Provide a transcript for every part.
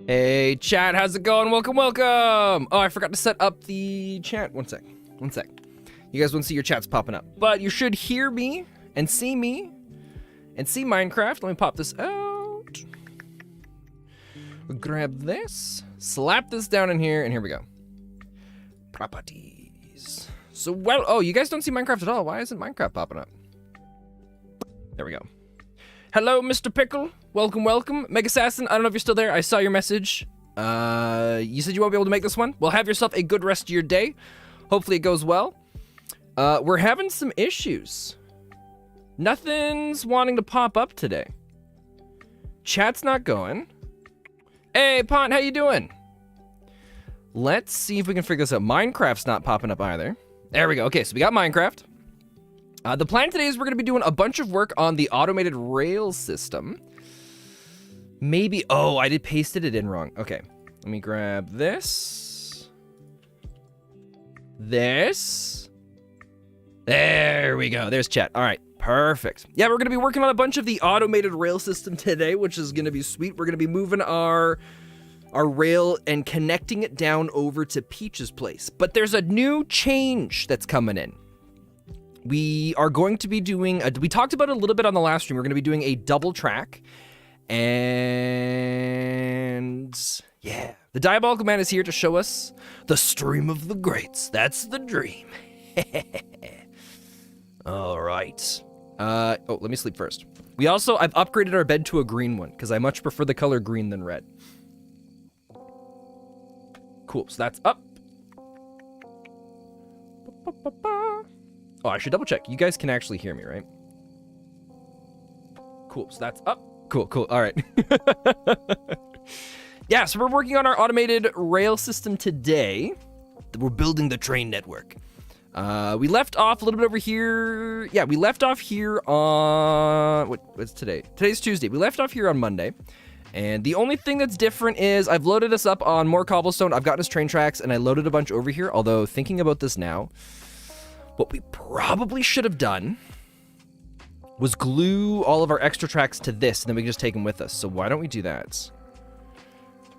Hey, chat, how's it going? Welcome, welcome! Oh, I forgot to set up the chat. One sec. You guys won't see your chats popping up, but you should hear me and see Minecraft. Let me pop this out. Grab this, slap this down in here, and here we go. Properties. So, well, oh, you guys don't see Minecraft at all. Why isn't Minecraft popping up? There we go. Hello, Mr. Pickle. Welcome, welcome. Meg Assassin, I don't know if you're still there. I saw your message. You said you won't be able to make this one? Well, have yourself a good rest of your day. Hopefully it goes well. We're having some issues. Nothing's wanting to pop up today. Chat's not going. Hey, Pont, how you doing? Let's see if we can figure this out. Minecraft's not popping up either. There we go. Okay, so we got Minecraft. The plan today is we're going to be doing a bunch of work on the automated rail system. Maybe, oh, I pasted it in wrong. Okay, let me grab this. There we go. There's chat. All right, perfect. Yeah, we're going to be working on a bunch of the automated rail system today, which is going to be sweet. We're going to be moving our rail and connecting it down over to Peach's place. But there's a new change that's coming in. We are going to be doing, we talked about it a little bit on the last stream. We're going to be doing a double track. And yeah, the Diabolical Man is here to show us the stream of the greats. That's the dream. All right. Oh, let me sleep first. I've upgraded our bed to a green one because I much prefer the color green than red. Cool, so that's up. Oh, I should double check. You guys can actually hear me, right? Cool, so that's up. Cool, all right. Yeah, so we're working on our automated rail system today. We're building the train network. We left off a little bit over here. Yeah, we left off here on, what's today? Today's Tuesday. We left off here on Monday. And the only thing that's different is I've loaded us up on more cobblestone. I've gotten us train tracks and I loaded a bunch over here. Although thinking about this now, what we probably should have done was glue all of our extra tracks to this, and then we can just take them with us. So why don't we do that?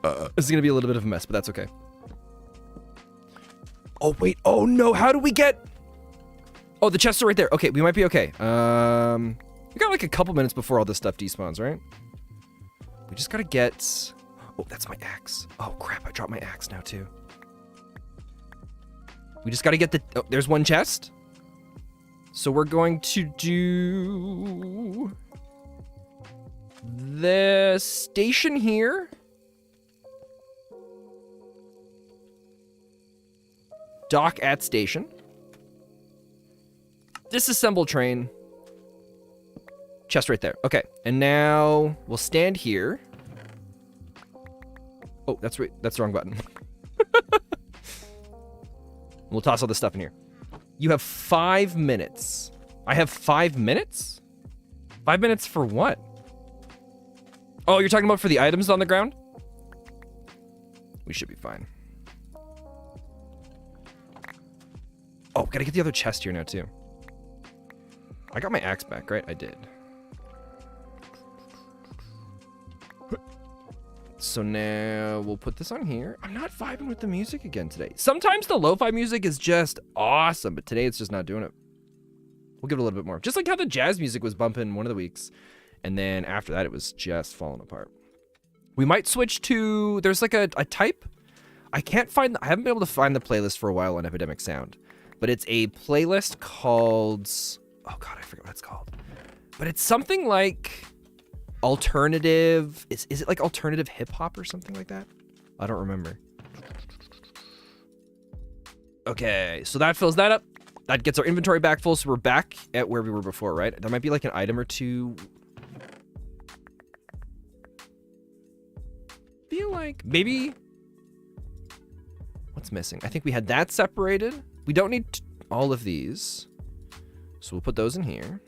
This is going to be a little bit of a mess, but that's okay. Oh, wait. Oh, no. How do we get... Oh, the chests are right there. Okay, we might be okay. We got like a couple minutes before all this stuff despawns, right? We just got to get... Oh, that's my axe. Oh, crap. I dropped my axe now, too. We just got to get the... Oh, there's one chest. So we're going to do... the station here. Dock at station. Disassemble train. Chest right there. Okay, and now we'll stand here. Oh, that's right. That's the wrong button. We'll toss all this stuff in here. You have 5 minutes. I have 5 minutes? 5 minutes for what? Oh, you're talking about for the items on the ground? We should be fine. Oh, gotta get the other chest here now, too. I got my axe back, right? I did. So now we'll put this on here. I'm not vibing with the music again today. Sometimes the lo-fi music is just awesome, but today it's just not doing it. We'll give it a little bit more. Just like how the jazz music was bumping one of the weeks, and then after that it was just falling apart. We might switch to, there's like a type. I haven't been able to find the playlist for a while on Epidemic Sound, but it's a playlist called, oh God, I forget what it's called. But it's something like alternative, is it like alternative hip hop or something like that? I don't remember. Okay, so that fills that up. That gets our inventory back full, so we're back at where we were before, right? There might be like an item or two. Feel like maybe, what's missing? I think we had that separated. We don't need all of these, so we'll put those in here.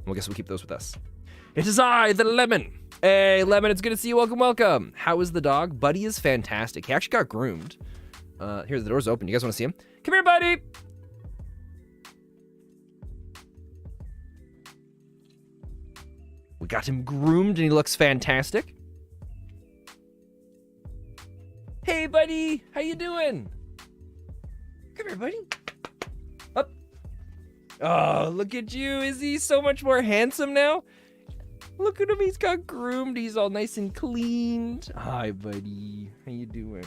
Well, I guess we'll keep those with us. It is I, the Lemon. Hey, Lemon, it's good to see you. Welcome, welcome. How is the dog? Buddy is fantastic. He actually got groomed. Here, the door's open. You guys want to see him? Come here, buddy. We got him groomed, and he looks fantastic. Hey, buddy. How you doing? Come here, buddy. Up. Oh, look at you. Is he so much more handsome now? Look at him. He's got groomed. He's all nice and cleaned. Hi, buddy. How you doing?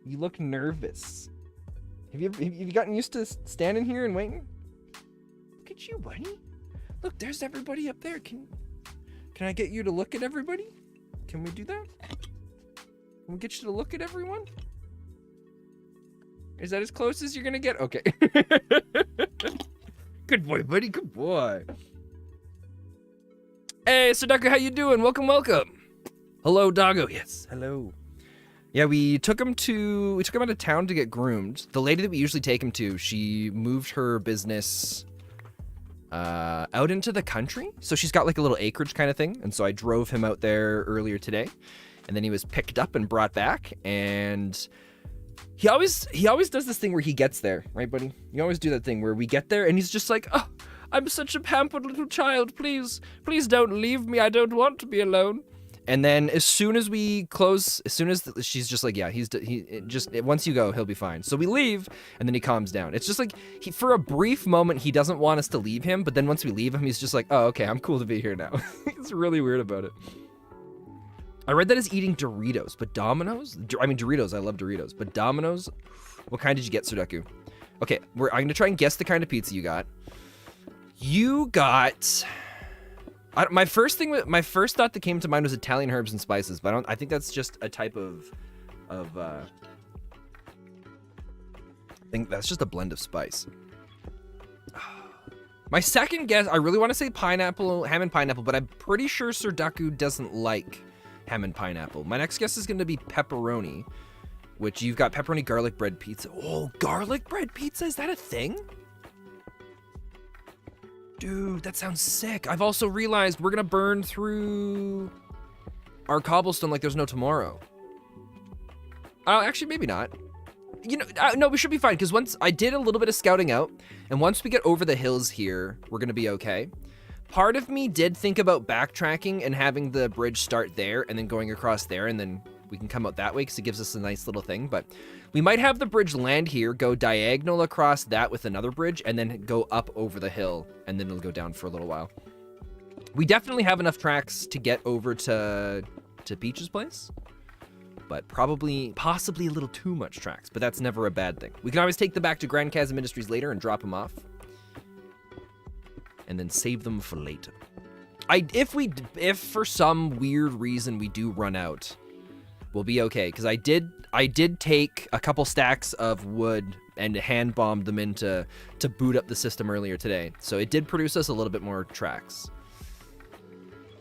You look nervous. Have you gotten used to standing here and waiting? Look at you, buddy. Look, there's everybody up there. Can I get you to look at everybody? Can we do that? Can we get you to look at everyone? Is that as close as you're gonna get? Okay. Good boy, buddy. Good boy. Hey, Sudoku, how you doing? Welcome, welcome. Hello, doggo. Yes, hello. Yeah, we took him out of town to get groomed. The lady that we usually take him to, she moved her business out into the country. So she's got like a little acreage kind of thing. And so I drove him out there earlier today. And then he was picked up and brought back. And he always does this thing where he gets there, right, buddy? You always do that thing where we get there and he's just like, oh, I'm such a pampered little child. Please don't leave me. I don't want to be alone. And then as soon as we close, she's just like, yeah, once you go, he'll be fine. So we leave, and then he calms down. It's just like, for a brief moment, he doesn't want us to leave him, but then once we leave him, he's just like, oh, okay, I'm cool to be here now. He's really weird about it. I read that he's eating Doritos, but Domino's? I mean, Doritos, I love Doritos, but Domino's? What kind did you get, Sudoku? Okay, I'm gonna try and guess the kind of pizza you got. You got... my first thought that came to mind was Italian herbs and spices, but I think that's just a type of I think that's just a blend of spice. My second guess, I really want to say pineapple, ham and pineapple, but I'm pretty sure Sudoku doesn't like ham and pineapple. My next guess is going to be pepperoni, which you've got pepperoni garlic bread pizza. Oh, garlic bread pizza, is that a thing? Dude, that sounds sick. I've also realized we're gonna burn through our cobblestone like there's no tomorrow. Actually, maybe not. You know, no, we should be fine, because once I did a little bit of scouting out, and once we get over the hills here, we're gonna be okay. Part of me did think about backtracking and having the bridge start there, and then going across there, and then we can come out that way, because it gives us a nice little thing, but we might have the bridge land here, go diagonal across that with another bridge, and then go up over the hill, and then it'll go down for a little while. We definitely have enough tracks to get over to Peach's place, but possibly a little too much tracks, but that's never a bad thing. We can always take them back to Grand Chasm Industries later and drop them off, and then save them for later. If for some weird reason we do run out, we'll be okay, because I did take a couple stacks of wood and hand bombed them in to boot up the system earlier today. So it did produce us a little bit more tracks.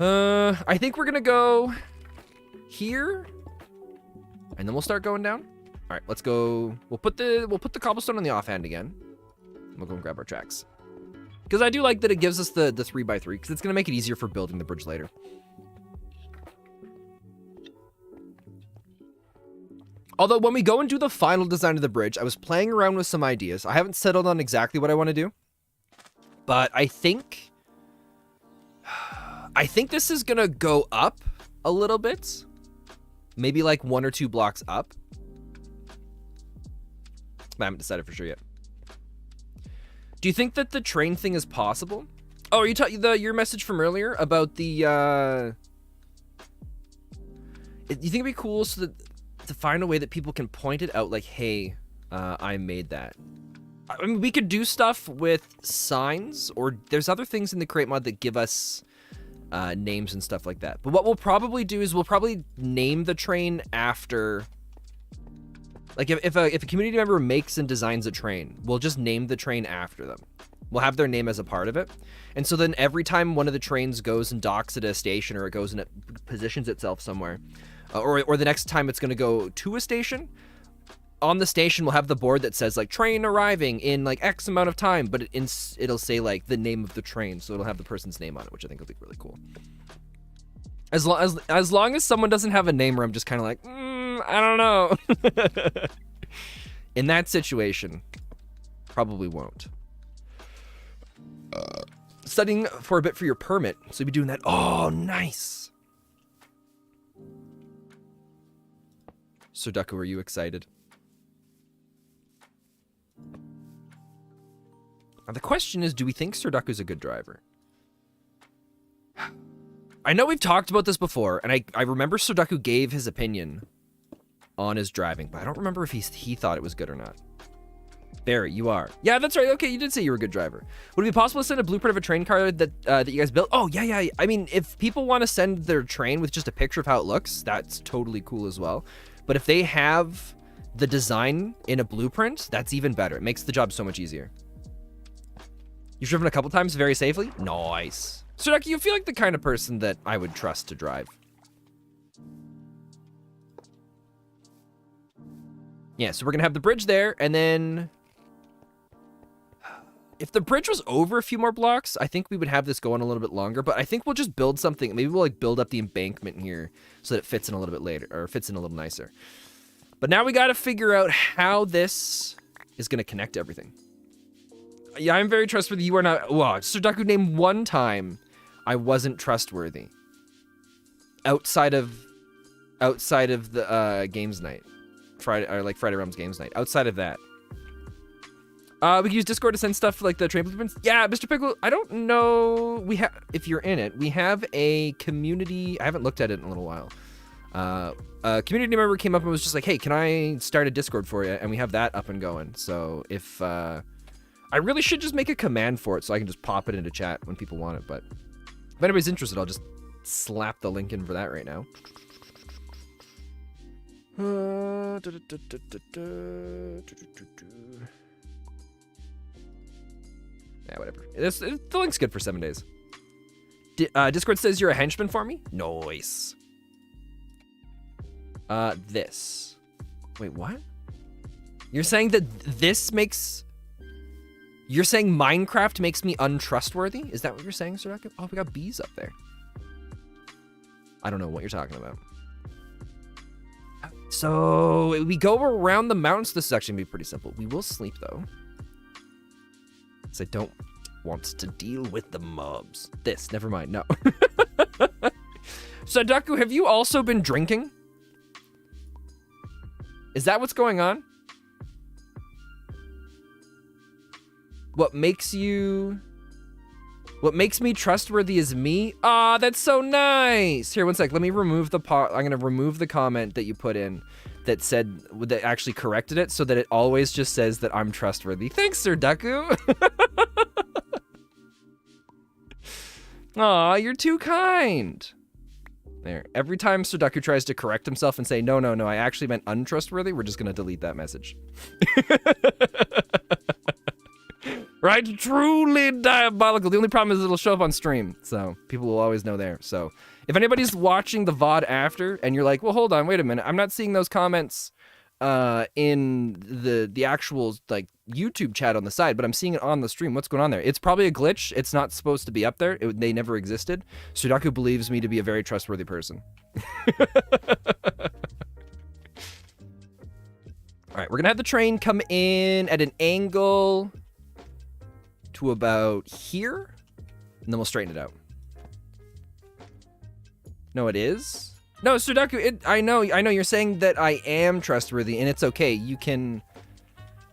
I think we're gonna go here, and then we'll start going down. All right, let's go. We'll put the cobblestone on the offhand again. We'll go and grab our tracks, because I do like that it gives us the 3x3, because it's gonna make it easier for building the bridge later. Although when we go and do the final design of the bridge, I was playing around with some ideas. I haven't settled on exactly what I want to do, but I think this is gonna go up a little bit, maybe like 1 or 2 blocks up. I haven't decided for sure yet. Do you think that the train thing is possible? Oh, are you your message from earlier about the? You think it'd be cool to find a way that people can point it out, like, hey, I made that. I mean, we could do stuff with signs, or there's other things in the Create Mod that give us names and stuff like that. But what we'll probably do is we'll probably name the train after, like, if a community member makes and designs a train, we'll just name the train after them. We'll have their name as a part of it. And so then every time one of the trains goes and docks at a station, or it goes and it positions itself somewhere, or the next time it's going to go to a station, on the station we'll have the board that says, like, train arriving in, like, X amount of time, but it'll say, like, the name of the train, so it'll have the person's name on it, which I think will be really cool. As long as someone doesn't have a name where I'm just kind of like, I don't know. In that situation, probably won't. Studying for a bit for your permit, so you'll be doing that. Oh, nice. Sudoku, are you excited? Now the question is, do we think Sudoku's a good driver? I know we've talked about this before, and I remember Sudoku gave his opinion on his driving, but I don't remember if he thought it was good or not. Barry, you are. Yeah, that's right. Okay, you did say you were a good driver. Would it be possible to send a blueprint of a train car that you guys built? Oh, yeah. I mean, if people want to send their train with just a picture of how it looks, that's totally cool as well. But if they have the design in a blueprint, that's even better. It makes the job so much easier. You've driven a couple times very safely? Nice. Sudoku, you feel like the kind of person that I would trust to drive. Yeah, so we're going to have the bridge there, and then... If the bridge was over a few more blocks, I think we would have this going a little bit longer, but I think we'll just build something. Maybe we'll like build up the embankment here so that it fits in a little bit later, or fits in a little nicer. But now we got to figure out how this is going to connect everything. Yeah, I'm very trustworthy. You are not. Wow, Sudoku, name one time I wasn't trustworthy. Outside of the games night. Friday Realms games night. Outside of that. We can use Discord to send stuff for, like, the train blueprints. Yeah, Mr. Pickle, I don't know if you're in it. We have a community. I haven't looked at it in a little while. A community member came up and was just like, hey, can I start a Discord for you? And we have that up and going. So if I really should just make a command for it so I can just pop it into chat when people want it. But if anybody's interested, I'll just slap the link in for that right now. Yeah, whatever. The link's good for 7 days. Discord says you're a henchman for me? Nice. This. Wait, what? You're saying that this makes... You're saying Minecraft makes me untrustworthy? Is that what you're saying, Sudoku? Oh, we got bees up there. I don't know what you're talking about. So, we go around the mountains. This is actually going to be pretty simple. We will sleep, though. I don't want to deal with the mobs. Never mind, no. Sudoku, have you also been drinking? Is that what's going on? What makes me trustworthy is me? Ah, that's so nice. Here, one sec, let me remove the I'm gonna remove the comment that you put in that actually corrected it so that it always just says that I'm trustworthy. Thanks, Sudoku. Aw, you're too kind. There. Every time Sudoku tries to correct himself and say, no, I actually meant untrustworthy, we're just going to delete that message. Right? Truly diabolical. The only problem is it'll show up on stream, so people will always know there. So if anybody's watching the VOD after and you're like, well, hold on, wait a minute, I'm not seeing those comments in the actual like YouTube chat on the side, but I'm seeing it on the stream. What's going on there? It's probably a glitch. It's not supposed to be up there. They never existed. Sudoku believes me to be a very trustworthy person. All right, we're gonna have the train come in at an angle to about here, and then we'll straighten it out. No, it is. No, Sudoku, I know you're saying that I am trustworthy, and it's okay. You can,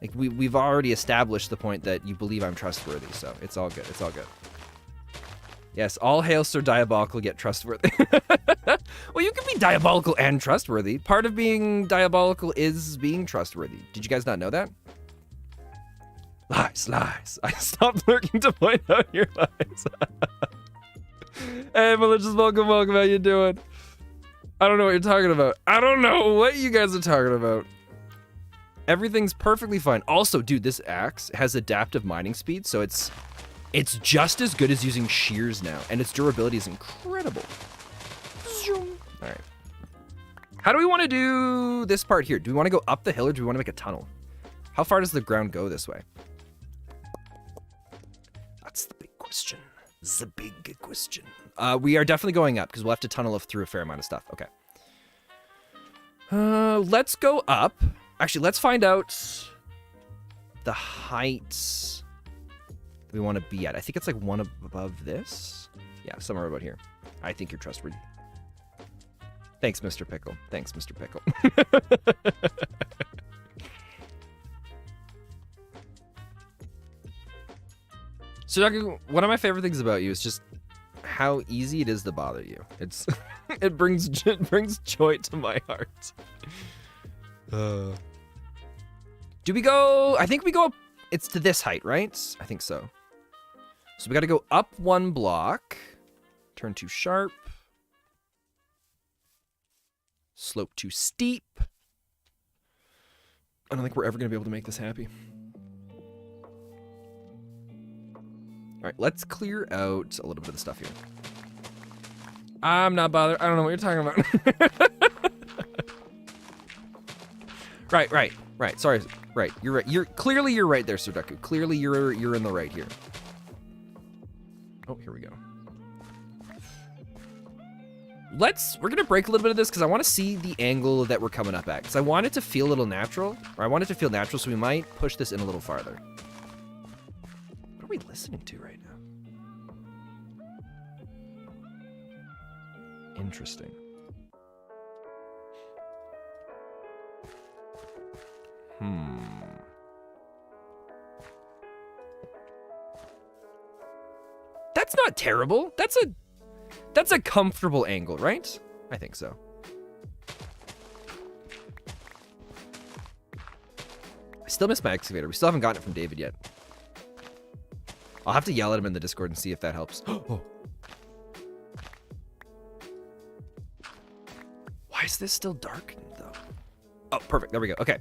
like, we've already established the point that you believe I'm trustworthy, so it's all good. It's all good. Yes, all hail Sir Diabolical, get trustworthy. Well, you can be diabolical and trustworthy. Part of being diabolical is being trustworthy. Did you guys not know that? Lies. I stopped lurking to point out your lies. Hey, malicious, welcome. How you doing? I don't know what you're talking about. I don't know what you guys are talking about. Everything's perfectly fine. Also, dude, this axe has adaptive mining speed, so it's just as good as using shears now, and its durability is incredible. All right. How do we want to do this part here? Do we want to go up the hill, or do we want to make a tunnel? How far does the ground go this way? That's the big question. The big question. We are definitely going up because we'll have to tunnel through a fair amount of stuff. Okay. Let's go up. Actually, let's find out the height we want to be at. I think it's like one above this. Yeah, somewhere about here. I think you're trustworthy. Thanks, Mr. Pickle. Thanks, Mr. Pickle. So, one of my favorite things about you is just how easy it is to bother you. It's it brings joy to my heart. Do we go? I think we go up. It's to this height, right? I think so. So we got to go up 1 block. Turn to sharp. Slope to steep. I don't think we're ever going to be able to make this happy. All right, let's clear out a little bit of the stuff here. I'm not bothered. I don't know what you're talking about. Right. Sorry. Right. You're right. You're right there, Sudoku. Clearly you're in the right here. Oh, here we go. We're gonna break a little bit of this because I want to see the angle that we're coming up at. Because I want it to feel a little natural, or I want it to feel natural, so we might push this in a little farther. What are we listening to right now? Interesting. That's not terrible. That's a comfortable angle, right? I think so. I still miss my excavator. We still haven't gotten it from David yet. I'll have to yell at him in the Discord and see if that helps. Oh. Why is this still dark, though? Oh, perfect. There we go. Okay.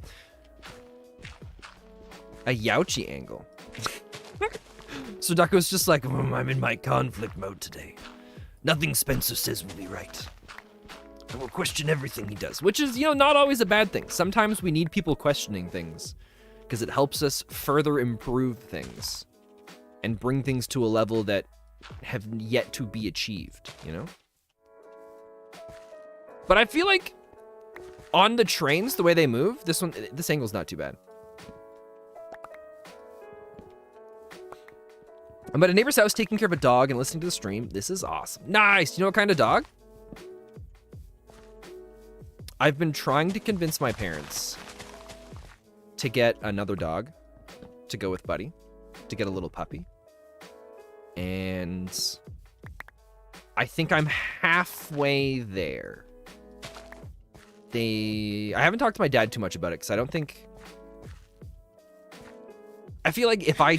A Youchi angle. Sudaku's just like, I'm in my conflict mode today. Nothing Spencer says will be right. I will question everything he does, which is, not always a bad thing. Sometimes we need people questioning things because it helps us further improve things and bring things to a level that have yet to be achieved, But I feel like on the trains, the way they move, this angle's not too bad. I'm at a neighbor's house taking care of a dog and listening to the stream. This is awesome. Nice. You know what kind of dog? I've been trying to convince my parents to get another dog to go with Buddy, to get a little puppy. And I think I'm halfway there. I haven't talked to my dad too much about it because I don't think... I feel like if I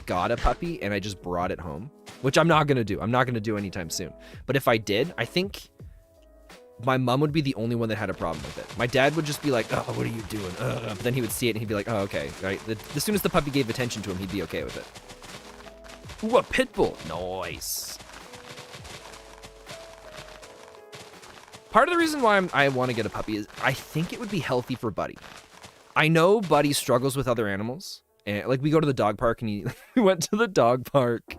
got a puppy and I just brought it home, which I'm not going to do. I'm not going to do anytime soon. But if I did, I think my mom would be the only one that had a problem with it. My dad would just be like, oh, what are you doing? But then he would see it and he'd be like, oh, okay. Right? As soon as the puppy gave attention to him, he'd be okay with it. Ooh, a pit bull. Nice. Part of the reason why I want to get a puppy is I think it would be healthy for Buddy. I know Buddy struggles with other animals. And like we go to the dog park and we went to the dog park.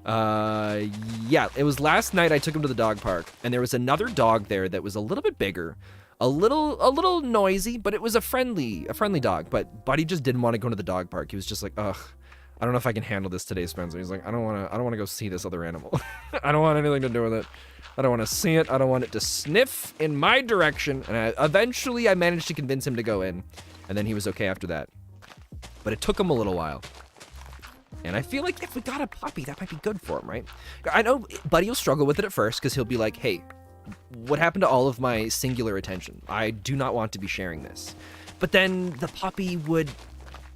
Yeah, it was last night I took him to the dog park and there was another dog there that was a little bit bigger, a little noisy, but it was a friendly dog. But Buddy just didn't want to go to the dog park. He was just like, ugh, I don't know if I can handle this today, Spencer. He's like, I don't want to go see this other animal. I don't want anything to do with it. I don't want to see it. I don't want it to sniff in my direction. And eventually I managed to convince him to go in, and then he was okay after that. But it took him a little while. And I feel like if we got a puppy, that might be good for him, right? I know Buddy will struggle with it at first because he'll be like, hey, what happened to all of my singular attention? I do not want to be sharing this. But then the puppy would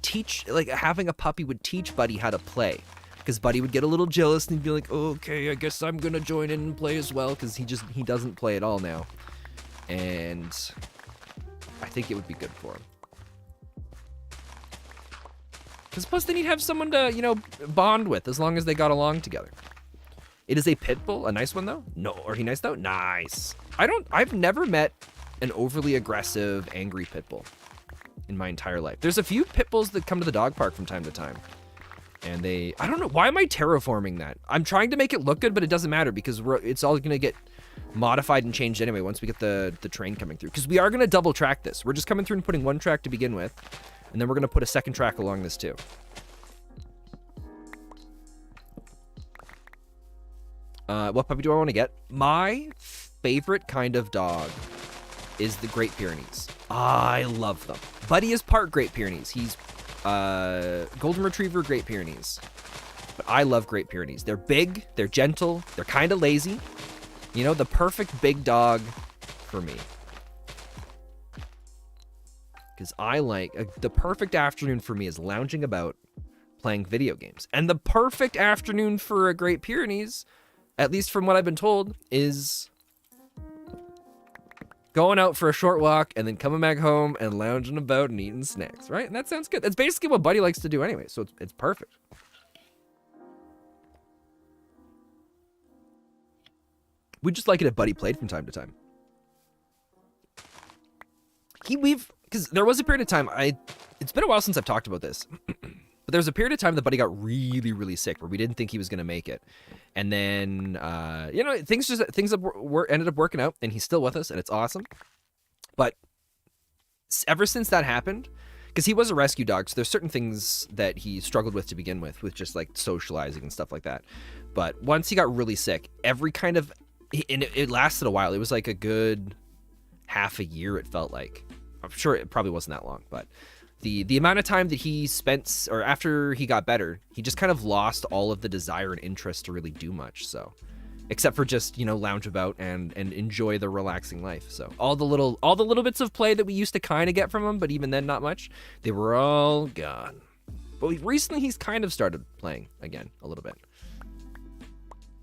teach, like having a puppy would teach Buddy how to play. Because Buddy would get a little jealous and he'd be like, okay, I guess I'm going to join in and play as well. Because he doesn't play at all now. And I think it would be good for him. Because plus then he'd have someone to, bond with as long as they got along together. It is a pit bull. A nice one, though? No. Are he nice, though? Nice. I've never met an overly aggressive, angry pit bull in my entire life. There's a few pit bulls that come to the dog park from time to time. And I don't know. Why am I terraforming that? I'm trying to make it look good, but it doesn't matter because it's all going to get modified and changed anyway once we get the train coming through. Because we are going to double track this. We're just coming through and putting one track to begin with. And then we're going to put a second track along this too. What puppy do I want to get? My favorite kind of dog is the Great Pyrenees. I love them. Buddy is part Great Pyrenees. He's Golden Retriever Great Pyrenees. But I love Great Pyrenees. They're big, they're gentle, they're kind of lazy. You know, the perfect big dog for me. Because I like, the perfect afternoon for me is lounging about playing video games. And the perfect afternoon for a Great Pyrenees, at least from what I've been told, is going out for a short walk and then coming back home and lounging about and eating snacks, right? And that sounds good. That's basically what Buddy likes to do anyway, so it's perfect. We just like it if Buddy played from time to time. Because there was a period of time, it's been a while since I've talked about this, but there was a period of time that Buddy got really, really sick where we didn't think he was going to make it. And then, you know, things ended up working out, and he's still with us, and it's awesome. But ever since that happened, because he was a rescue dog, so there's certain things that he struggled with to begin with just like socializing and stuff like that. But once he got really sick, every kind of, and it lasted a while. It was like a good half a year, it felt like. I'm sure it probably wasn't that long, but the amount of time that he spent, or after he got better, he just kind of lost all of the desire and interest to really do much. So, except for just, you know, lounge about and enjoy the relaxing life. So all the little bits of play that we used to kind of get from him, but even then not much, they were all gone. But recently he's kind of started playing again a little bit.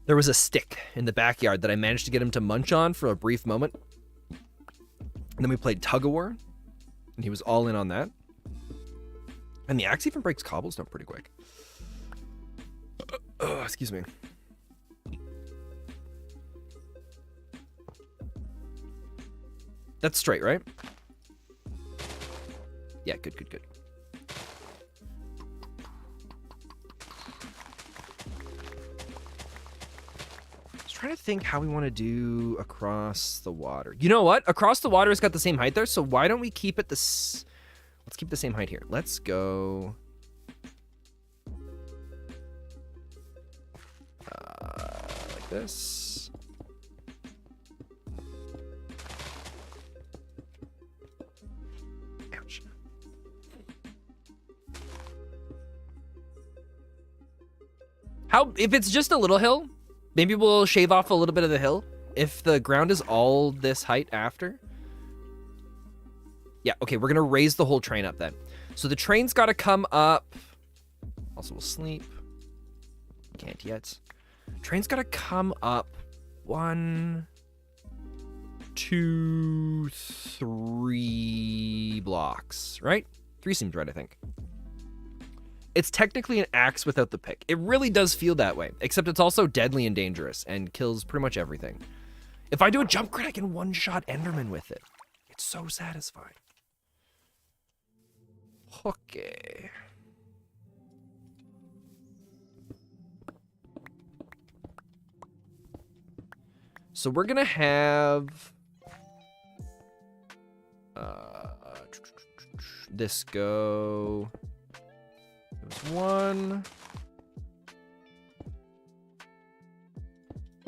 There was a stick in the backyard that I managed to get him to munch on for a brief moment. And then we played tug of war, and he was all in on that. And the axe even breaks cobblestone pretty quick. Excuse me. That's straight, right? Yeah, good. Trying to think how we want to do across the water. You know what? Across the water has got the same height there, so why don't we keep it let's keep the same height here. Let's go like this. Ouch. If it's just a little hill, maybe we'll shave off a little bit of the hill if the ground is all this height after. Yeah, okay, we're going to raise the whole train up then. So the train's got to come up. Also, we'll sleep. Can't yet. Train's got to come up 1, 2, 3 blocks, right? 3 seems right, I think. It's technically an axe without the pick. It really does feel that way, except it's also deadly and dangerous and kills pretty much everything. If I do a jump crit, I can one-shot Enderman with it. It's so satisfying. Okay. So we're gonna have this go. There's 1,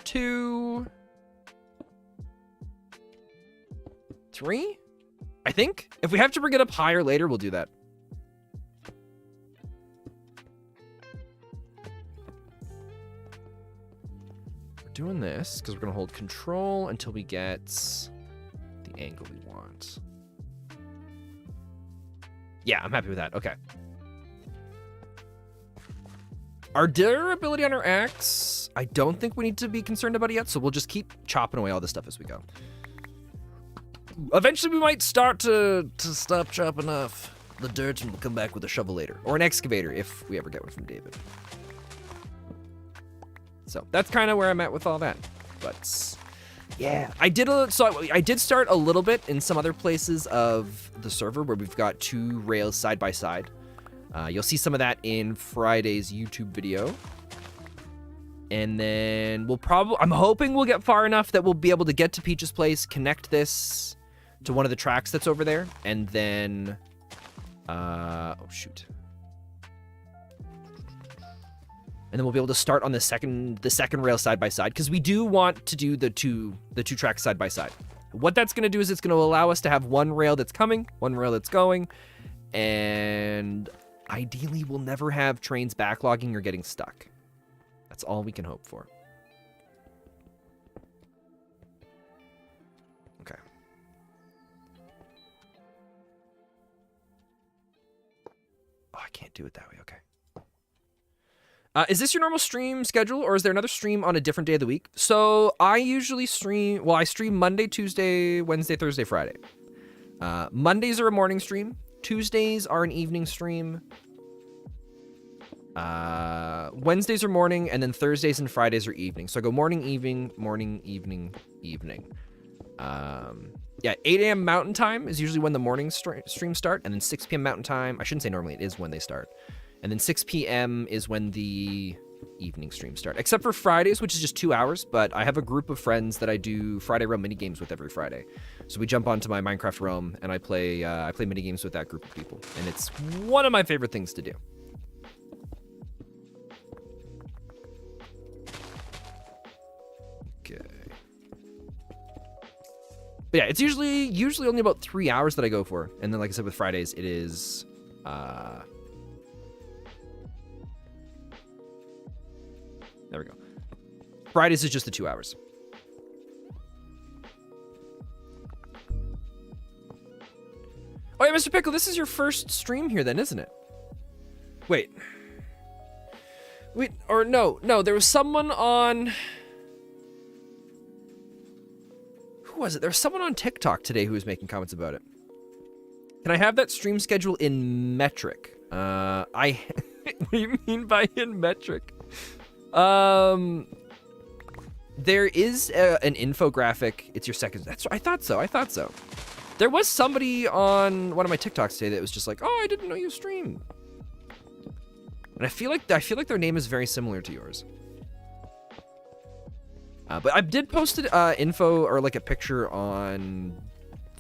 2, 3, I think. If we have to bring it up higher later, we'll do that. We're doing this because we're going to hold control until we get the angle we want. Yeah, I'm happy with that. Okay. Our durability on our axe, I don't think we need to be concerned about it yet, so we'll just keep chopping away all this stuff as we go. Eventually we might start to stop chopping off the dirt and we'll come back with a shovel later. Or an excavator if we ever get one from David. So that's kind of where I'm at with all that. But yeah, I did start a little bit in some other places of the server where we've got 2 rails side by side. You'll see some of that in Friday's YouTube video. And then I'm hoping we'll get far enough that we'll be able to get to Peach's place, connect this to one of the tracks that's over there, and then, oh shoot. and then we'll be able to start on the second rail side by side, because we do want to do the two tracks side by side. What that's going to do is it's going to allow us to have one rail that's coming, one rail that's going, and ideally we'll never have trains backlogging or getting stuck. That's all we can hope for. Okay. Oh, I can't do it that way. Okay. Is this your normal stream schedule, or is there another stream on a different day of the week? So I usually stream, well, I stream Monday, Tuesday, Wednesday, Thursday, Friday. Mondays are a morning stream. Tuesdays are an evening stream. Wednesdays are morning, and then Thursdays and Fridays are evening. So I go morning, evening, morning, evening, evening. Yeah, 8 a.m. Mountain Time is usually when the morning streams start, and then 6 p.m. Mountain Time. I shouldn't say normally, it is when they start. And then 6 p.m. is when the evening streams start. Except for Fridays, which is just 2 hours, but I have a group of friends that I do Friday Realm minigames with every Friday. So we jump onto my Minecraft Realm, and I play minigames with that group of people. And it's one of my favorite things to do. Okay. But yeah, it's usually only about 3 hours that I go for. And then, like I said, with Fridays, it is... There we go. Fridays is just the 2 hours. Oh yeah, Mr. Pickle, this is your first stream here then, isn't it? Wait, or no, there was someone on... Who was it? There was someone on TikTok today who was making comments about it. Can I have that stream schedule in metric? What do you mean by in metric? There is an infographic. It's your second. I thought so. There was somebody on one of my TikToks today that was just like, "Oh, I didn't know you stream." And I feel like their name is very similar to yours. But I did post info or like a picture on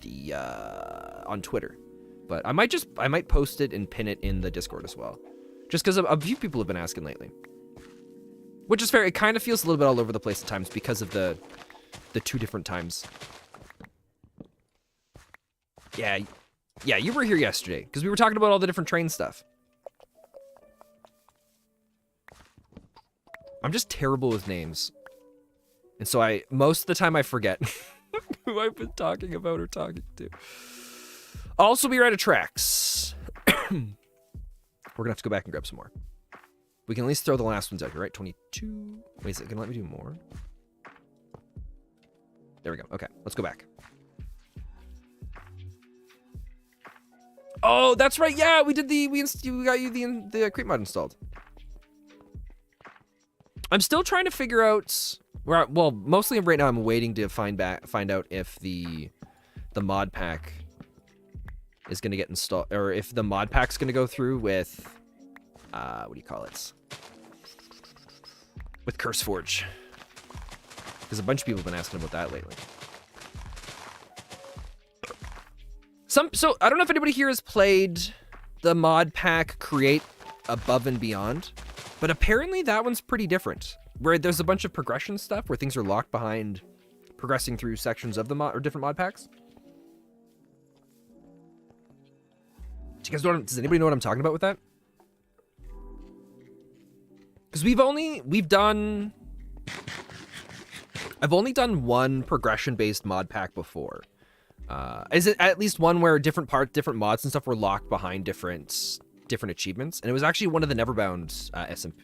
the on Twitter. But I might post it and pin it in the Discord as well, just because a few people have been asking lately. Which is fair. It kind of feels a little bit all over the place at times because of the 2 different times. Yeah, you were here yesterday because we were talking about all the different train stuff. I'm just terrible with names. And so most of the time I forget who I've been talking about or talking to. I'll also be right at tracks. We're gonna have to go back and grab some more. We can at least throw the last ones out here, right? 22. Wait, is it gonna let me do more? There we go. Okay, let's go back. Oh, that's right. Yeah, we got you the Create Mod installed. I'm still trying to figure out. Well, mostly right now I'm waiting to find out if the mod pack is gonna get installed, or if the mod pack's gonna go through with. What do you call it? With CurseForge. Because a bunch of people have been asking about that lately. So, I don't know if anybody here has played the mod pack Create Above and Beyond, but apparently that one's pretty different. Where there's a bunch of progression stuff where things are locked behind progressing through sections of the mod, or different mod packs. Does anybody know what I'm talking about with that? Because I've only done one progression-based mod pack before. Is it at least one where different mods and stuff were locked behind different achievements? And it was actually one of the Neverbound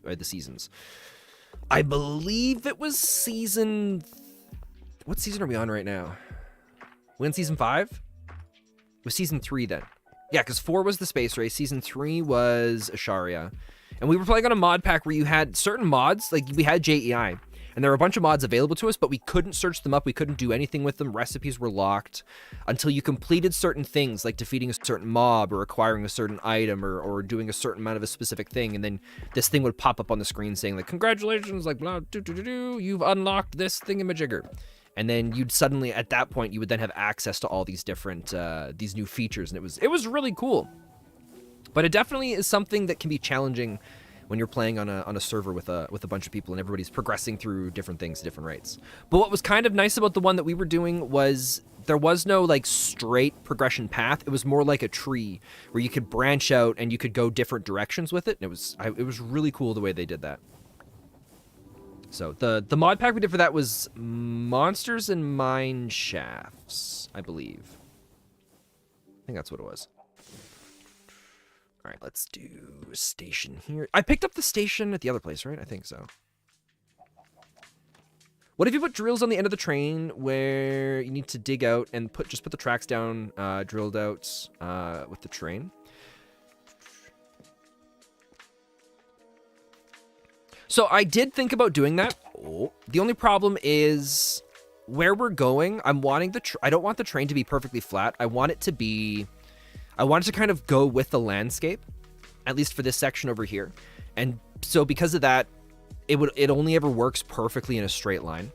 the seasons. I believe it was season... What season are we on right now? We in season 5? It was season 3 then. Yeah, because 4 was the space race. Season 3 was Asharia. And we were playing on a mod pack where you had certain mods, like we had JEI, and there were a bunch of mods available to us, but we couldn't search them up, we couldn't do anything with them, recipes were locked, until you completed certain things, like defeating a certain mob, or acquiring a certain item, or doing a certain amount of a specific thing, and then this thing would pop up on the screen saying, like, congratulations, like, blah, you've unlocked this thingamajigger. And then you'd suddenly, at that point, you would then have access to all these different, these new features, and it was really cool. But it definitely is something that can be challenging when you're playing on a server with a bunch of people and everybody's progressing through different things at different rates. But what was kind of nice about the one that we were doing was there was no like straight progression path. It was more like a tree where you could branch out and you could go different directions with it. And it was really cool the way they did that. So the mod pack we did for that was monsters and mine shafts, I believe. I think that's what it was. All right, let's do a station here. I picked up the station at the other place, right? I think so. What if you put drills on the end of the train where you need to dig out and just put the tracks down, drilled out with the train? So I did think about doing that. Oh, the only problem is where we're going. I'm wanting I don't want the train to be perfectly flat. I want it to kind of go with the landscape, at least for this section over here. And so because of that, it only ever works perfectly in a straight line.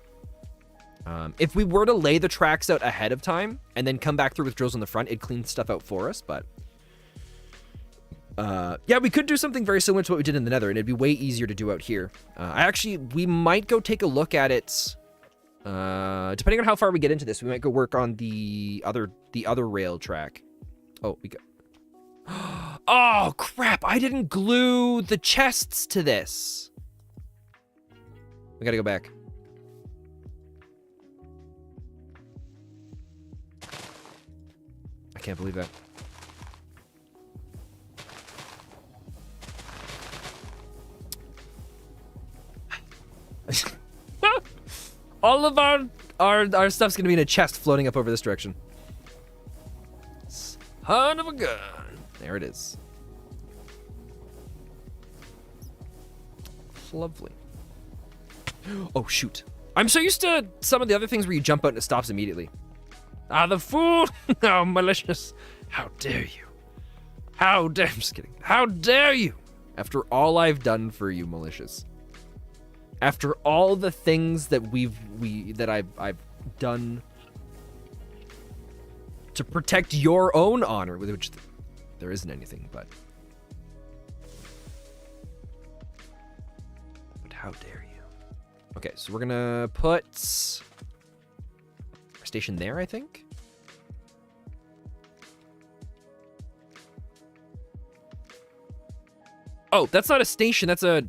If we were to lay the tracks out ahead of time and then come back through with drills on the front, it'd clean stuff out for us. But yeah, we could do something very similar to what we did in the Nether, and it'd be way easier to do out here. We might go take a look at it. Depending on how far we get into this, we might go work on the other rail track. Oh, we go. Oh, crap. I didn't glue the chests to this. We gotta go back. I can't believe that. All of our stuff's gonna be in a chest floating up over this direction. Son of a gun. There it is. Lovely. Oh, shoot. I'm so used to some of the other things where you jump out and it stops immediately. Ah, the fool! Oh, malicious. How dare you? How dare... I'm just kidding. How dare you? After all I've done for you, malicious. After all the things that I've done to protect your own honor, with which there isn't anything, but how dare you? Okay, so we're gonna put our station there, I think. Oh, that's not a station, that's a...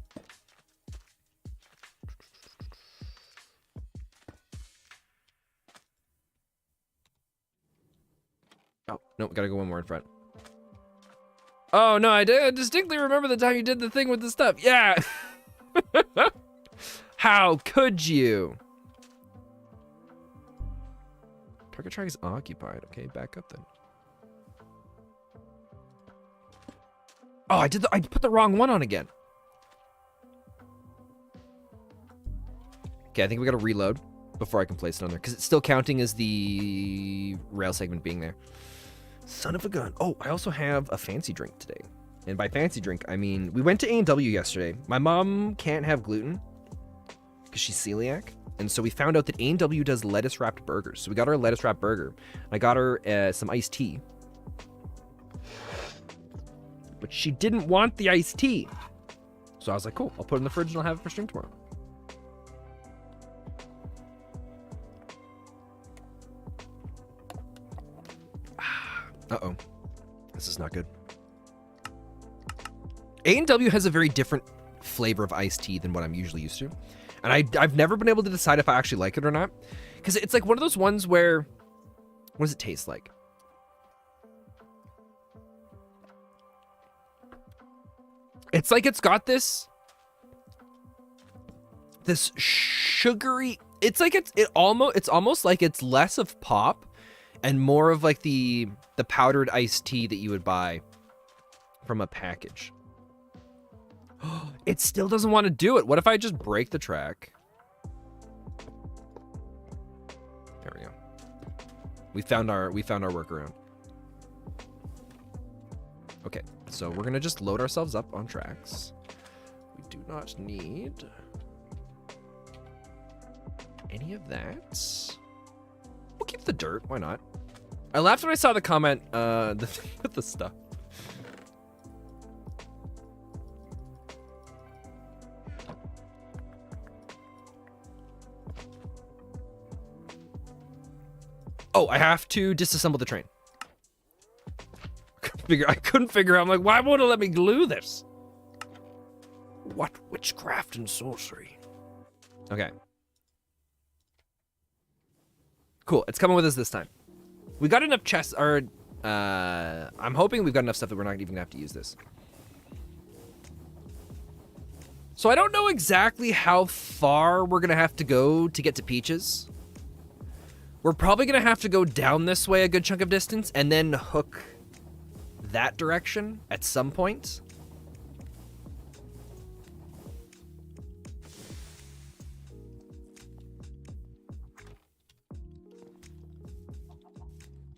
Oh, no, gotta go one more in front. Oh, no, I distinctly remember the time you did the thing with the stuff. Yeah. How could you? Target track is occupied. Okay, back up then. Oh, I put the wrong one on again. Okay, I think we gotta reload before I can place it on there, because it's still counting as the rail segment being there. Son of a gun. Oh, I also have a fancy drink today. And by fancy drink, I mean, we went to A&W yesterday. My mom can't have gluten because she's celiac. And so we found out that A&W does lettuce-wrapped burgers. So we got her a lettuce-wrapped burger. I got her some iced tea. But she didn't want the iced tea. So I was like, cool, I'll put it in the fridge and I'll have it for stream tomorrow. Uh-oh. This is not good. A&W has a very different flavor of iced tea than what I'm usually used to. And I've never been able to decide if I actually like it or not. Because it's like one of those ones where... What does it taste like? It's like it's got this sugary... It's like it's almost like it's less of pop and more of like the powdered iced tea that you would buy from a package. It still doesn't want to do it. What if I just break the track? There we go. We found our workaround. Okay, so we're gonna just load ourselves up on tracks. We do not need any of that. We'll keep the dirt. Why not? I laughed when I saw the comment with the stuff. Oh, I have to disassemble the train. I couldn't figure out. I'm like, why won't it let me glue this? What witchcraft and sorcery? Okay. Cool. It's coming with us this time. We got enough chests, or I'm hoping we've got enough stuff that we're not even gonna have to use this. So I don't know exactly how far we're gonna have to go to get to Peaches. We're probably gonna have to go down this way a good chunk of distance and then hook that direction at some point.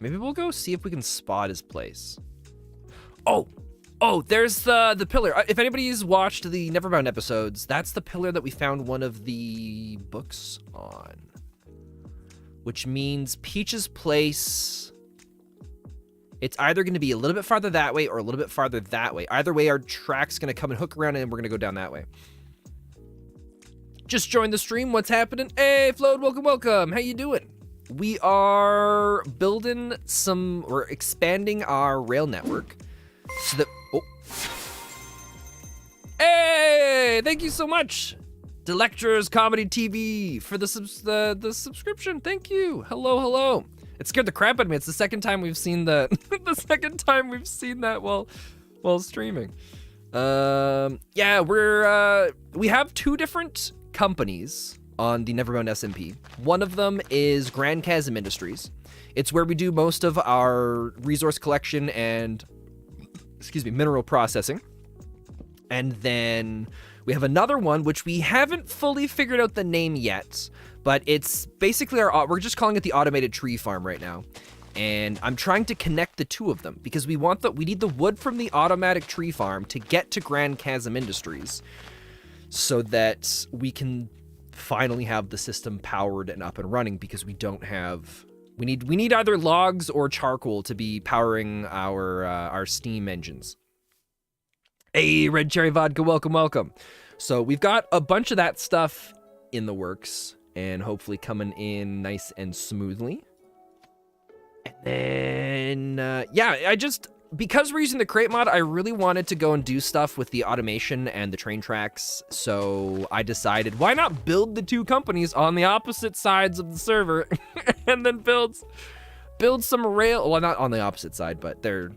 Maybe we'll go see if we can spot his place. Oh, there's the pillar. If anybody's watched the Neverbound episodes, that's the pillar that we found one of the books on. Which means Peach's place, it's either going to be a little bit farther that way or a little bit farther that way. Either way, our track's going to come and hook around and we're going to go down that way. Just joined the stream. What's happening? Hey, Float, welcome. How you doing? We are building we're expanding our rail network so that, Hey, thank you so much. Delectors Comedy TV for the subscription. Thank you. Hello. It scared the crap out of me. It's the second time we've seen the that while streaming. Yeah, we have two different companies on the Neverbound SMP. One of them is Grand Chasm Industries. It's where we do most of our resource collection and, mineral processing. And then we have another one, which we haven't fully figured out the name yet, but it's basically we're just calling it the automated tree farm right now. And I'm trying to connect the two of them because we need the wood from the automatic tree farm to get to Grand Chasm Industries so that we can finally have the system powered and up and running, because we need either logs or charcoal to be powering our steam engines. Hey, Red Cherry Vodka, welcome. So we've got a bunch of that stuff in the works and hopefully coming in nice and smoothly. And then, because we're using the Create Mod, I really wanted to go and do stuff with the automation and the train tracks. So I decided, why not build the two companies on the opposite sides of the server and then build some rail. Well, not on the opposite side, but there's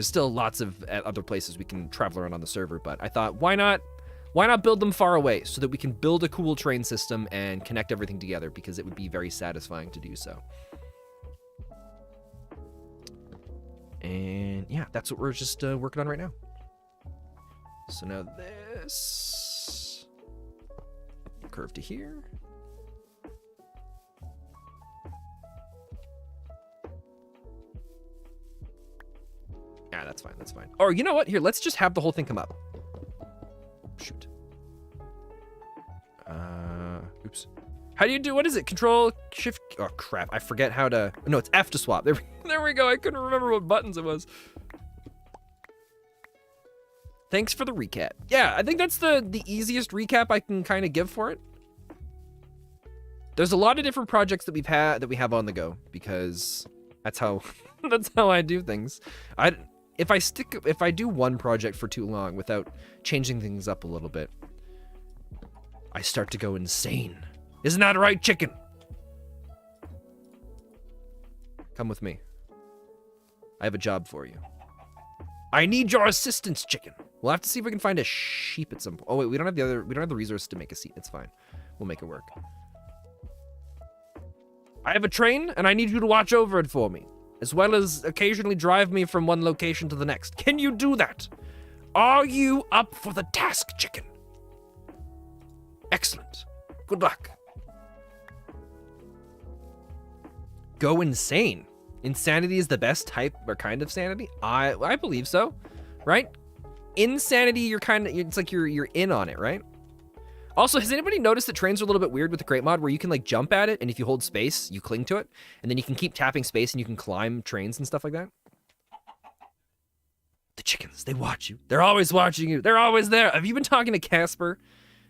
still lots of other places we can travel around on the server. But I thought, why not build them far away so that we can build a cool train system and connect everything together, because it would be very satisfying to do so. And yeah, that's what we're just working on right now. So now this curve to here. Yeah, that's fine. Or you know what? Here, let's just have the whole thing come up. Shoot. Oops. How do you do, what is it? Control, Shift, oh crap, I forget how to, no, it's F to swap. There we go, I couldn't remember what buttons it was. Thanks for the recap. Yeah, I think that's the easiest recap I can kind of give for it. There's a lot of different projects that we have on the go, because that's how I do things. If I do one project for too long without changing things up a little bit, I start to go insane. Isn't that right, chicken? Come with me. I have a job for you. I need your assistance, chicken. We'll have to see if we can find a sheep at some point. Oh wait, we don't have the resources to make a seat. It's fine. We'll make it work. I have a train, and I need you to watch over it for me, as well as occasionally drive me from one location to the next. Can you do that? Are you up for the task, chicken? Excellent. Good luck. Go insane. Insanity is the best type or kind of sanity? I believe so, right? Insanity, it's like you're in on it, right? Also, has anybody noticed that trains are a little bit weird with the Create Mod, where you can like jump at it, and if you hold space, you cling to it, and then you can keep tapping space and you can climb trains and stuff like that? The chickens, they watch you. They're always watching you. They're always there. Have you been talking to Casper?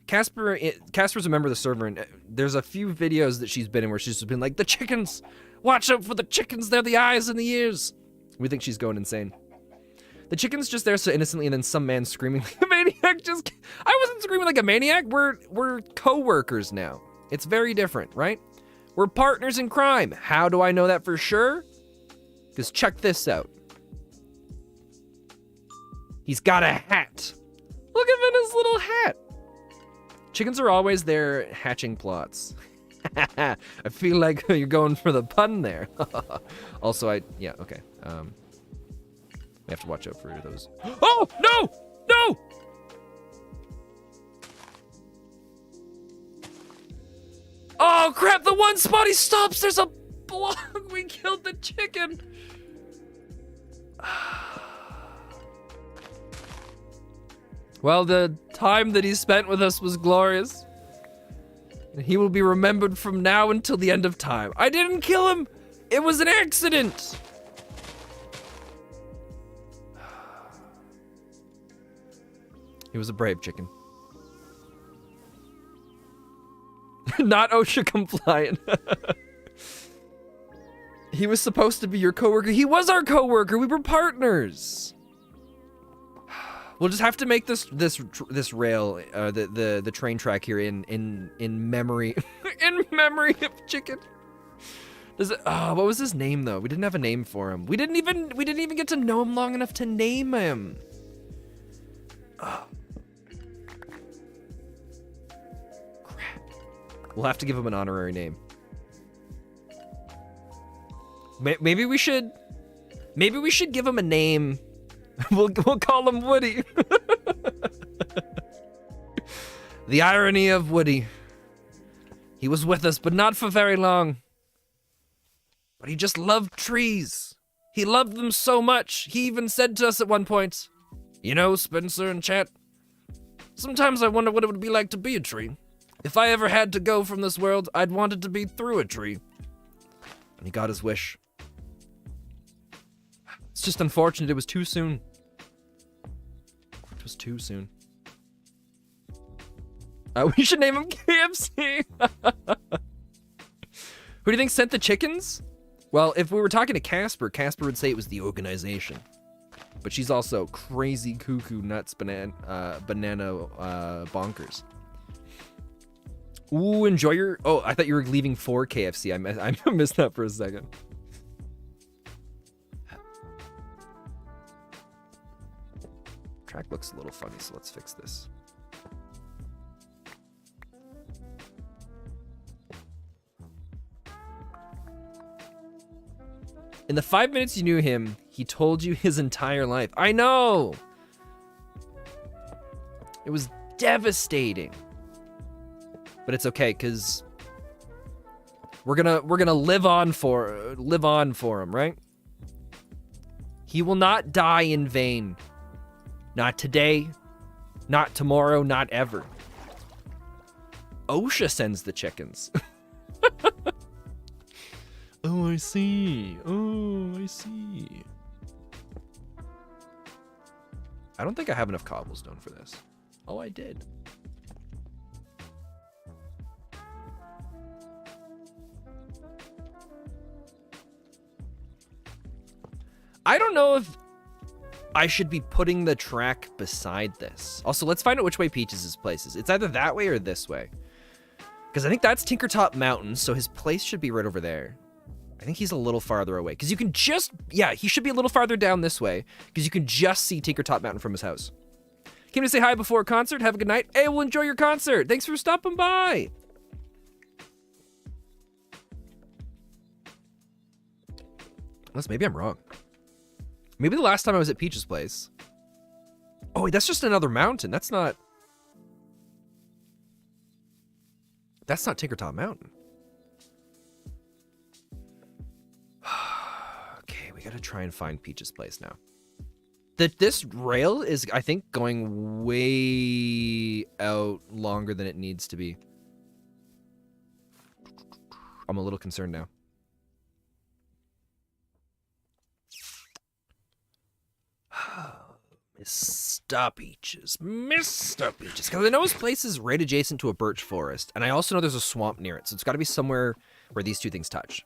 Casper's a member of the server, and there's a few videos that she's been in where she's just been like, the chickens Watch out for the chickens, they're the eyes and the ears. We think she's going insane. The chicken's just there so innocently, and then some man screaming like a maniac just... I wasn't screaming like a maniac. We're co-workers now. It's very different, right? We're partners in crime. How do I know that for sure? Because check this out. He's got a hat. Look at him in his little hat. Chickens are always there hatching plots. I feel like you're going for the pun there. Also, yeah, okay. We have to watch out for those. Oh, no! No! Oh, crap, the one spot he stops, there's a block. We killed the chicken. Well, the time that he spent with us was glorious. And he will be remembered from now until the end of time. I didn't kill him. It was an accident. He was a brave chicken. Not OSHA compliant. He was supposed to be your coworker. He was our coworker. We were partners. We'll just have to make this rail, the train track here in memory, in memory of chicken. Does it? Oh, what was his name though? We didn't have a name for him. We didn't even get to know him long enough to name him. Oh. Crap. We'll have to give him an honorary name. Maybe we should give him a name. We'll call him Woody. The irony of Woody. He was with us, but not for very long. But he just loved trees. He loved them so much. He even said to us at one point, you know, Spencer and chat, sometimes I wonder what it would be like to be a tree. If I ever had to go from this world, I'd want it to be through a tree. And he got his wish. It's just unfortunate it was too soon. It was too soon. We should name him KFC. Who do you think sent the chickens? Well, if we were talking to Casper, Casper would say it was the organization. But she's also crazy cuckoo nuts banana bonkers. Ooh, enjoy your... Oh, I thought you were leaving for KFC. I missed that for a second. Track looks a little funny, so let's fix this. In the 5 minutes you knew him, he told you his entire life. I know! It was devastating. But it's okay, because we're gonna live on for him, right? He will not die in vain. Not today, not tomorrow, not ever. OSHA sends the chickens. Oh, I see. Oh, I see. I don't think I have enough cobblestone for this. Oh, I did. I don't know if I should be putting the track beside this. Also, let's find out which way Peaches' place is. It's either that way or this way. Because I think that's Tinkertop Mountain, so his place should be right over there. I think he's a little farther away. Because you can just... Yeah, he should be a little farther down this way. Because you can just see Tinkertop Mountain from his house. Came to say hi before a concert. Have a good night. Hey, we'll enjoy your concert. Thanks for stopping by. Unless maybe I'm wrong. Maybe the last time I was at Peach's place. Oh, wait, that's just another mountain. That's not Tinkertop Mountain. Okay, we gotta try and find Peach's place now. This rail is, I think, going way out longer than it needs to be. I'm a little concerned now. Mr. Peaches. Mr. Peaches. Because I know his place is right adjacent to a birch forest. And I also know there's a swamp near it. So it's got to be somewhere where these two things touch.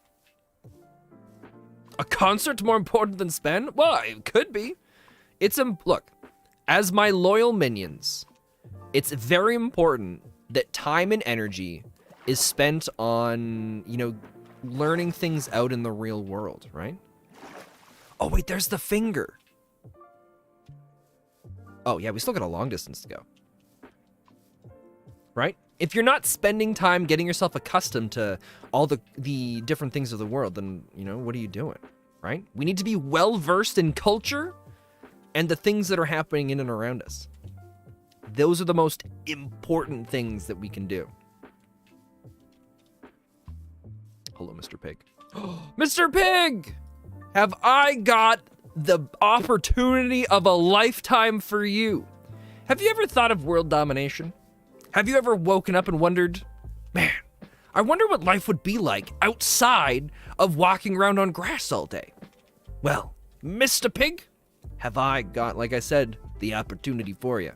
A concert more important than spend? Well, it could be. Look, as my loyal minions, it's very important that time and energy is spent on, you know, learning things out in the real world, right? Oh, wait, there's the finger. Oh, yeah, we still got a long distance to go. Right? If you're not spending time getting yourself accustomed to all the different things of the world, then, you know, what are you doing? Right? We need to be well-versed in culture and the things that are happening in and around us. Those are the most important things that we can do. Hello, Mr. Pig. Mr. Pig! Have I got the opportunity of a lifetime for you? Have you ever thought of world domination? Have you ever woken up and wondered, man, I wonder what life would be like outside of walking around on grass all day? Well, Mr. Pig, have I got, like I said, the opportunity for you.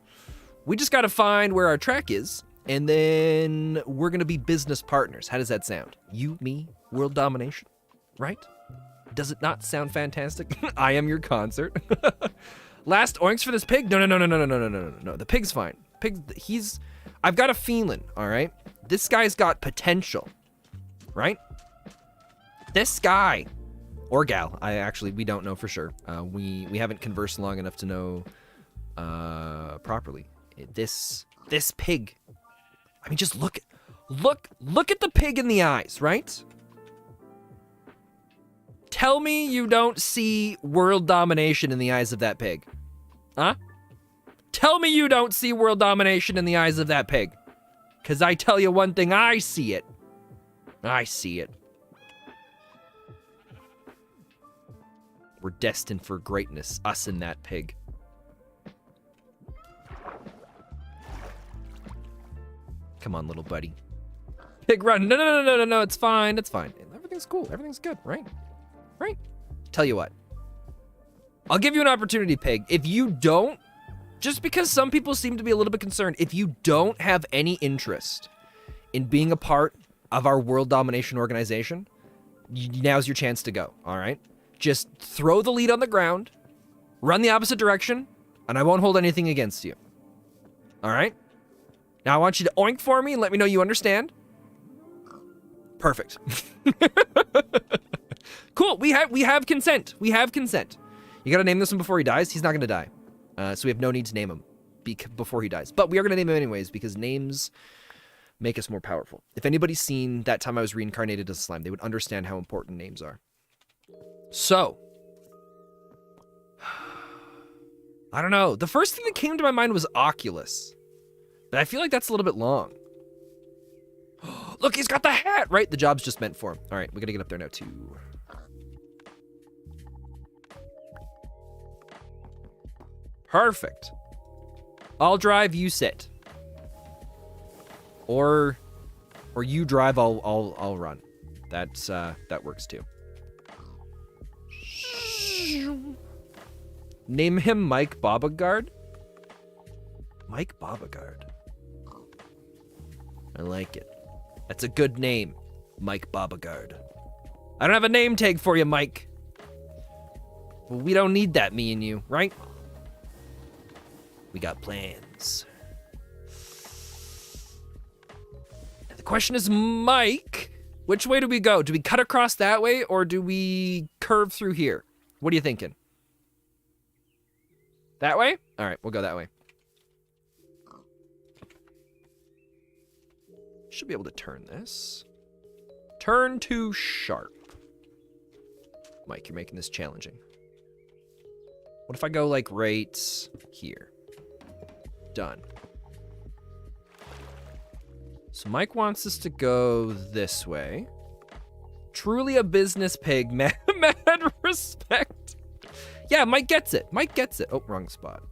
We just got to find where our track is, and then we're going to be business partners. How does that sound? You, me, world domination, right? Does it not sound fantastic? I am your concert. Last oinks for this pig? No. The pig's fine. I've got a feeling, all right? This guy's got potential, right? This guy, or gal, we don't know for sure. We haven't conversed long enough to know properly. This pig, I mean, just look at the pig in the eyes, right? Tell me you don't see world domination in the eyes of that pig. Huh? Tell me you don't see world domination in the eyes of that pig. Because I tell you one thing, I see it. I see it. We're destined for greatness, us and that pig. Come on, little buddy. Pig, run. No, it's fine, it's fine. Everything's cool, everything's good, right? Right? Tell you what. I'll give you an opportunity, pig. If you don't, just because some people seem to be a little bit concerned, if you don't have any interest in being a part of our world domination organization, now's your chance to go, all right? Just throw the lead on the ground, run the opposite direction, and I won't hold anything against you. All right? Now I want you to oink for me and let me know you understand. Perfect. Cool, we have consent. We have consent. You gotta name this one before he dies. He's not gonna die. So we have no need to name him before he dies. But we are gonna name him anyways because names make us more powerful. If anybody's seen That Time I Was Reincarnated as a Slime, they would understand how important names are. So, I don't know. The first thing that came to my mind was Oculus. But I feel like that's a little bit long. Look, he's got the hat, right? The job's just meant for him. All right, we gotta get up there now too. Perfect. I'll drive, you sit. Or you drive, I'll run. That works too. Name him Mike Babagard. Mike Babagard. I like it. That's a good name, Mike Babagard. I don't have a name tag for you, Mike. Well, we don't need that, me and you, right? We got plans. Now the question is, Mike, which way do we go? Do we cut across that way or do we curve through here? What are you thinking? That way? All right, we'll go that way. Should be able to turn this. Turn to sharp. Mike, you're making this challenging. What if I go like right here? Done. So Mike wants us to go this way. Truly a business pig, mad respect. Yeah, Mike gets it. Mike gets it. Oh, wrong spot.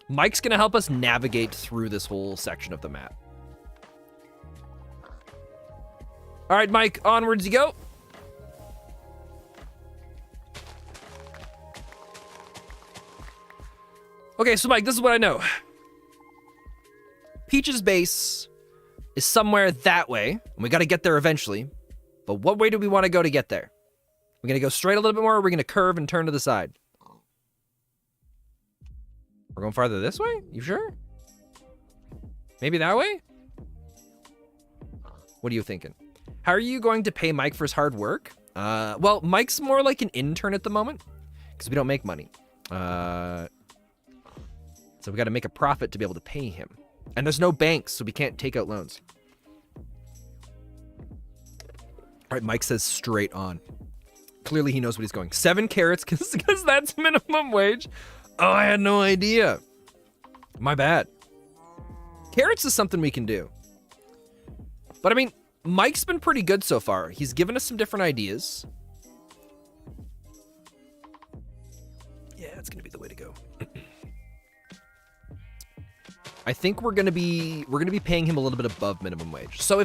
Mike's gonna help us navigate through this whole section of the map. All right, Mike, onwards you go. Okay, so Mike, this is what I know. Peach's base is somewhere that way, and we got to get there eventually. But what way do we want to go to get there? We're going to go straight a little bit more, or are we going to curve and turn to the side? We're going farther this way? You sure? Maybe that way? What are you thinking? How are you going to pay Mike for his hard work? Well, Mike's more like an intern at the moment, because we don't make money. So we got to make a profit to be able to pay him. And there's no banks, so we can't take out loans. All right, Mike says straight on. Clearly he knows what he's going. 7 carrots, because that's minimum wage. Oh, I had no idea. My bad. Carrots is something we can do. But I mean, Mike's been pretty good so far. He's given us some different ideas. Yeah, it's gonna be the way to go. I think we're gonna be paying him a little bit above minimum wage. So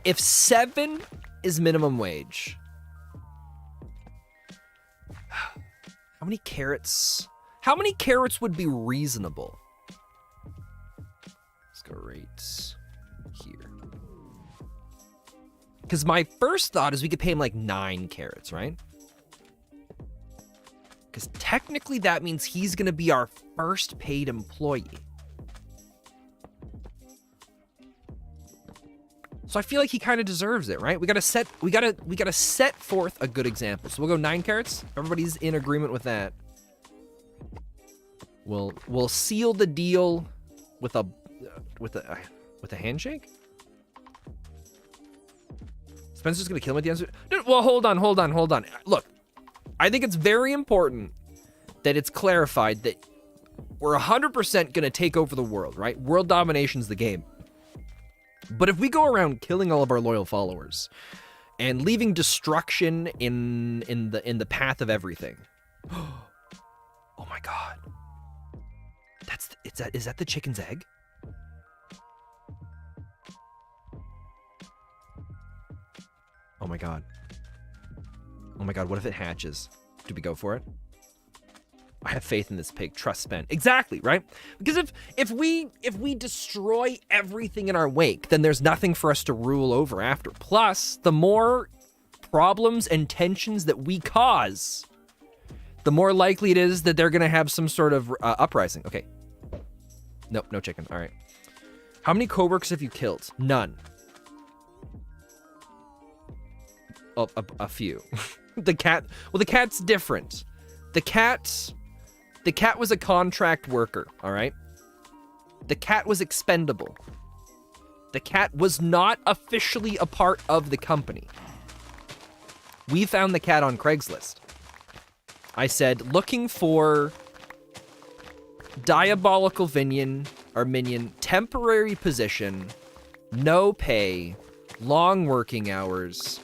if 7 is minimum wage, how many carrots? How many carrots would be reasonable? Let's go right here. Because my first thought is we could pay him like 9 carrots, right? Because technically that means he's gonna be our first paid employee. So I feel like he kind of deserves it, right? We gotta set forth a good example. So we'll go 9 carrots. Everybody's in agreement with that. We'll seal the deal with a handshake. Spencer's gonna kill him at the end. No, well, hold on. Look, I think it's very important that it's clarified that we're 100% gonna take over the world, right? World domination's the game. But if we go around killing all of our loyal followers and leaving destruction in the path of everything, oh my god, is that the chicken's egg? Oh my god. Oh my god, what if it hatches? Do we go for it? I have faith in this pig. Trust spent. Exactly, right? Because if we destroy everything in our wake, then there's nothing for us to rule over after. Plus, the more problems and tensions that we cause, the more likely it is that they're gonna have some sort of uprising. Okay. Nope, no chicken. All right. How many coworkers have you killed? None. Oh, a few. The cat. Well, the cat's different. The cat was a contract worker, all right? The cat was expendable. The cat was not officially a part of the company. We found the cat on Craigslist. I said, looking for diabolical minion, temporary position, no pay, long working hours,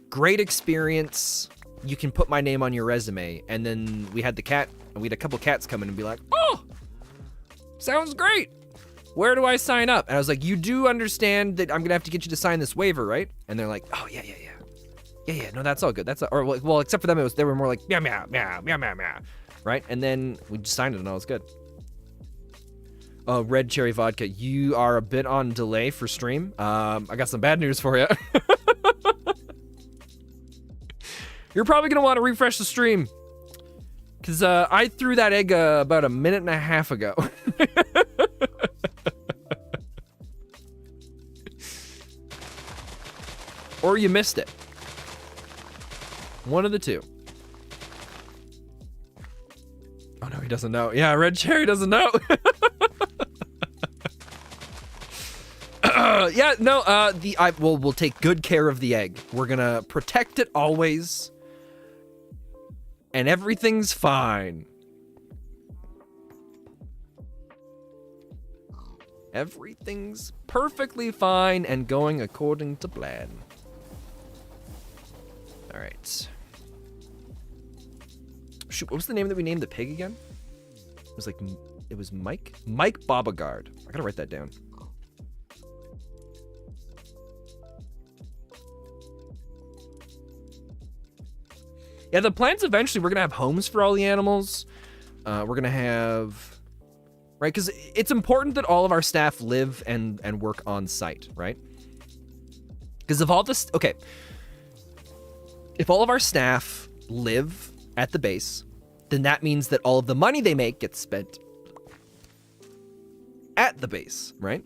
great experience. You can put my name on your resume. And then we had the cat, and we had a couple cats come in and be like, oh, sounds great. Where do I sign up? And I was like, you do understand that I'm gonna have to get you to sign this waiver, right? And they're like, oh, yeah. No, that's all good. That's or well, except for them, they were more like, meow, right? And then we just signed it, and all was good. Oh, red cherry vodka. You are a bit on delay for stream. I got some bad news for you. You're probably gonna want to refresh the stream, because I threw that egg about a minute and a half ago. Or you missed it. One of the two. Oh no, he doesn't know. Yeah, red cherry doesn't know. Yeah, no, we'll take good care of the egg. We're gonna protect it always. And everything's fine. Everything's perfectly fine and going according to plan. All right. Shoot, what was the name that we named the pig again? It was Mike? Mike Bobagard. I gotta write that down. Yeah, the plans eventually, we're gonna have homes for all the animals. We're gonna right? Because it's important that all of our staff live and work on site, right? Because if all this, okay, if all of our staff live at the base, then that means that all of the money they make gets spent at the base, right?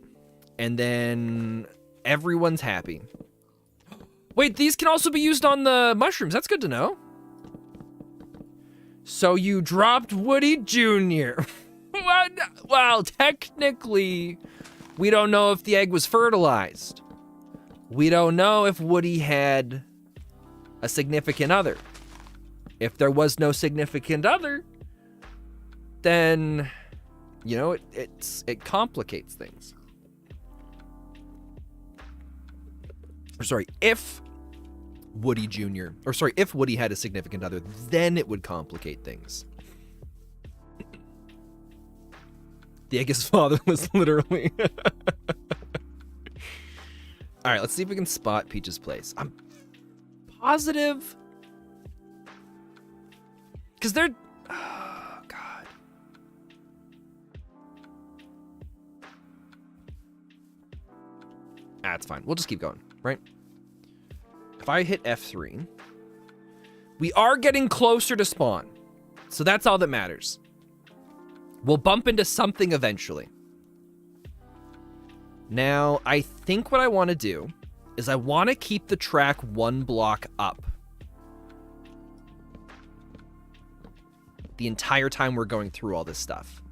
And then everyone's happy. Wait, these can also be used on the mushrooms. That's good to know. So you dropped Woody Jr. Well, technically, we don't know if the egg was fertilized. We don't know if Woody had a significant other. If there was no significant other, then, you know, it complicates things. Or sorry, if Woody Jr., or sorry, if Woody had a significant other, then it would complicate things. The egg is fatherless, literally. All right, let's see if we can spot Peach's place. I'm positive. Because they're... Oh, God. Ah, it's fine. We'll just keep going, right? If I hit F3, we are getting closer to spawn. So that's all that matters. We'll bump into something eventually. Now, I think what I want to do is I want to keep the track 1 block up the entire time we're going through all this stuff.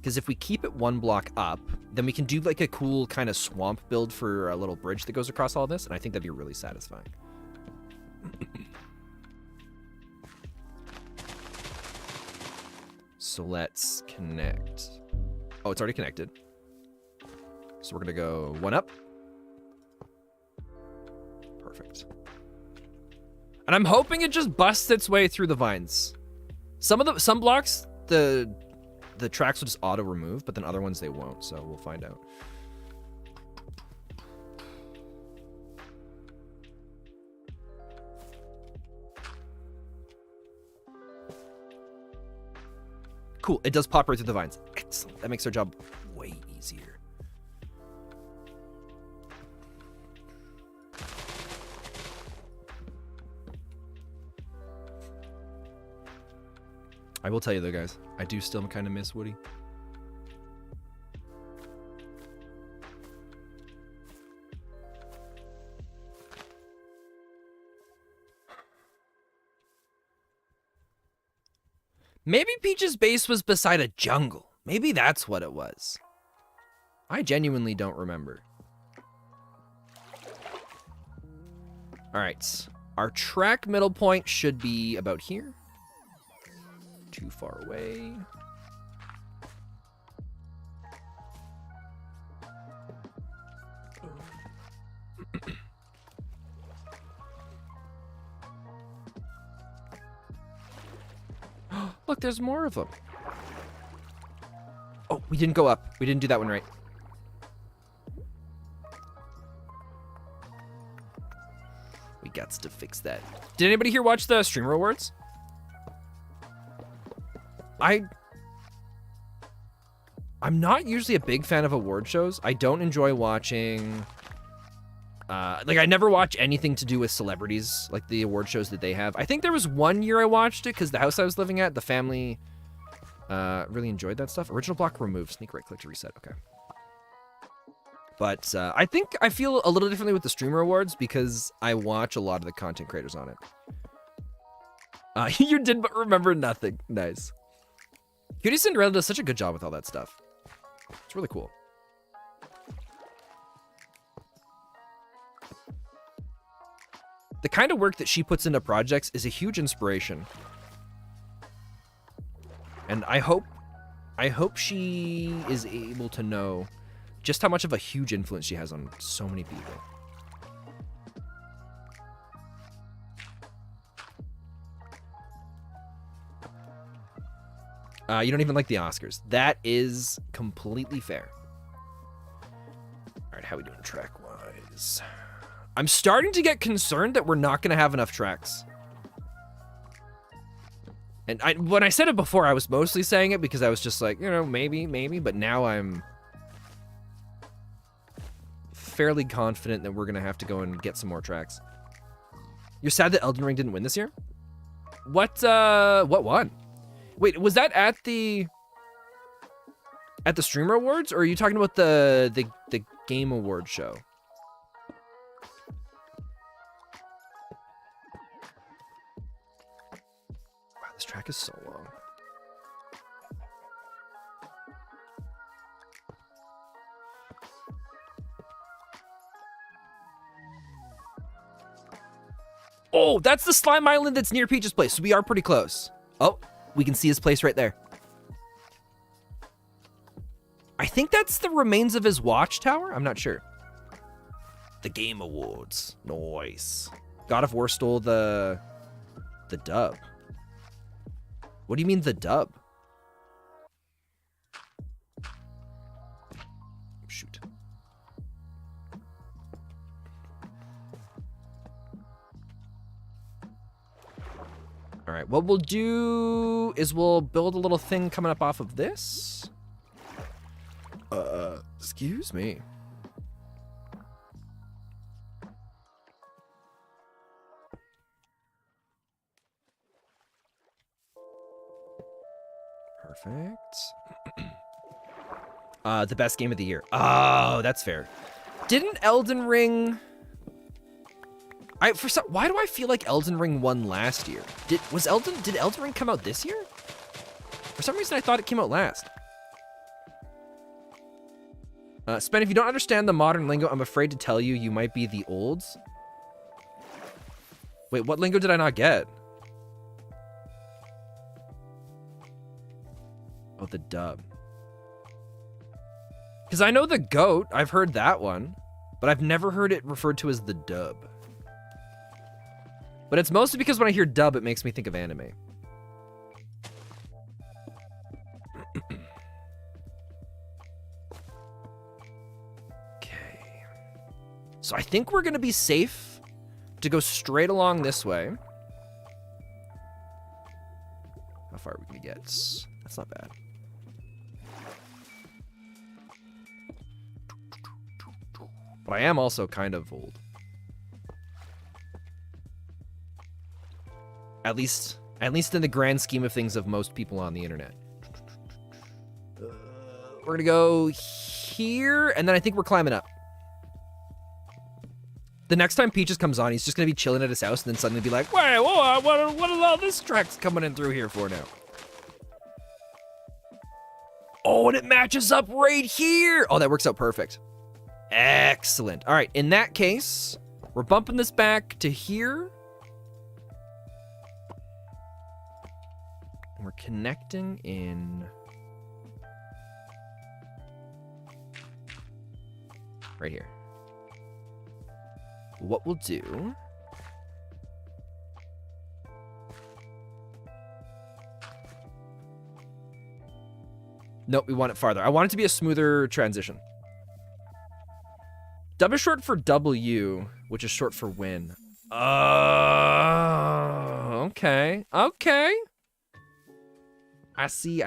Because if we keep it 1 block up, then we can do like a cool kind of swamp build for a little bridge that goes across all this, and I think that'd be really satisfying. So let's connect. Oh, it's already connected. So we're gonna go 1 up. Perfect. And I'm hoping it just busts its way through the vines. Some blocks, the tracks will just auto remove, but then other ones they won't, so we'll find out. Cool, it does pop right through the vines. Excellent, that makes our job way easier. I will tell you though, guys, I do still kind of miss Woody. Maybe Peach's base was beside a jungle. Maybe that's what it was. I genuinely don't remember. All right, our track middle point should be about here. Too far away. Look, there's more of them. Oh, we didn't go up. We didn't do that one right. We got to fix that. Did anybody here watch the streamer awards? I'm not usually a big fan of award shows. I don't enjoy watching... like, I never watch anything to do with celebrities, like the award shows that they have. I think there was one year I watched it because the house I was living at, the family really enjoyed that stuff. Original block removed. Sneak right click to reset. Okay. But I think I feel a little differently with the streamer awards because I watch a lot of the content creators on it. You did but remember nothing. Nice. Cutie Cinderella does such a good job with all that stuff. It's really cool. The kind of work that she puts into projects is a huge inspiration. And I hope she is able to know just how much of a huge influence she has on so many people. You don't even like the Oscars. That is completely fair. All right, how we doing track-wise? I'm starting to get concerned that we're not going to have enough tracks. And when I said it before, I was mostly saying it because I was just like, you know, maybe, but now I'm fairly confident that we're gonna have to go and get some more tracks. You're sad that Elden Ring didn't win this year? What won? Wait, was that at the Streamer Awards, or are you talking about the Game Awards show? Wow, this track is so long. Oh, that's the slime island that's near Peach's place. So we are pretty close. Oh, we can see his place right there. I think that's the remains of his watchtower. I'm not sure. The Game Awards. Nice. God of War stole the dub. What do you mean the dub? Shoot. All right, what we'll do is we'll build a little thing coming up off of this. Excuse me. Perfect. The best game of the year. Oh, that's fair. Didn't Elden Ring... why do I feel like Elden Ring won last year? Did Elden Ring come out this year? For some reason, I thought it came out last. Spen, if you don't understand the modern lingo, I'm afraid to tell you, you might be the olds. Wait, what lingo did I not get? Oh, the dub. Because I know the goat, I've heard that one, but I've never heard it referred to as the dub. But it's mostly because when I hear dub, it makes me think of anime. Okay. So I think we're going to be safe to go straight along this way. How far are we going to get? That's not bad. But I am also kind of old. At least in the grand scheme of things of most people on the internet. We're gonna go here, and then I think we're climbing up. The next time Peaches comes on, he's just gonna be chilling at his house, and then suddenly be like, "Wait, whoa, what is all this tracks coming in through here for now?" Oh, and it matches up right here. Oh, that works out perfect. Excellent. All right, in that case, we're bumping this back to here. And we're connecting in right here. What we'll do nope, we want it farther. I want it to be a smoother transition. Dub is short for W, which is short for win. Okay. Okay. I see.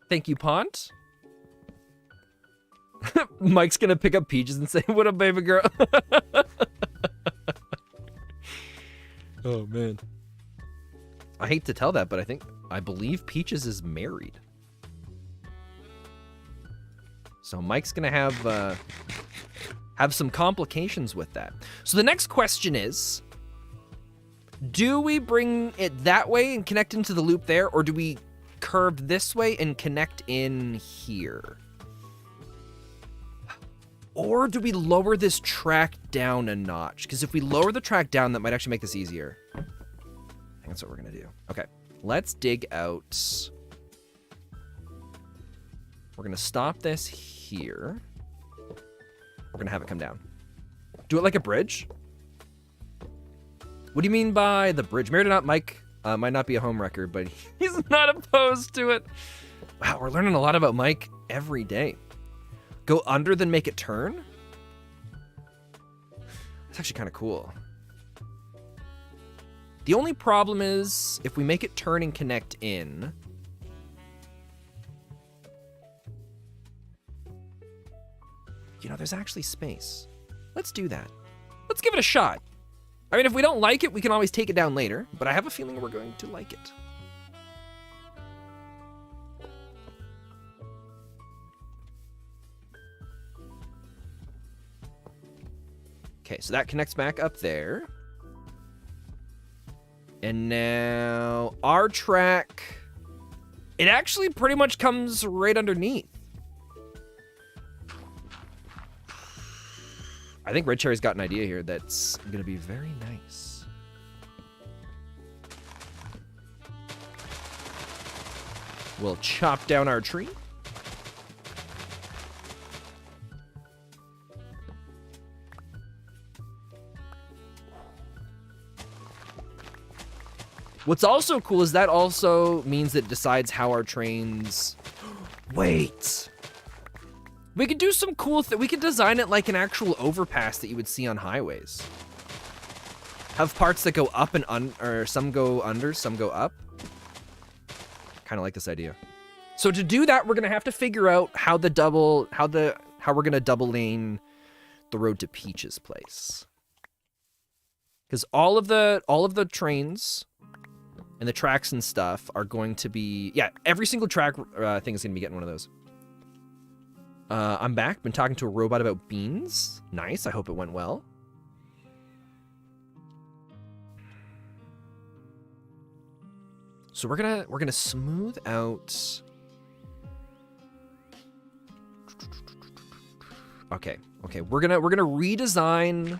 Thank you, Pont. Mike's gonna pick up Peaches and say, "What up, baby girl?" Oh, man. I hate to tell that, but I believe Peaches is married. So Mike's gonna have some complications with that. So the next question is, do we bring it that way and connect into the loop there, or do we curve this way and connect in here? Or do we lower this track down a notch? Because if we lower the track down, that might actually make this easier. I think that's what we're gonna do. Okay, let's dig out. We're gonna stop this here. We're gonna have it come down. Do it like a bridge? What do you mean by the bridge? Married or not, Mike might not be a home wrecker, but he's not opposed to it. Wow, we're learning a lot about Mike every day. Go under, then make it turn? That's actually kind of cool. The only problem is if we make it turn and connect in. You know, there's actually space. Let's do that. Let's give it a shot. I mean, if we don't like it, we can always take it down later, but I have a feeling we're going to like it. Okay, so that connects back up there. And now our track, it actually pretty much comes right underneath. I think Red Cherry's got an idea here that's going to be very nice. We'll chop down our tree. What's also cool is that also means that it decides how our trains... Wait! We could do some cool we could design it like an actual overpass that you would see on highways. Have parts that go up and or some go under, some go up. Kind of like this idea. So to do that, we're gonna have to figure out how we're gonna double lane the road to Peach's place. Because all of the trains and the tracks and stuff are going to be, yeah, every single track thing is gonna be getting one of those. I'm back. Been talking to a robot about beans. Nice. I hope it went well. So we're gonna smooth out. Okay. We're gonna redesign.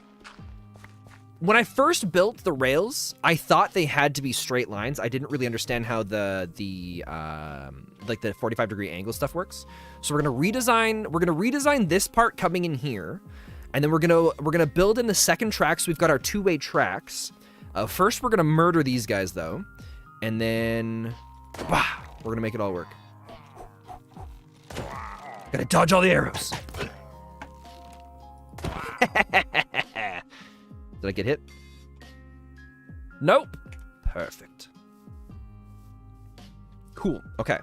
When I first built the rails, I thought they had to be straight lines. I didn't really understand how the 45-degree angle stuff works. So we're gonna redesign this part coming in here, and then we're gonna build in the second track. So we've got our two-way tracks. First, we're gonna murder these guys though, and then we're gonna make it all work. Gotta dodge all the arrows. Did I get hit? Nope. Perfect. Cool. Okay.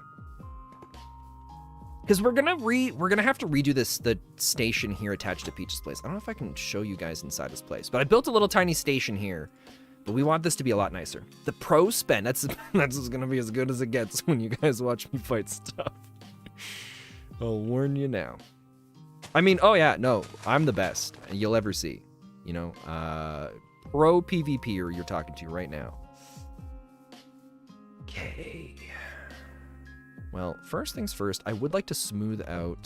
Because we're gonna have to redo the station here attached to Peach's place. I don't know if I can show you guys inside this place, but I built a little tiny station here. But we want this to be a lot nicer. The pro spin. That's gonna be as good as it gets when you guys watch me fight stuff. I'll warn you now. I mean, oh yeah, no, I'm the best you'll ever see. You know, pro PvPer you're talking to right now. Okay. Well, first things first, I would like to smooth out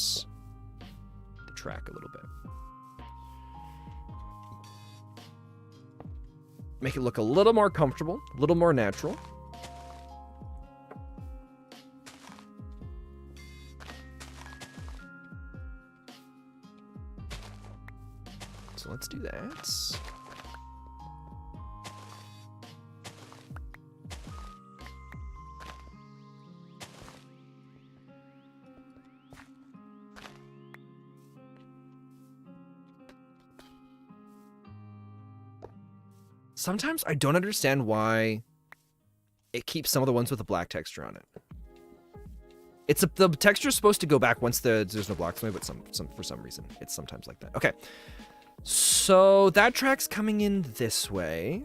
the track a little bit. Make it look a little more comfortable, a little more natural. So let's do that. Sometimes I don't understand why it keeps some of the ones with the black texture on it. The texture is supposed to go back once there's no blocks in it, but for some reason it's sometimes like that. Okay, so that track's coming in this way.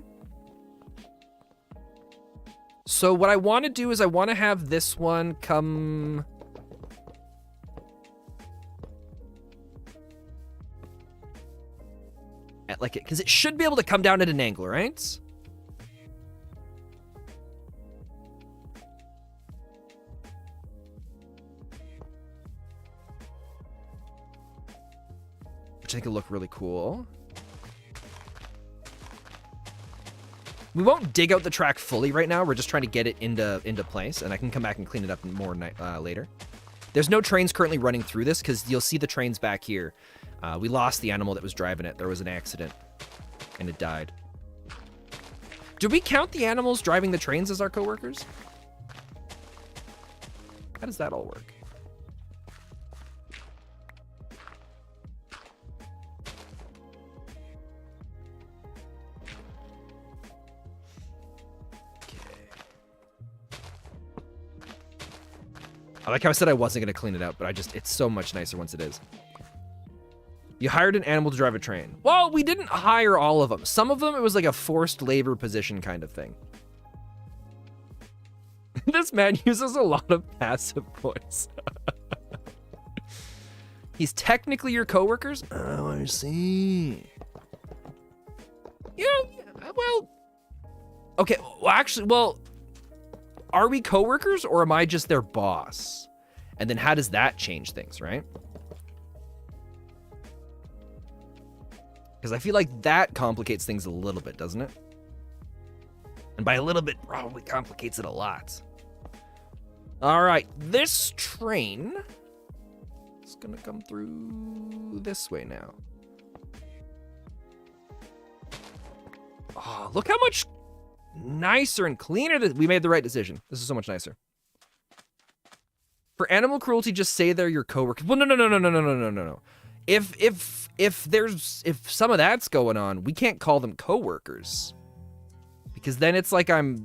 So what I want to do is I want to have this one come. At like it, because it should be able to come down at an angle, right? Which I think will look really cool. We won't dig out the track fully right now. We're just trying to get it into place, and I can come back and clean it up more later. There's no trains currently running through this because you'll see the trains back here. We lost the animal that was driving it. There was an accident, and it died. Do we count the animals driving the trains as our coworkers? How does that all work? I like how I said I wasn't going to clean it up, but it's so much nicer once it is. You hired an animal to drive a train. Well, we didn't hire all of them. Some of them, it was like a forced labor position kind of thing. This man uses a lot of passive voice. He's technically your coworkers? Oh, I see. Yeah, well... Okay, well, actually, well... Are we coworkers, or am I just their boss? And then how does that change things, right? Because I feel like that complicates things a little bit, doesn't it? And by a little bit, probably complicates it a lot. All right, this train is gonna come through this way now. Oh, look how much nicer and cleaner that we made the right decision. This is so much nicer. For animal cruelty, just say they're your coworkers. Well, no. If some of that's going on, we can't call them coworkers. Because then it's like it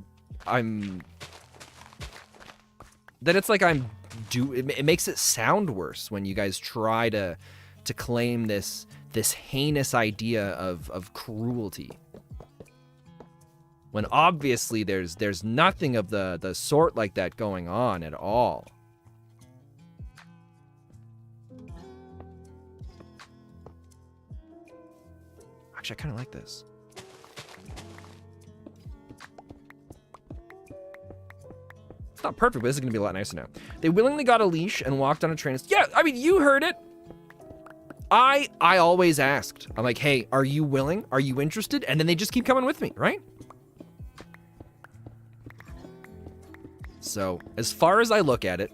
makes it sound worse when you guys try to claim this heinous idea of cruelty. When obviously there's nothing of the sort like that going on at all. Actually, I kind of like this. It's not perfect, but this is going to be a lot nicer now. They willingly got a leash and walked on a train. Yeah, I mean, you heard it. I always asked. I'm like, hey, are you willing? Are you interested? And then they just keep coming with me, right? So, as far as I look at it,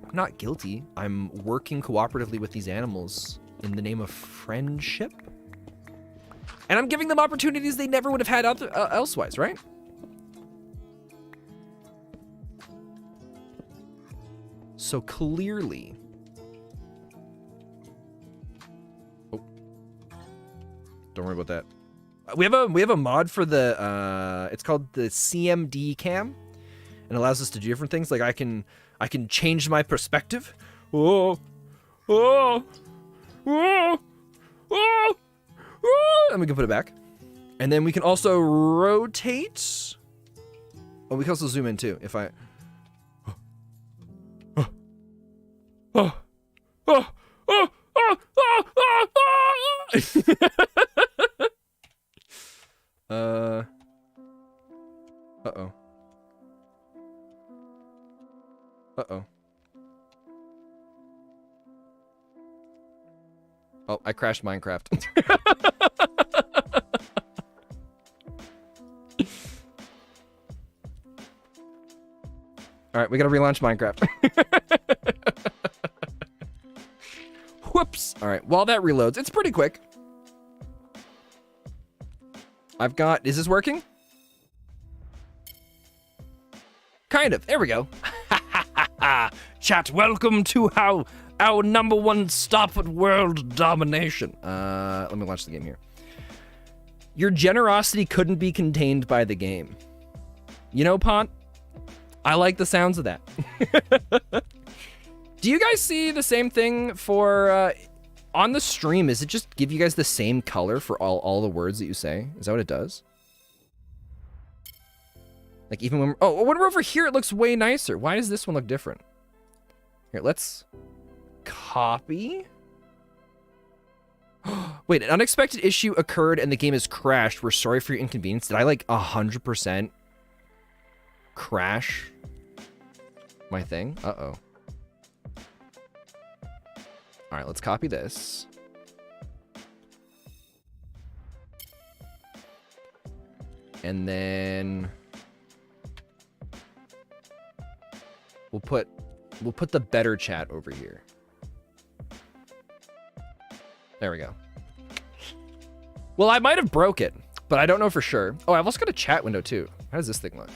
I'm not guilty. I'm working cooperatively with these animals in the name of friendship. And I'm giving them opportunities they never would have had elsewise, right? So clearly... Oh. Don't worry about that. We have a mod for the, it's called the CMD cam. And allows us to do different things. Like I can change my perspective. And we can put it back. And then we can also rotate. Oh, we can also zoom in too. If I... Uh-oh. Uh-oh. Oh, I crashed Minecraft. All right, we gotta relaunch Minecraft. Whoops. All right, while that reloads, it's pretty quick. I've got, is this working? Kind of, there we go. Chat, welcome to our #1 stop at world domination. Let me launch the game here. Your generosity couldn't be contained by the game. You know, Pont? I like the sounds of that. Do you guys see the same thing for, on the stream, is it just give you guys the same color for all the words that you say? Is that what it does? Like even when we're over here, it looks way nicer. Why does this one look different? Here, let's copy. Wait, an unexpected issue occurred and the game has crashed. We're sorry for your inconvenience. Did I like 100% crash my thing? Uh-oh. All right, let's copy this. And then we'll put the better chat over here. There we go. Well, I might have broke it, but I don't know for sure. Oh, I've also got a chat window too. How does this thing look?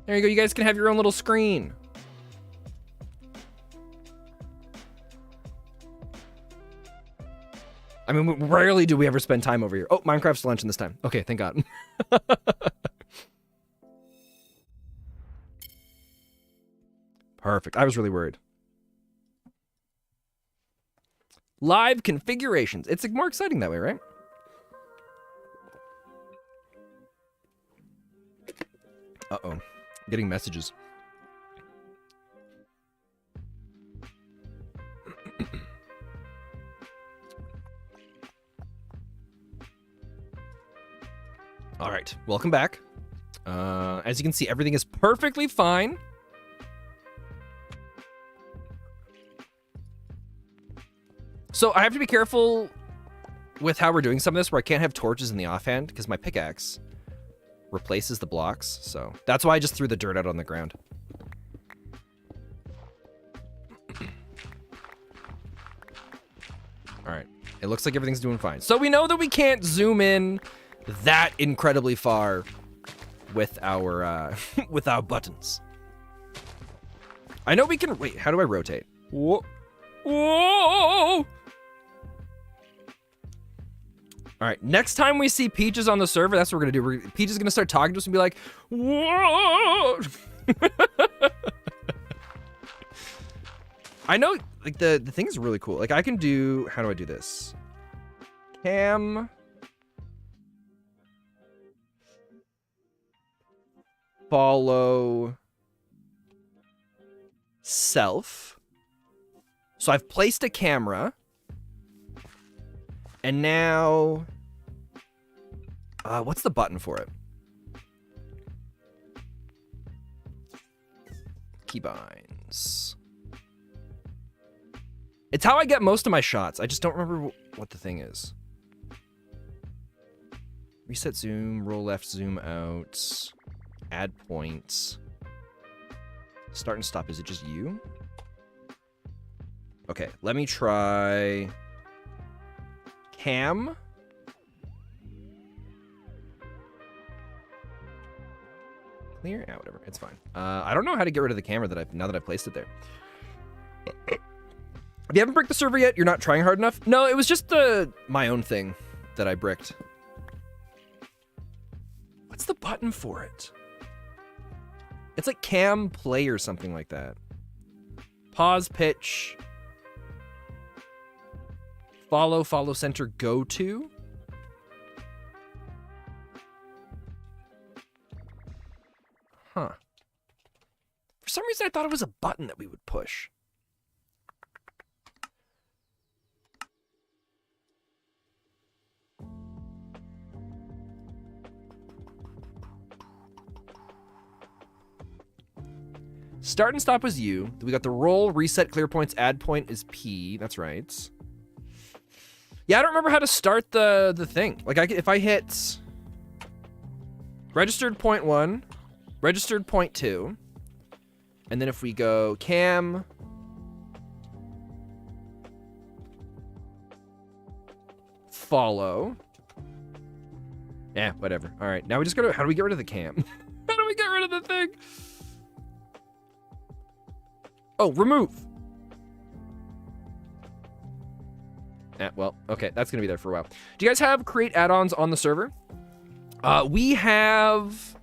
There you go. You guys can have your own little screen. I mean, rarely do we ever spend time over here. Oh, Minecraft's luncheon this time. Okay, thank God. Perfect. I was really worried. Live configurations. It's more exciting that way, right? Uh-oh. I'm getting messages. All right, welcome back. As you can see, everything is perfectly fine. So I have to be careful with how we're doing some of this, where I can't have torches in the offhand because my pickaxe replaces the blocks. So that's why I just threw the dirt out on the ground. All right, it looks like everything's doing fine. So we know that we can't zoom in that incredibly far with our with our buttons. I know we can. Wait, how do I rotate? Whoa! Whoa! All right, next time we see Peaches on the server, that's what we're gonna do. Peach is gonna start talking to us and be like, "Whoa!" I know, like the thing is really cool. Like I can do. How do I do this? Cam. Follow. Self. So I've placed a camera. And now, what's the button for it? Keybinds. It's how I get most of my shots. I just don't remember what the thing is. Reset zoom, roll left, zoom out, add points. Start and stop, is it just you? Okay, let me try cam. Clear? Yeah, whatever, it's fine. I don't know how to get rid of the camera now that I've placed it there. If you haven't bricked the server yet, you're not trying hard enough. No, it was just my own thing that I bricked. What's the button for it? It's like cam play or something like that. Pause, pitch. Follow center, go to. Huh. For some reason, I thought it was a button that we would push. Start and stop is U. We got the roll, reset, clear points, add point is P. That's right. Yeah, I don't remember how to start the thing. Like, if I hit registered point 1, registered point 2, and then if we go cam, follow. Yeah, whatever. All right, now we just gotta, how do we get rid of the cam? How do we get rid of the thing? Oh, remove. Well, okay, that's gonna be there for a while. Do you guys have create add-ons on the server? We have,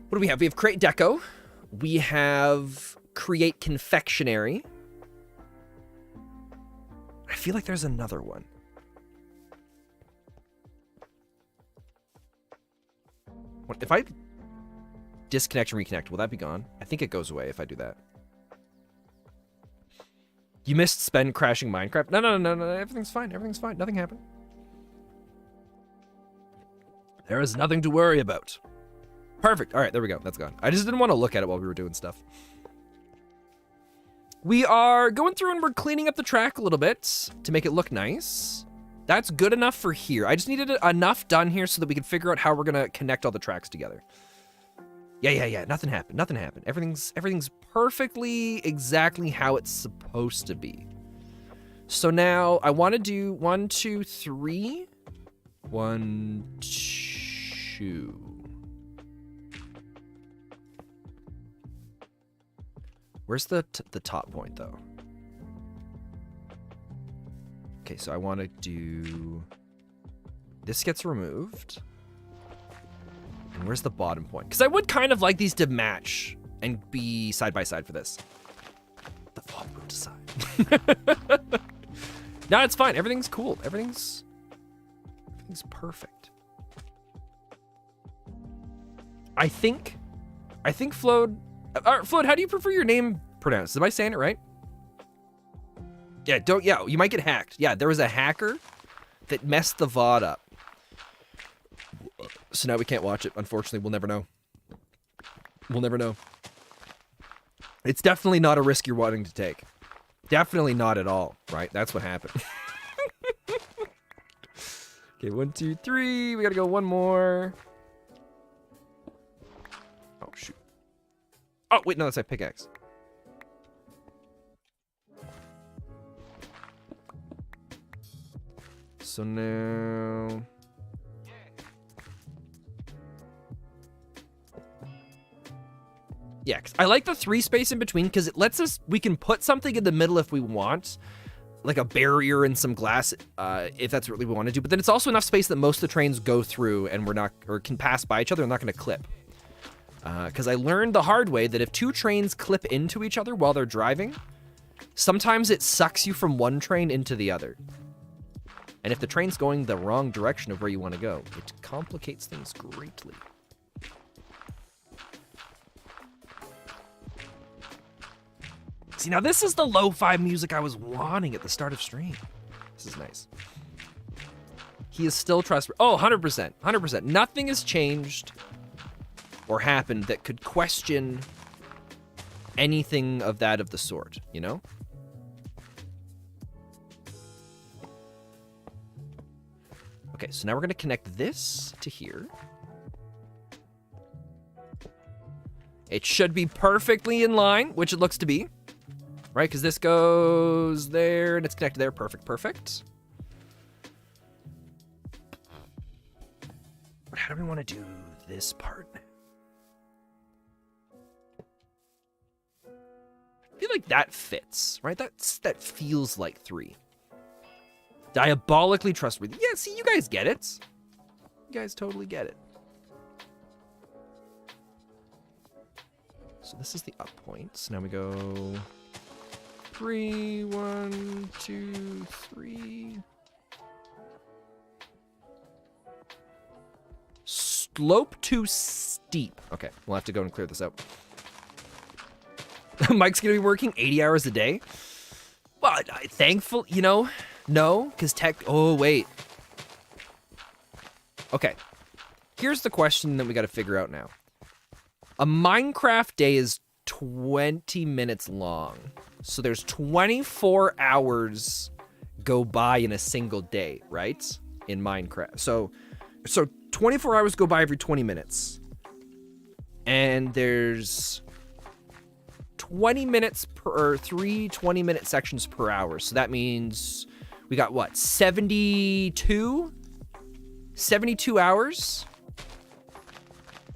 what do we have? We have create deco. We have create confectionery. I feel like there's another one. What, if I disconnect and reconnect, will that be gone? I think it goes away if I do that. You missed spend crashing Minecraft? No, everything's fine, everything's fine, nothing happened. There is nothing to worry about. Perfect, all right, there we go, that's gone. I just didn't want to look at it while we were doing stuff. We are going through and we're cleaning up the track a little bit to make it look nice. That's good enough for here. I just needed enough done here so that we can figure out how we're gonna connect all the tracks together. Yeah, nothing happened, everything's perfectly exactly how it's supposed to be. So now I want to do 1, 2, 3. 1, 2. Where's the top point though? Okay, so I want to do... This gets removed. And where's the bottom point? Because I would kind of like these to match and be side by side for this. The VOD will decide. No, it's fine. Everything's cool. Everything's perfect. I think Flood... Flood, how do you prefer your name pronounced? Am I saying it right? Yeah, you might get hacked. Yeah, there was a hacker that messed the VOD up. So now we can't watch it. Unfortunately, we'll never know. We'll never know. It's definitely not a risk you're wanting to take. Definitely not at all, right? That's what happened. Okay, 1, 2, 3. We gotta go one more. Oh, shoot. Oh, wait, no, that's my pickaxe. So now... Yeah, I like the 3 space in between because it lets us, we can put something in the middle if we want, like a barrier and some glass, if that's what we want to do. But then it's also enough space that most of the trains go through and we're not, or can pass by each other and not going to clip. Because I learned the hard way that if 2 trains clip into each other while they're driving, sometimes it sucks you from one train into the other. And if the train's going the wrong direction of where you want to go, it complicates things greatly. See, now this is the lo-fi music I was wanting at the start of stream. This is nice. He is still trustworthy. Oh, 100%. 100%. Nothing has changed or happened that could question anything of that of the sort, you know? Okay, so now we're going to connect this to here. It should be perfectly in line, which it looks to be. Right, because this goes there, and it's connected there. Perfect, perfect. But how do we want to do this part? I feel like that fits, right? That feels like 3. Diabolically trustworthy. Yeah, see, you guys get it. You guys totally get it. So this is the up point. So now we go... 3, 1, 2, 3. Slope too steep. Okay, we'll have to go and clear this out. Mike's gonna be working 80 hours a day. Well, thankful, you know, no, because oh, wait. Okay, here's the question that we got to figure out now. A Minecraft day is 20 minutes long. So there's 24 hours go by in a single day, right? In Minecraft. So 24 hours go by every 20 minutes. And there's 20 minutes per 3 20-minute sections per hour. So that means we got what? 72 hours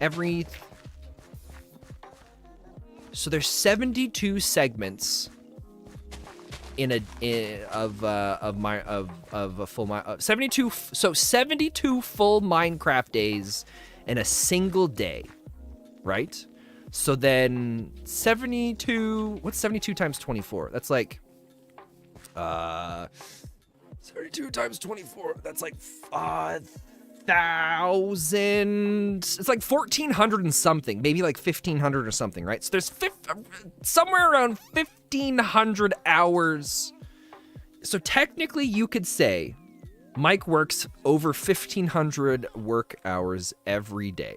every. So there's 72 segments in a full 72. So 72 full Minecraft days in a single day, right? So then 72. What's 72 times 24? That's like 72 times 24. That's like 1,000. It's like 1,400 and something, maybe like 1,500 or something, right? So there's somewhere around 1,500 hours. So technically you could say Mike works over 1,500 work hours every day.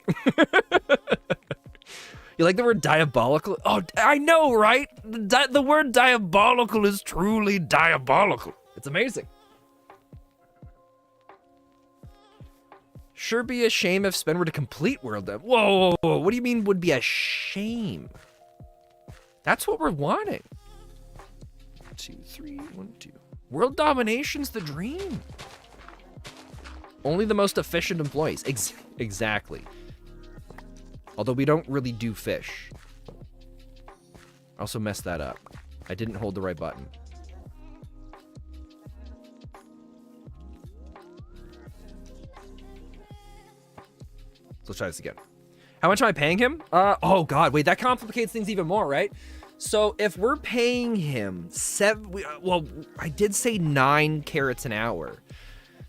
You like the word diabolical? Oh, I know, right? The word diabolical is truly diabolical. It's amazing. Sure be a shame if Spen were to complete world dev. Whoa, what do you mean would be a shame? That's what we're wanting. 1, 2, 3, 1, 2. World domination's the dream. Only the most efficient employees. Exactly. Although we don't really do fish. I also messed that up. I didn't hold the right button. let's try this again. How much am I paying him? Oh God, wait, that complicates things even more, right? So if we're paying him well, I did say 9 carats an hour.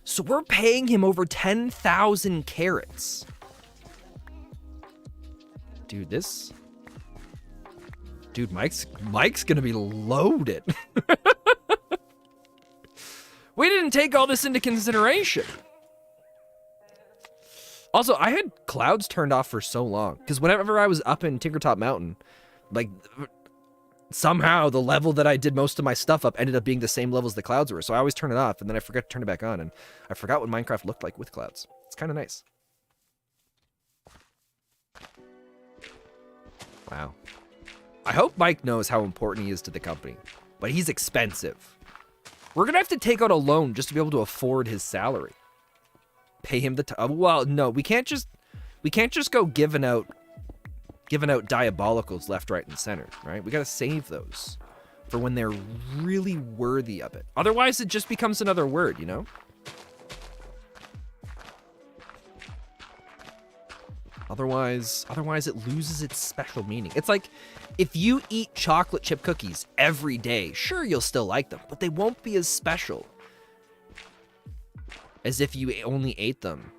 So we're paying him over 10,000 carats. Dude, Mike's gonna be loaded. We didn't take all this into consideration. Also, I had clouds turned off for so long because whenever I was up in Tinkertop Mountain, like somehow the level that I did most of my stuff up ended up being the same level as the clouds were. So I always turn it off and then I forget to turn it back on, and I forgot what Minecraft looked like with clouds. It's kind of nice. Wow. I hope Mike knows how important he is to the company, but he's expensive. We're gonna have to take out a loan just to be able to afford his salary. Pay him the well, no, we can't just go giving out diabolicals left, right, and center, right? We gotta save those for when they're really worthy of it. Otherwise, it just becomes another word, you know? Otherwise it loses its special meaning. It's like if you eat chocolate chip cookies every day, sure, you'll still like them, but they won't be as special as if you only ate them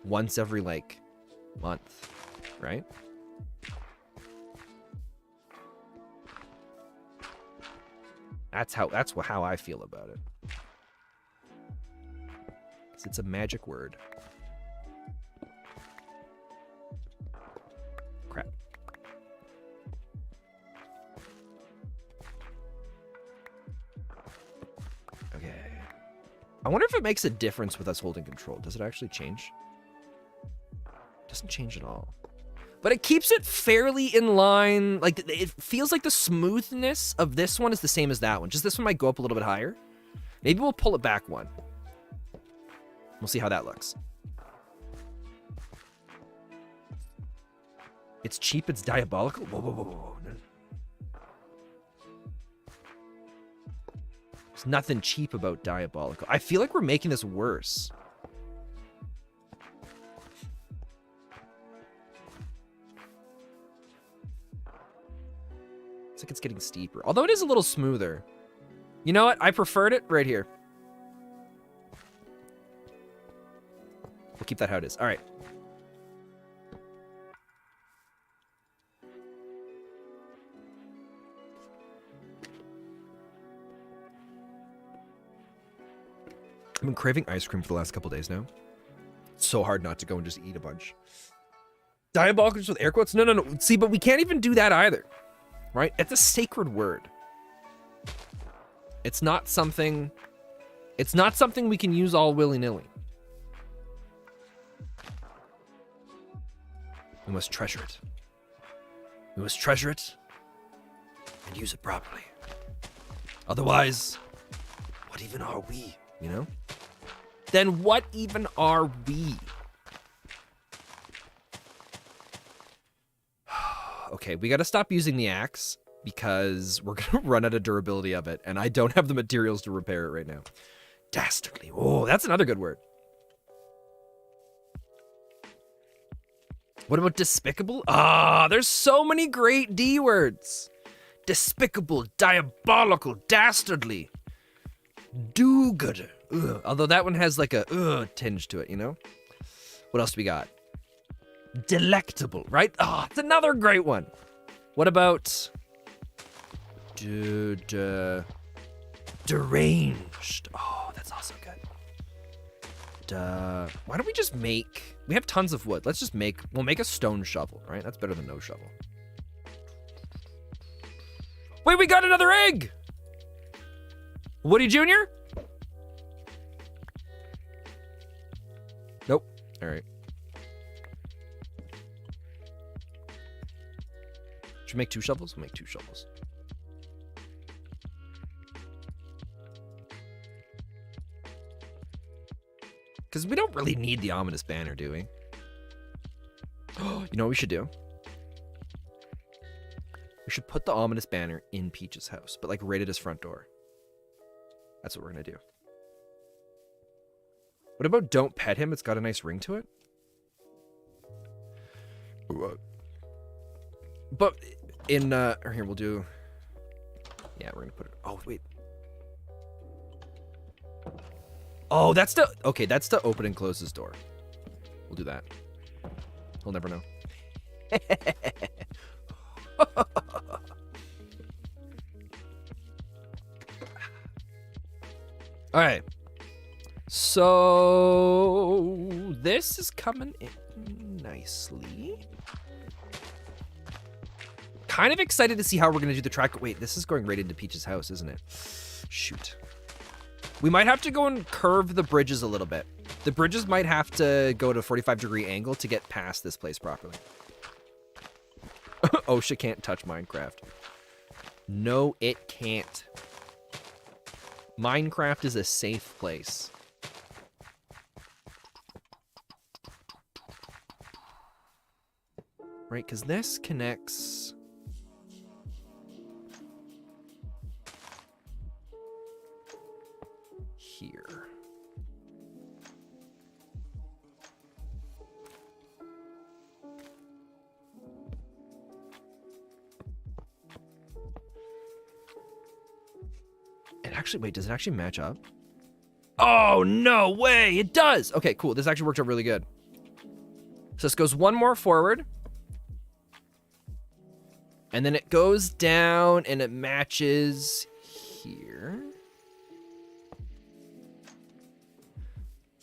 once every, like, month, right? That's how I feel about it. 'Cause it's a magic word. Crap. Okay. I wonder if it makes a difference with us holding control. Does it actually change? It doesn't change at all. But it keeps it fairly in line. Like, it feels like the smoothness of this one is the same as that one. Just this one might go up a little bit higher. Maybe we'll pull it back one. We'll see how that looks. It's cheap, it's diabolical? Whoa, whoa, whoa, whoa. There's nothing cheap about diabolical. I feel like we're making this worse. It's like it's getting steeper. Although it is a little smoother. You know what? I preferred it right here. We'll keep that how it is. All right. I've been craving ice cream for the last couple days now. It's so hard not to go and just eat a bunch. Diabolical with air quotes? No. See, but we can't even do that either. Right? It's a sacred word. It's not something we can use all willy-nilly. We must treasure it. We must treasure it and use it properly. Otherwise, what even are we, you know? Then what even are we? Okay, we gotta stop using the axe because we're gonna run out of durability of it, and I don't have the materials to repair it right now. Dastardly. Oh, that's another good word. What about despicable? Ah, there's so many great D words. Despicable, diabolical, dastardly, do-gooder. Ugh. Although that one has like a tinge to it, you know? What else do we got? Delectable, right? Oh, it's another great one. What about deranged? Oh, that's also good. Why don't we just make... We have tons of wood. Let's just we'll make a stone shovel, right? That's better than no shovel. Wait, we got another egg! Woody Jr.? Nope. All right. Should we make 2 shovels? We'll make 2 shovels. Because we don't really need the ominous banner, do we? You know what we should do? We should put the ominous banner in Peach's house, but like right at his front door. That's what we're going to do. What about don't pet him? It's got a nice ring to it. But in or here we'll do. Yeah, we're gonna put it. Oh wait. Oh, that's the okay. That's the open and close this door. We'll do that. We'll never know. All right. So this is coming in nicely. Kind of excited to see how we're gonna do the track. Wait, this is going right into Peach's house, isn't it? Shoot. We might have to go and curve the bridges a little bit. The bridges might have to go to a 45-degree angle to get past this place properly. OSHA can't touch Minecraft. No, it can't. Minecraft is a safe place. Right, because this connects... here. It actually, wait, does it actually match up? Oh, no way, it does! Okay, cool, this actually worked out really good. So this goes one more forward. And then it goes down and it matches here.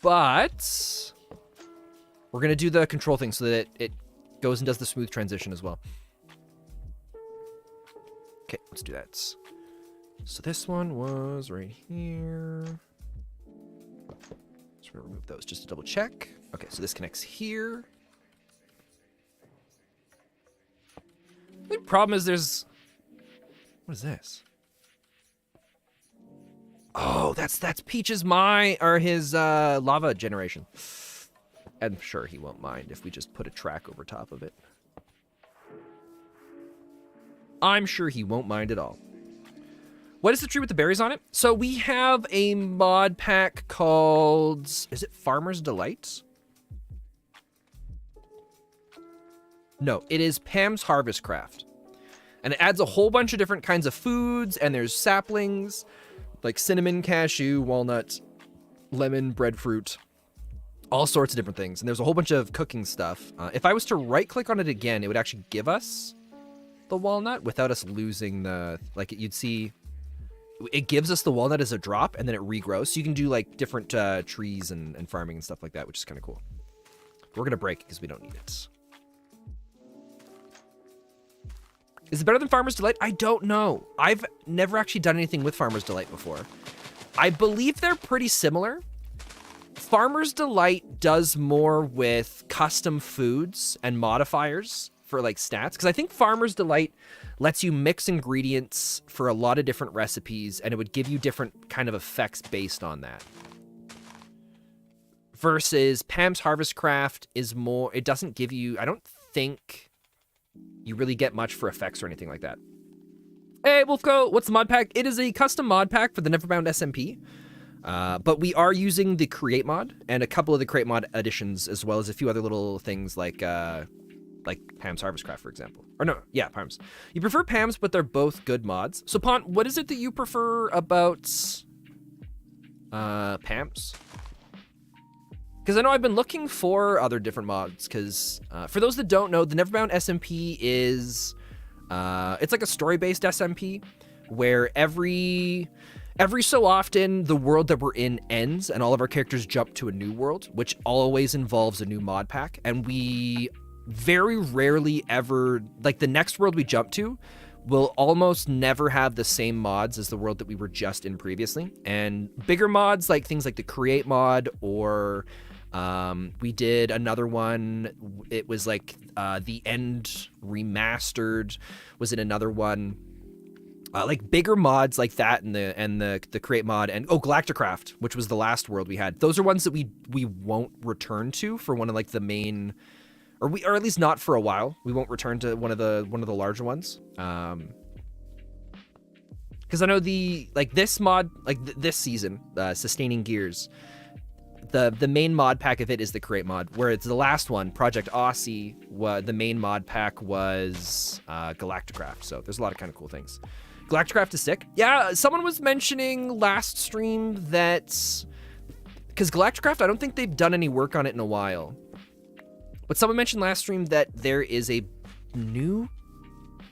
But we're going to do the control thing so that it goes and does the smooth transition as well. Okay, let's do that. So this one was right here. So we're going to remove those just to double check. Okay, so this connects here. The problem is there's... What is this? Oh, that's Peach's his lava generation. I'm sure he won't mind if we just put a track over top of it. I'm sure he won't mind at all. What is the tree with the berries on it? So we have a mod pack called... Is it Farmer's Delight? No, it is Pam's Harvest Craft. And it adds a whole bunch of different kinds of foods, and there's saplings... like cinnamon, cashew, walnut, lemon, breadfruit, all sorts of different things. And there's a whole bunch of cooking stuff. If I was to right-click on it again, it would actually give us the walnut without us losing the... Like, you'd see... It gives us the walnut as a drop, and then it regrows. So you can do, like, different trees and farming and stuff like that, which is kind of cool. We're going to break it because we don't need it. Is it better than Farmer's Delight? I don't know. I've never actually done anything with Farmer's Delight before. I believe they're pretty similar. Farmer's Delight does more with custom foods and modifiers for like stats. Because I think Farmer's Delight lets you mix ingredients for a lot of different recipes, and it would give you different kind of effects based on that. Versus Pam's Harvest Craft is more, it doesn't give you, I don't think... you really get much for effects or anything like that. Hey, Wolfco, what's the mod pack? It is a custom mod pack for the Neverbound SMP. But we are using the Create Mod and a couple of the Create Mod additions, as well as a few other little things like Pam's Harvest Craft, for example. Or no, yeah, Pam's. You prefer Pam's, but they're both good mods. So, Pont, what is it that you prefer about Pam's? Because I know I've been looking for other different mods, because for those that don't know, the Neverbound SMP is, it's like a story-based SMP, where every so often the world that we're in ends, and all of our characters jump to a new world, which always involves a new mod pack, and we very rarely ever, like the next world we jump to, will almost never have the same mods as the world that we were just in previously. And bigger mods, like things like the Create Mod, or... we did another one. It was like the End Remastered was in another one. Like bigger mods like that, and the Create Mod, and Galacticraft, which was the last world we had. Those are ones that we won't return to for one of like the main, or at least not for a while. We won't return to one of the larger ones. Because I know this mod, like this season, Sustaining Gears. The main mod pack of it is the Create mod, where it's the last one, Project Aussie, the main mod pack was Galacticraft. So there's a lot of kind of cool things. Galacticraft is sick. Yeah, someone was mentioning last stream that, because Galacticraft, I don't think they've done any work on it in a while. But someone mentioned last stream that there is a new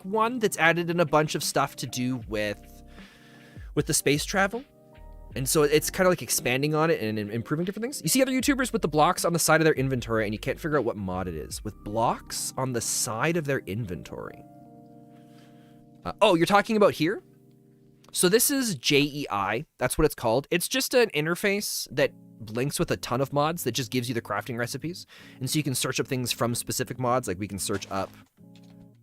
one that's added in a bunch of stuff to do with the space travel. And so it's kind of like expanding on it and improving different things. You see other YouTubers with the blocks on the side of their inventory and you can't figure out what mod it is. With blocks on the side of their inventory. Oh, you're talking about here? So this is JEI. That's what it's called. It's just an interface that links with a ton of mods that just gives you the crafting recipes. And so you can search up things from specific mods. Like we can search up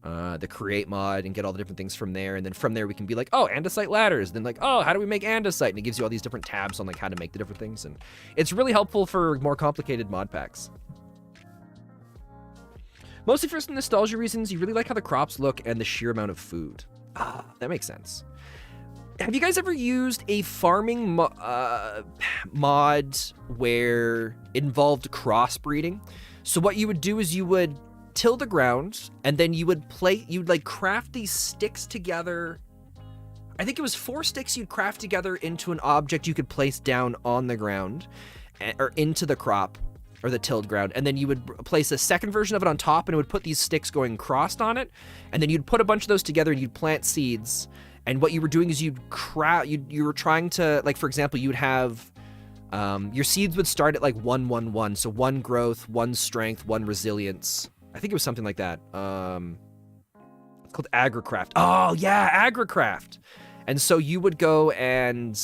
the Create mod and get all the different things from there. And then from there we can be like, oh, andesite ladders. Then like, oh, how do we make andesite? And it gives you all these different tabs on like how to make the different things. And it's really helpful for more complicated mod packs. Mostly for some nostalgia reasons. You really like how the crops look and the sheer amount of food. Ah, that makes sense. Have you guys ever used a farming mod where it involved crossbreeding? So what you would do is you would till the ground and then you'd like craft these sticks together. I think it was 4 sticks you'd craft together into an object you could place down on the ground or into the crop or the tilled ground. And then you would place a second version of it on top and it would put these sticks going crossed on it. And then you'd put a bunch of those together and you'd plant seeds. And what you were doing is you were trying to, like, for example, you'd have, your seeds would start at like 1, 1, 1. So 1 growth, 1 strength, 1 resilience. I think it was something like that. It's called AgriCraft. Oh yeah, AgriCraft. And so you would go and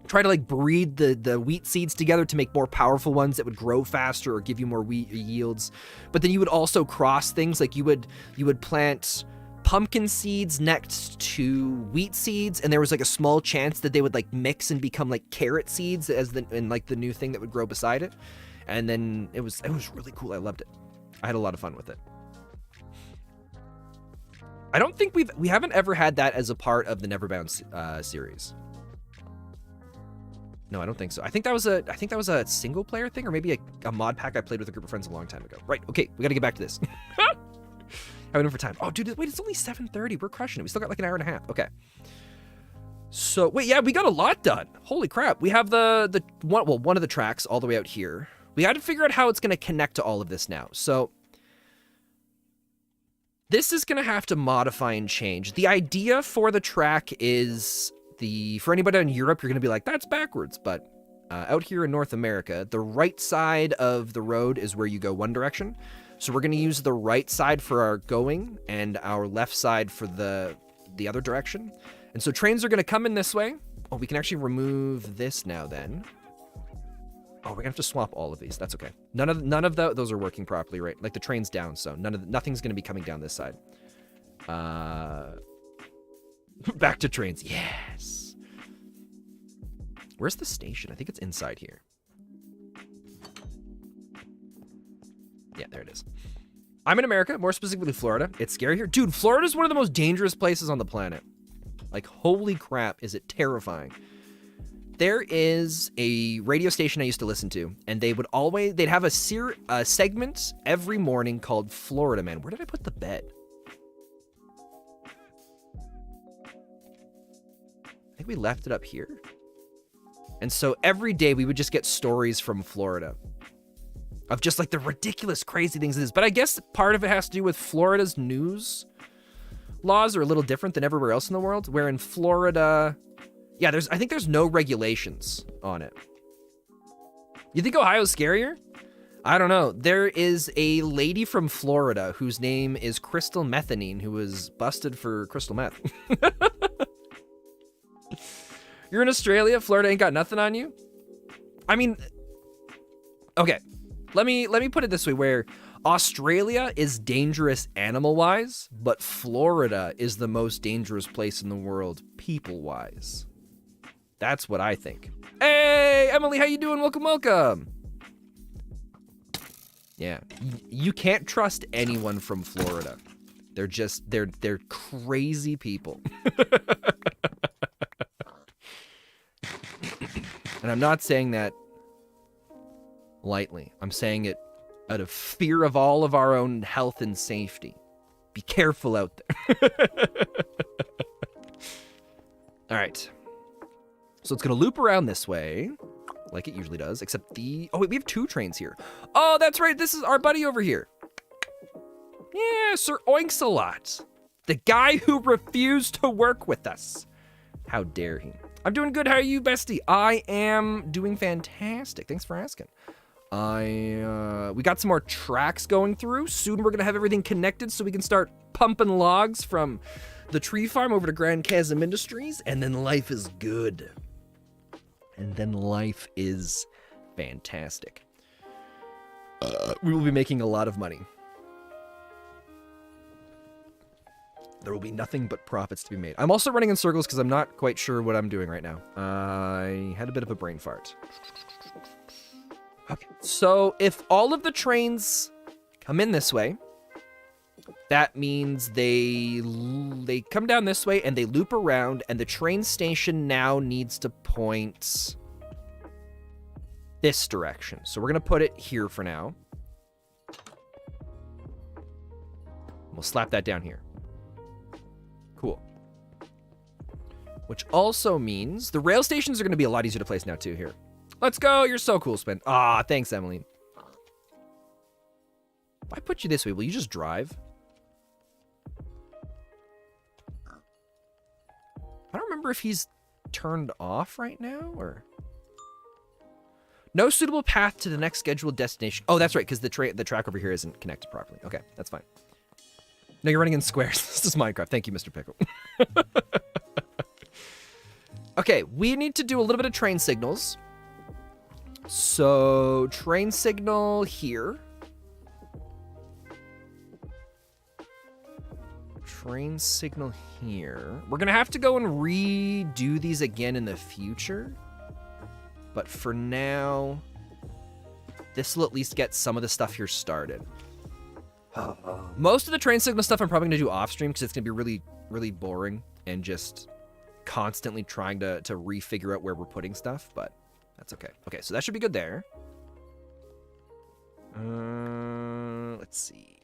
try to like breed the wheat seeds together to make more powerful ones that would grow faster or give you more wheat yields. But then you would also cross things, like you would plant pumpkin seeds next to wheat seeds, and there was like a small chance that they would like mix and become like carrot seeds and like the new thing that would grow beside it. And then it was really cool. I loved it. I had a lot of fun with it. I don't think we haven't ever had that as a part of the Neverbound series. No, I don't think so. I think that was a single player thing, or maybe a mod pack I played with a group of friends a long time ago. Right. Okay, we got to get back to this. Having for time. Oh, dude, wait, it's only 7:30. We're crushing it. We still got like an hour and a half. Okay. So wait, yeah, we got a lot done. Holy crap. We have one of the tracks all the way out here. We got to figure out how it's going to connect to all of this now. So this is going to have to modify and change. The idea for the track is for anybody in Europe, you're going to be like, that's backwards. But out here in North America, the right side of the road is where you go one direction. So we're going to use the right side for our going and our left side for the other direction. And so trains are going to come in this way. Oh, we can actually remove this now then. Oh, we're going to have to swap all of these. That's okay. None of those are working properly, right? Like the train's down, so nothing's going to be coming down this side. Back to trains. Yes. Where's the station? I think it's inside here. Yeah, there it is. I'm in America, more specifically Florida. It's scary here. Dude, Florida is one of the most dangerous places on the planet. Like, holy crap, is it terrifying. There is a radio station I used to listen to, and they'd have a segment every morning called Florida Man. Where did I put the bed? I think we left it up here. And so every day we would just get stories from Florida of just like the ridiculous, crazy things it is. But I guess part of it has to do with Florida's news laws are a little different than everywhere else in the world, where in Florida, yeah, I think there's no regulations on it. You think Ohio's scarier? I don't know. There is a lady from Florida whose name is Crystal Methanine who was busted for crystal meth. You're in Australia, Florida ain't got nothing on you? I mean, okay. Let me put it this way, where Australia is dangerous animal-wise, but Florida is the most dangerous place in the world people-wise. That's what I think. Hey, Emily, how you doing? Welcome, welcome. Yeah, you can't trust anyone from Florida. They're crazy people. And I'm not saying that lightly. I'm saying it out of fear of all of our own health and safety. Be careful out there. All right. So it's going to loop around this way, like it usually does, except the... Oh, wait, we have 2 trains here. Oh, that's right. This is our buddy over here. Yeah, Sir Oinks-a-Lot. The guy who refused to work with us. How dare he? I'm doing good. How are you, bestie? I am doing fantastic. Thanks for asking. We got some more tracks going through. Soon we're going to have everything connected so we can start pumping logs from the tree farm over to Grand Chasm Industries, and then life is good. And then life is fantastic. We will be making a lot of money. There will be nothing but profits to be made. I'm also running in circles because I'm not quite sure what I'm doing right now. I had a bit of a brain fart. Okay, so if all of the trains come in this way, that means they come down this way and they loop around, and the train station now needs to point this direction. So we're going to put it here for now. We'll slap that down here. Cool. Which also means the rail stations are going to be a lot easier to place now too here. Let's go. You're so cool, Spin. Ah, thanks, Emily. If I put you this way, will you just drive? I don't remember if he's turned off right now or... No suitable path to the next scheduled destination. Oh, that's right, because the track over here isn't connected properly. Okay, that's fine. No, you're running in squares. This is Minecraft. Thank you, Mr. Pickle. Okay, we need to do a little bit of train signals. So, train signal here. Train signal here. We're going to have to go and redo these again in the future. But for now, this will at least get some of the stuff here started. Most of the train signal stuff I'm probably going to do off stream because it's going to be really, really boring and just constantly trying to refigure out where we're putting stuff, but that's okay. Okay, so that should be good there. Let's see.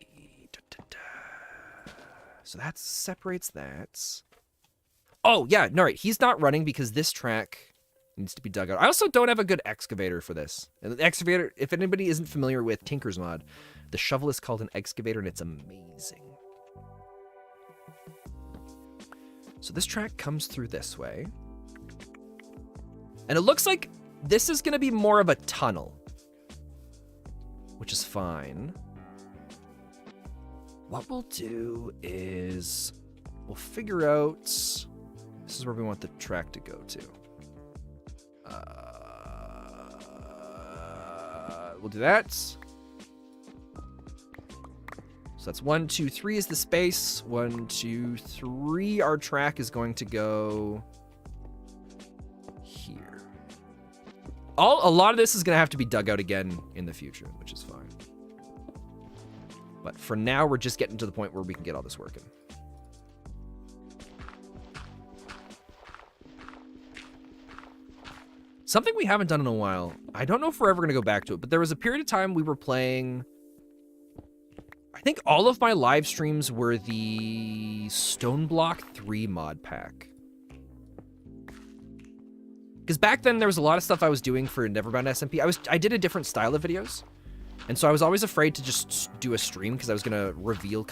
So that separates that. Oh, yeah, no, right. He's not running because this track needs to be dug out. I also don't have a good excavator for this. And the excavator, if anybody isn't familiar with Tinker's Mod, the shovel is called an excavator, and it's amazing. So this track comes through this way. And it looks like this is going to be more of a tunnel, which is fine. What we'll do is we'll figure out... This is where we want the track to go to. We'll do that. So that's 1, 2, 3 is the space. 1, 2, 3. Our track is going to go here. A lot of this is going to have to be dug out again in the future, which is fine. But for now, we're just getting to the point where we can get all this working. Something we haven't done in a while. I don't know if we're ever going to go back to it, but there was a period of time we were playing... I think all of my live streams were the Stone Block 3 mod pack. Because back then, there was a lot of stuff I was doing for Neverbound SMP. I did a different style of videos. And so I was always afraid to just do a stream because I was going to reveal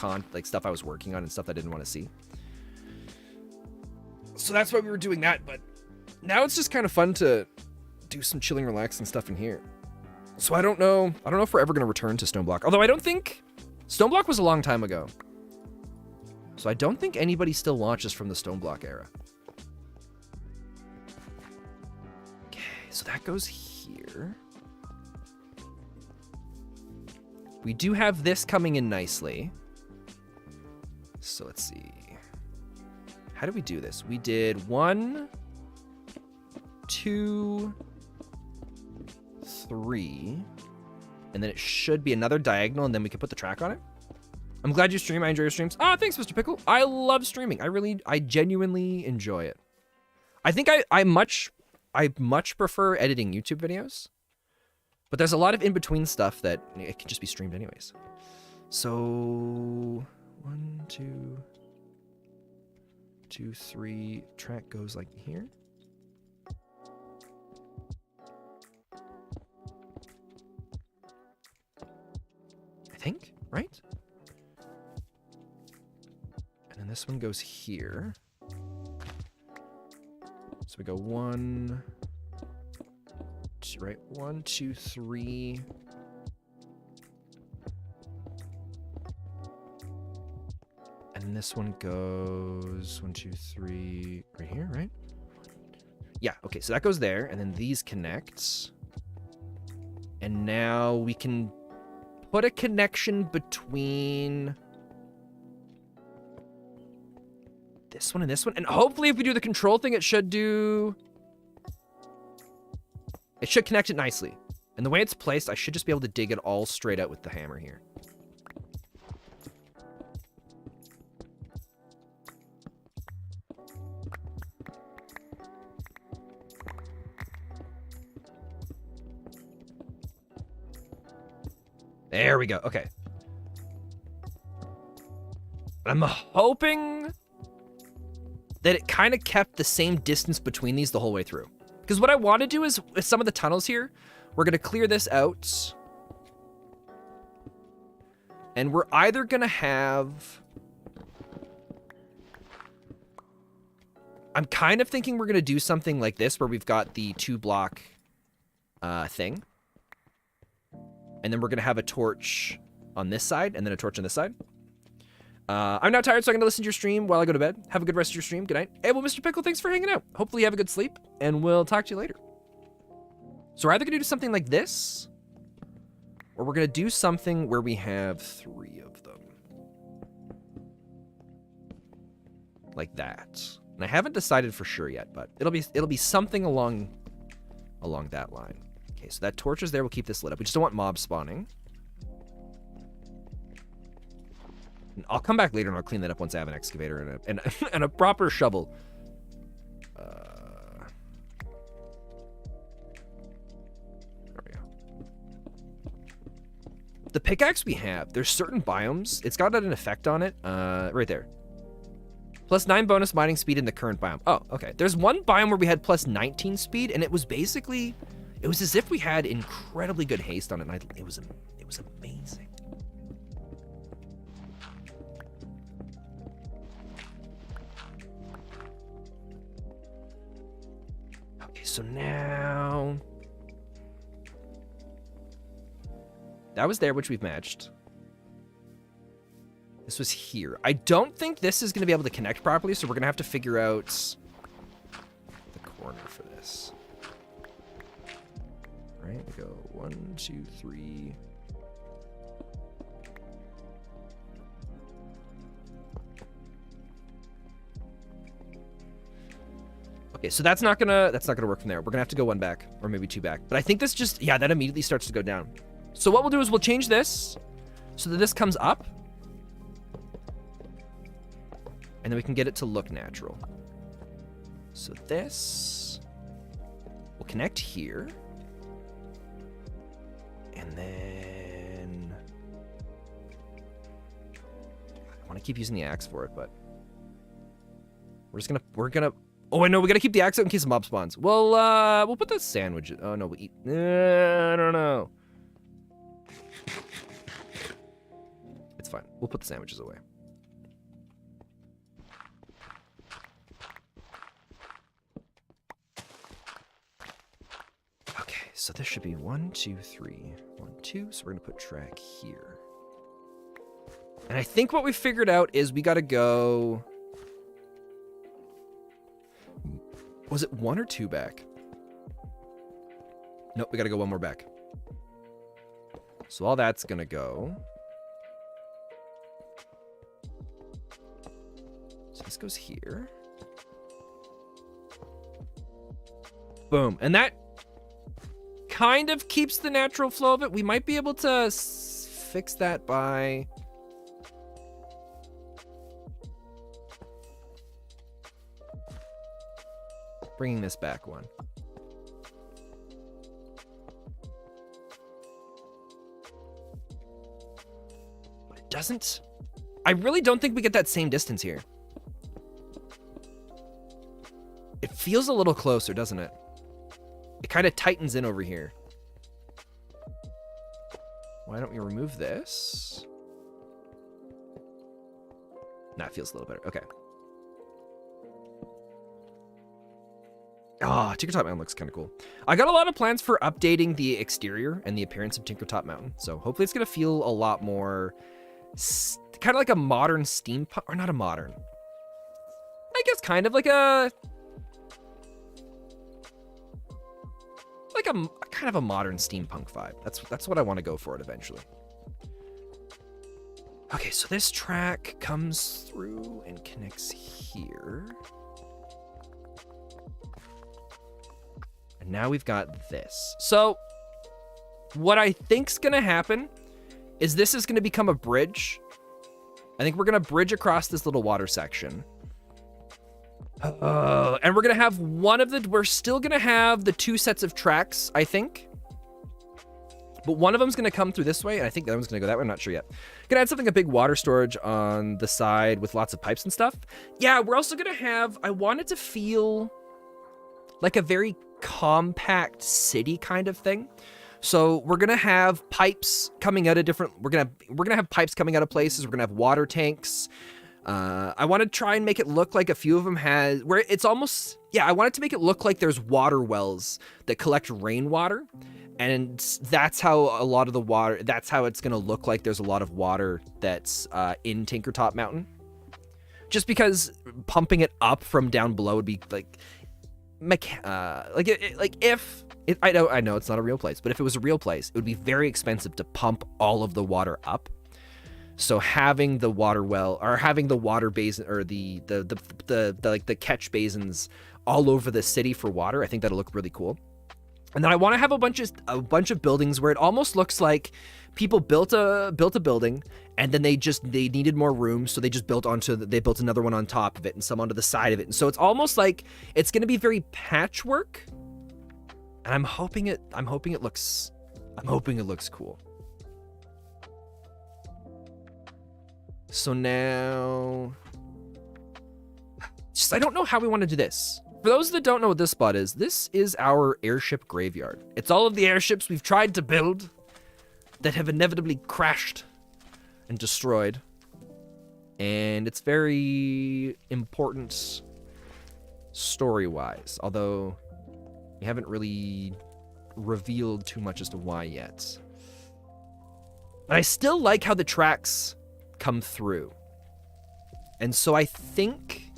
stuff I was working on and stuff I didn't want to see. So that's why we were doing that, but now it's just kind of fun to do some chilling, relaxing stuff in here. So I don't know if we're ever going to return to Stone Block. Although I don't think... Stone Block was a long time ago. So I don't think anybody still launches from the Stone Block era. Okay, so that goes here. We do have this coming in nicely. So let's see. How do we do this? We did 1, 2, 3. And then it should be another diagonal, and then we can put the track on it. I'm glad you stream. I enjoy your streams. Ah, thanks, Mr. Pickle. I love streaming. I genuinely enjoy it. I think I much prefer editing YouTube videos. But there's a lot of in-between stuff that it can just be streamed anyways. So 1, 2, 2, 3. Track goes like here. I think, right? And then this one goes here. So we go 1, 2, right? 1, 2, 3. And this one goes 1, 2, 3 right here, right? Yeah, okay, so that goes there, and then these connect. And now we can put a connection between this one and this one. And hopefully if we do the control thing, it should connect it nicely. And the way it's placed, I should just be able to dig it all straight out with the hammer here. There we go. Okay. I'm hoping that it kind of kept the same distance between these the whole way through. Because what I want to do is, with some of the tunnels here, we're going to clear this out. And we're either going to have... I'm kind of thinking we're going to do something like this, where we've got the 2-block thing. And then we're going to have a torch on this side, and then a torch on this side. I'm now tired, so I'm going to listen to your stream while I go to bed. Have a good rest of your stream. Good night. Hey, well, Mr. Pickle, thanks for hanging out. Hopefully you have a good sleep, and we'll talk to you later. So we're either going to do something like this, or we're going to do something where we have 3 of them. Like that. And I haven't decided for sure yet, but it'll be something along that line. Okay, so that torch is there. We'll keep this lit up. We just don't want mobs spawning. And I'll come back later and I'll clean that up once I have an excavator and a proper shovel. There we go. The pickaxe we have, there's certain biomes. It's got an effect on it. Right there. Plus 9 bonus mining speed in the current biome. Oh, okay. There's one biome where we had plus 19 speed, and it was basically... It was as if we had incredibly good haste on it, and it was amazing. Okay, so now... That was there, which we've matched. This was here. I don't think this is going to be able to connect properly, so we're going to have to figure out the corner for this. Right, we go 1, 2, 3. Okay, so that's not gonna work from there. We're gonna have to go 1 back, or maybe 2 back. But I think this just, yeah, that immediately starts to go down. So what we'll do is we'll change this so that this comes up, and then we can get it to look natural. So this will connect here. And then I want to keep using the axe for it, but we're gonna oh, I know, we gotta keep the axe out in case the mob spawns. Well, we'll put the sandwich. Oh no, we eat. I don't know. It's fine. We'll put the sandwiches away. Okay, so this should be 1, 2, 3. 1, 2. So we're gonna put track here. And I think what we figured out is we gotta go... Was it 1 or 2 back? Nope, we gotta go 1 more back. So all that's gonna go. So this goes here. Boom. And that kind of keeps the natural flow of it. We might be able to fix that by... bringing this back 1. doesn't... I really don't think we get that same distance here. It feels a little closer, doesn't it? It kind of tightens in over here. Why don't we remove this? Nah, it feels a little better. Okay. Oh, Tinkertop Mountain looks kind of cool. I got a lot of plans for updating the exterior and the appearance of Tinkertop Mountain. So hopefully it's going to feel a lot more... kind of like a modern steampunk... Or not a modern. I guess kind of like a... Like a kind of a modern steampunk vibe. That's what I want to go for it eventually. Okay, so this track comes through and connects here. And now we've got this. So what I think's gonna happen is this is gonna become a bridge. I think we're gonna bridge across this little water section. And we're gonna have we're still gonna have the 2 sets of tracks, I think. But one of them's gonna come through this way, and I think the other one's gonna go that way. I'm not sure yet. Gonna add something, a big water storage on the side with lots of pipes and stuff. Yeah, we're also gonna have, I want it to feel like a very compact city kind of thing. So we're gonna have pipes coming out of different, we're gonna have pipes coming out of places. We're gonna have water tanks. I want to try and make it look like a few of them has, where it's almost, yeah, I want it to make it look like there's water wells that collect rainwater. And that's how a lot of the water, that's how it's going to look like there's a lot of water that's in Tinkertop Mountain. Just because pumping it up from down below would be like, I know it's not a real place, but if it was a real place, it would be very expensive to pump all of the water up. So having the water well, or having the water basin, or the catch basins all over the city for water, I think that'll look really cool. And then I want to have a bunch of buildings where it almost looks like people built a building, and then they needed more room, so they just built another one on top of it, and some onto the side of it. And so it's almost like it's going to be very patchwork. And I'm hoping it looks cool. So now, I don't know how we want to do this. For those that don't know what this spot is, this is our airship graveyard. It's all of the airships we've tried to build that have inevitably crashed and destroyed. And it's very important story-wise, although we haven't really revealed too much as to why yet. But I still like how the tracks come through. And so I think,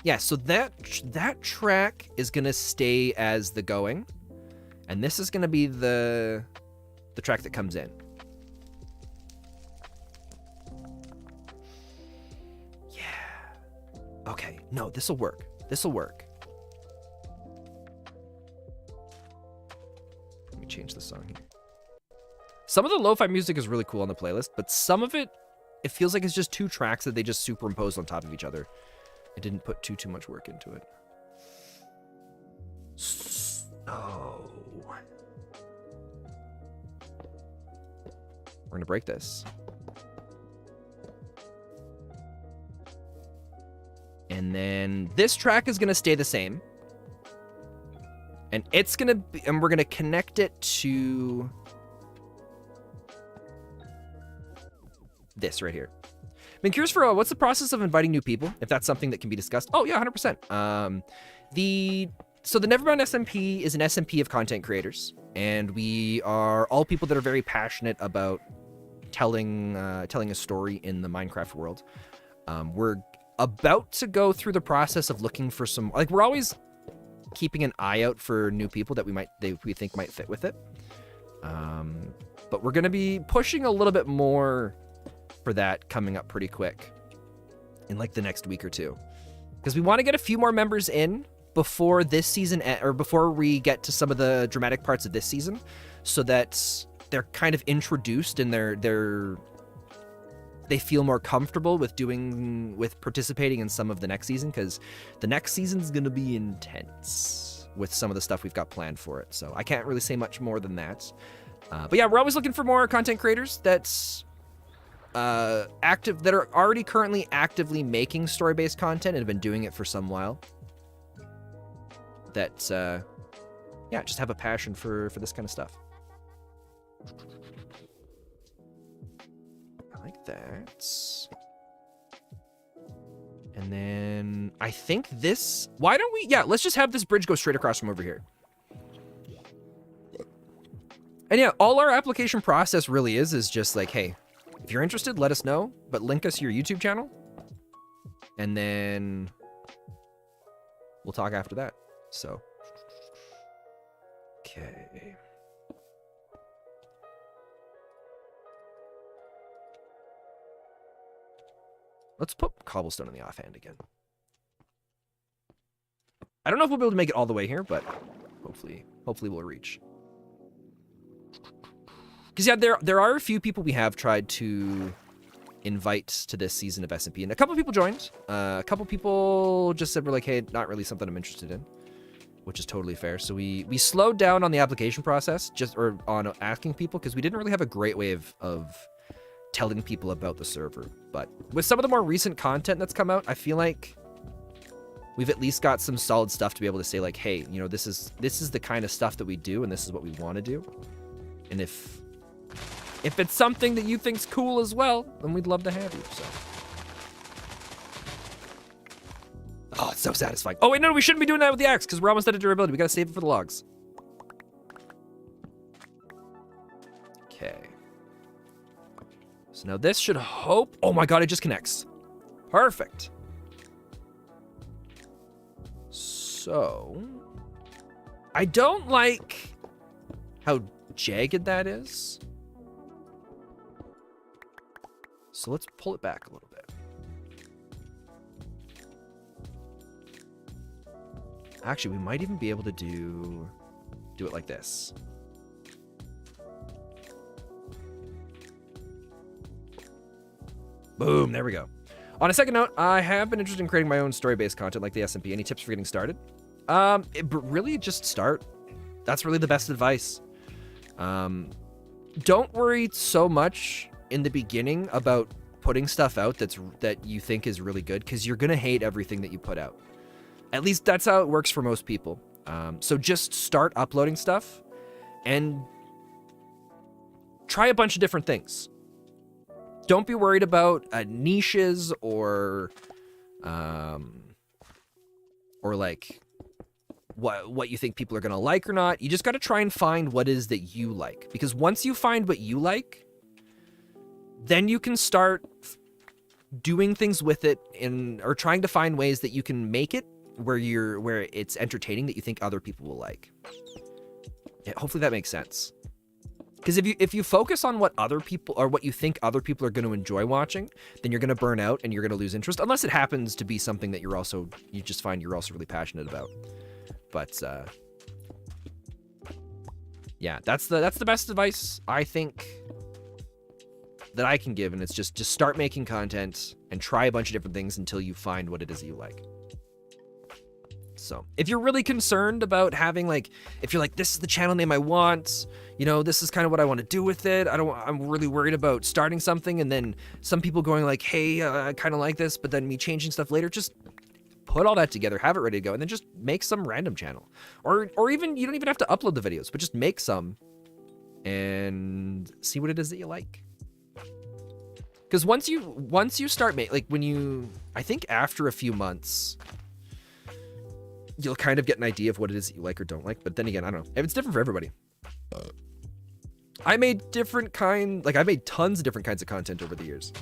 yeah, so that track is gonna stay as the going, and this is gonna be the track that comes in. Yeah. Okay, no, this'll work. This'll work. Let me change the song here. Some of the lo-fi music is really cool on the playlist, but some of it feels like it's just 2 tracks that they just superimposed on top of each other. I didn't put too much work into it. So we're gonna break this. And then this track is gonna stay the same. And it's gonna be, and we're gonna connect it to this right here. I've been curious for what's the process of inviting new people, if that's something that can be discussed. Oh yeah, 100%. So the Neverbound SMP is an SMP of content creators, and we are all people that are very passionate about telling a story in the Minecraft world. We're about to go through the process of looking for some, like, we're always keeping an eye out for new people that we think might fit with it. But we're going to be pushing a little bit more for that coming up pretty quick in like the next week or two, because we want to get a few more members in before this season, or before we get to some of the dramatic parts of this season, so that they're kind of introduced and they feel more comfortable with participating in some of the next season, because the next season's going to be intense with some of the stuff we've got planned for it. So I can't really say much more than that. But yeah, we're always looking for more content creators that that are already currently actively making story-based content and have been doing it for some while. That yeah, just have a passion for this kind of stuff. I like that. And then I think this, why don't we, yeah, let's just have this bridge go straight across from over here. And yeah, all our application process really is just like, hey, if you're interested, let us know, but link us to your YouTube channel. And then we'll talk after that. So, okay. Let's put cobblestone in the offhand again. I don't know if we'll be able to make it all the way here, but hopefully we'll reach. Because yeah, there are a few people we have tried to invite to this season of SMP, and a couple people joined. A couple people just said we're like, hey, not really something I'm interested in, which is totally fair. So we slowed down on the application process, or on asking people, because we didn't really have a great way of telling people about the server. But with some of the more recent content that's come out, I feel like we've at least got some solid stuff to be able to say like, hey, you know, this is the kind of stuff that we do, and this is what we want to do. And if it's something that you think's cool as well, then we'd love to have you. So, oh, it's so satisfying. Oh wait, no, we shouldn't be doing that with the axe because we're almost out of durability. We gotta save it for the logs. Okay. So now this should hope. Oh my god, it just connects. Perfect. So, I don't like how jagged that is. So let's pull it back a little bit. Actually, we might even be able to do it like this. Boom, there we go. On a second note, I have been interested in creating my own story-based content like the SMP. Any tips for getting started? Really just start. That's really the best advice. Don't worry so much in the beginning about putting stuff out that you think is really good, because you're gonna hate everything that you put out. At least that's how it works for most people. So just start uploading stuff and try a bunch of different things. Don't be worried about niches or like what you think people are gonna like or not. You just gotta try and find what it is that you like, because once you find what you like, then you can start doing things with it or trying to find ways that you can make it where it's entertaining that you think other people will like. Yeah, hopefully that makes sense. Because if you focus on what other people or what you think other people are going to enjoy watching, then you're going to burn out and you're going to lose interest, unless it happens to be something that you just find you're also really passionate about. But yeah, that's the best advice I think that I can give, and it's just start making content and try a bunch of different things until you find what it is that you like. So if you're really concerned about having, like, if you're like, this is the channel name I want, you know, this is kind of what I want to do with it, I'm really worried about starting something and then some people going like, hey, I kind of like this, but then me changing stuff later, just put all that together, have it ready to go, and then just make some random channel. Or even, you don't even have to upload the videos, but just make some and see what it is that you like. Because once you start I think after a few months, you'll kind of get an idea of what it is that you like or don't like. But then again, I don't know. It's different for everybody. I made I made tons of different kinds of content over the years.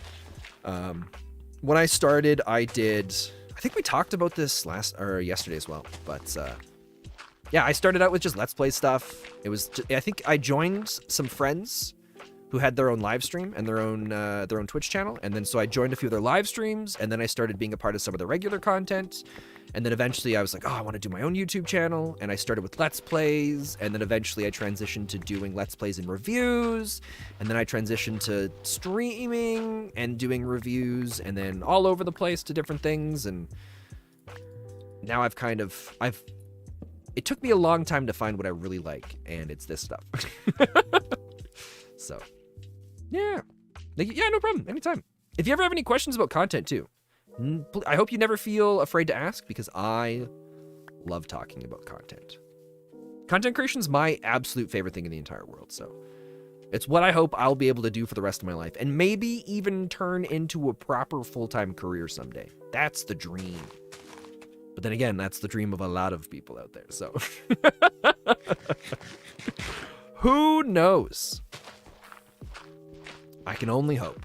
When I started, I think we talked about this yesterday as well. But yeah, I started out with just Let's Play stuff. I think I joined some friends who had their own live stream and their own Twitch channel. And then so I joined a few of their live streams, and then I started being a part of some of the regular content. And then eventually I was like, oh, I want to do my own YouTube channel. And I started with Let's Plays. And then eventually I transitioned to doing Let's Plays and reviews. And then I transitioned to streaming and doing reviews, and then all over the place to different things. And now it took me a long time to find what I really like, and it's this stuff. So, yeah. Like, yeah, no problem. Anytime. If you ever have any questions about content too, I hope you never feel afraid to ask, because I love talking about content. Content creation is my absolute favorite thing in the entire world. So it's what I hope I'll be able to do for the rest of my life, and maybe even turn into a proper full-time career someday. That's the dream. But then again, that's the dream of a lot of people out there. So who knows? I can only hope.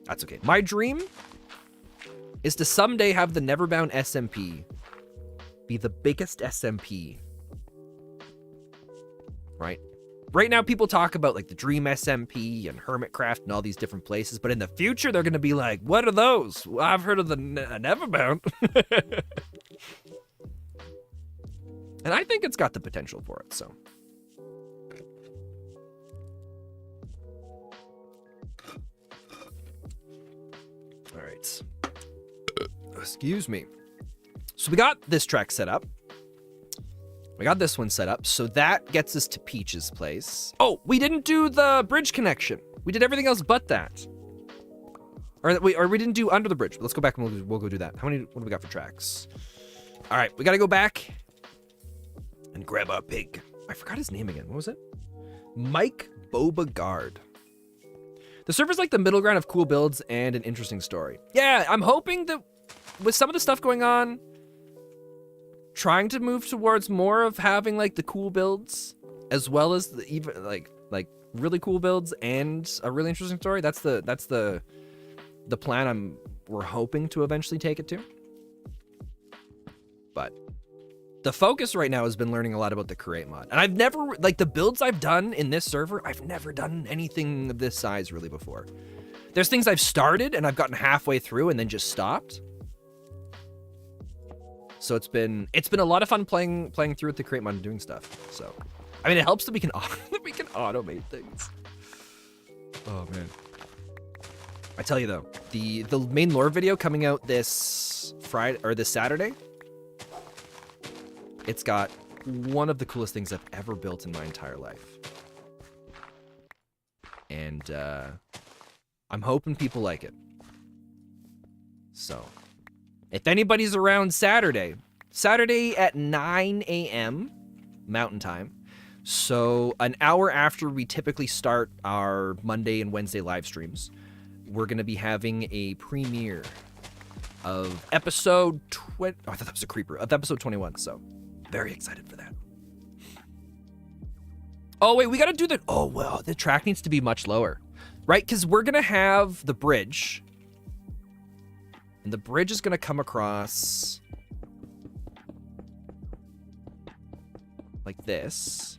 That's okay. My dream is to someday have the Neverbound SMP be the biggest SMP. Right? Right now, people talk about like the Dream SMP and Hermitcraft and all these different places, but in the future, they're going to be like, what are those? Well, I've heard of the Neverbound. And I think it's got the potential for it, so. All right. Excuse me. So we got this track set up. We got this one set up, so that gets us to Peach's place. Oh, we didn't do the bridge connection. We did everything else but that. Or we didn't do under the bridge. Let's go back and we'll go do that. What do we got for tracks? All right, we gotta go back and grab our pig. I forgot his name again. What was it? Mike Beauregard. The server's like the middle ground of cool builds and an interesting story. Yeah, I'm hoping that with some of the stuff going on, trying to move towards more of having like the cool builds as well as the even like really cool builds and a really interesting story. That's the plan we're hoping to eventually take it to. But the focus right now has been learning a lot about the Create Mod. And I've never, like the builds I've done in this server, I've never done anything of this size really before. There's things I've started and I've gotten halfway through and then just stopped. So it's been a lot of fun playing through with the Create Mod and doing stuff. So, I mean, it helps that we can automate things. Oh man. I tell you though, the main lore video coming out this Friday or this Saturday, it's got one of the coolest things I've ever built in my entire life. And I'm hoping people like it. So, if anybody's around Saturday at 9 a.m. Mountain Time, so an hour after we typically start our Monday and Wednesday live streams, we're going to be having a premiere of episode 20. Oh, I thought that was a creeper. Of episode 21, so very excited for that. Oh, wait, we got to do the... Oh, well, the track needs to be much lower, right? Because we're going to have the bridge. And the bridge is going to come across like this.